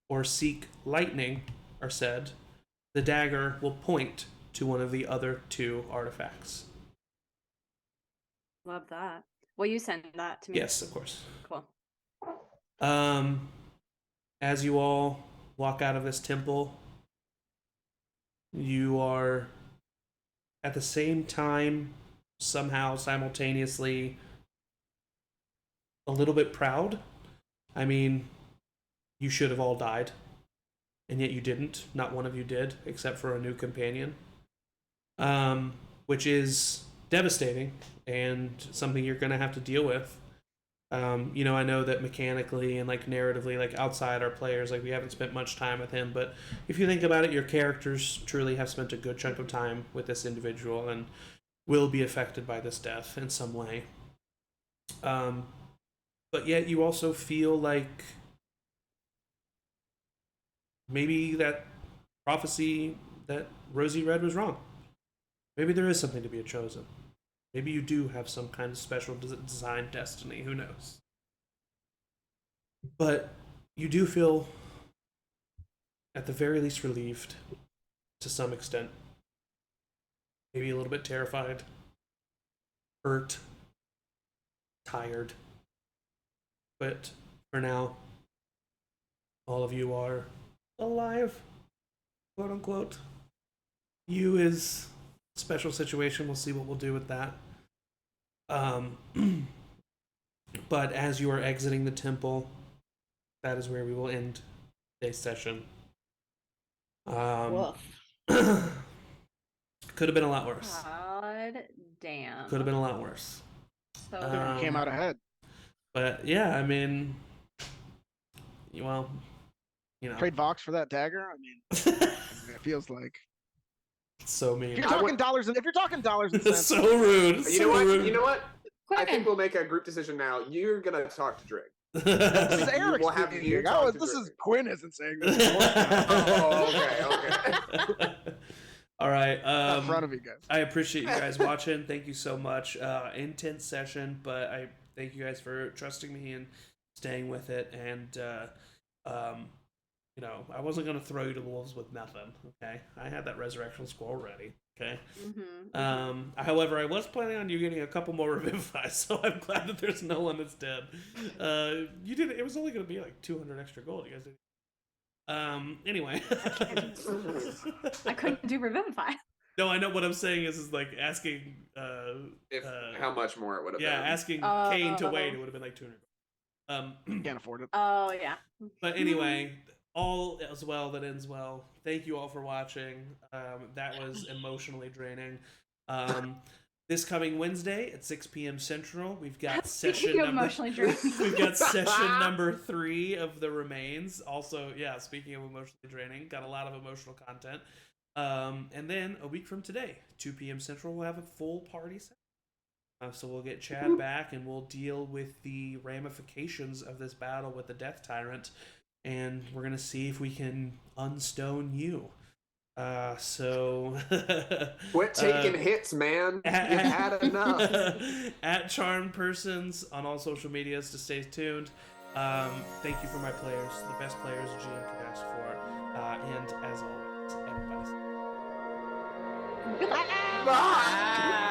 or "Seek Lightning" are said, the dagger will point to one of the other 2 artifacts. Love that. Will you send that to me? Yes, of course. Cool. As you all walk out of this temple, you are at the same time, somehow simultaneously, a little bit proud. I mean, you should have all died, and yet you didn't. Not one of you did, except for a new companion, which is devastating and something you're going to have to deal with. You know, I know that mechanically and like narratively, like outside our players, like we haven't spent much time with him, but if you think about it, your characters truly have spent a good chunk of time with this individual and will be affected by this death in some way. But yet you also feel like maybe that prophecy that Rosie read was wrong. Maybe there is something to be chosen. Maybe you do have some kind of special design destiny. Who knows? But you do feel, at the very least, relieved to some extent. Maybe a little bit terrified, hurt, tired. But for now, all of you are alive, quote unquote. You is a special situation. We'll see what we'll do with that. But as you are exiting the temple, that is where we will end today's session. Could have been a lot worse. God damn. Could have been a lot worse. So Came out ahead. But yeah, I mean, well, you know, Trade Vox for that dagger. I mean, it feels like so mean. if you're talking dollars and cents, so rude. You know what? You know what? I think we'll make a group decision now. You're gonna talk to Drake. This is Eric. We'll have you talk to This Drake. is Cuinn isn't saying this. Okay. All right. In front of you guys. I appreciate you guys watching. Thank you so much. Intense session, but I thank you guys for trusting me and staying with it. And you know, I wasn't gonna throw you to the wolves with nothing. Okay, I had that resurrection scroll ready. Okay. However, I was planning on you getting a couple more revivifies, so I'm glad that there's no one that's dead. You did. It was only gonna be like 200 extra gold. You guys did. Anyway. I couldn't do Revivify. No, I know what I'm saying is like asking How much more it would have been. Yeah, asking Kane to wait, it would have been like 200. Can't afford it. Oh yeah. But anyway, all is well that ends well. Thank you all for watching. That was emotionally draining. This coming Wednesday at 6 p.m. Central, we've got session number. We've got session number 3 of the Remains. Also, yeah, speaking of emotionally draining, got a lot of emotional content. And then a week from today, 2 p.m. Central, we'll have a full party set. So we'll get Chad back, and we'll deal with the ramifications of this battle with the Death Tyrant, and we're gonna see if we can unstone you. So quit taking hits, man. You've had enough. At Charmed Persons on all social medias to stay tuned. Thank you for my players, the best players GM could ask for. And as always, everybody. Bye.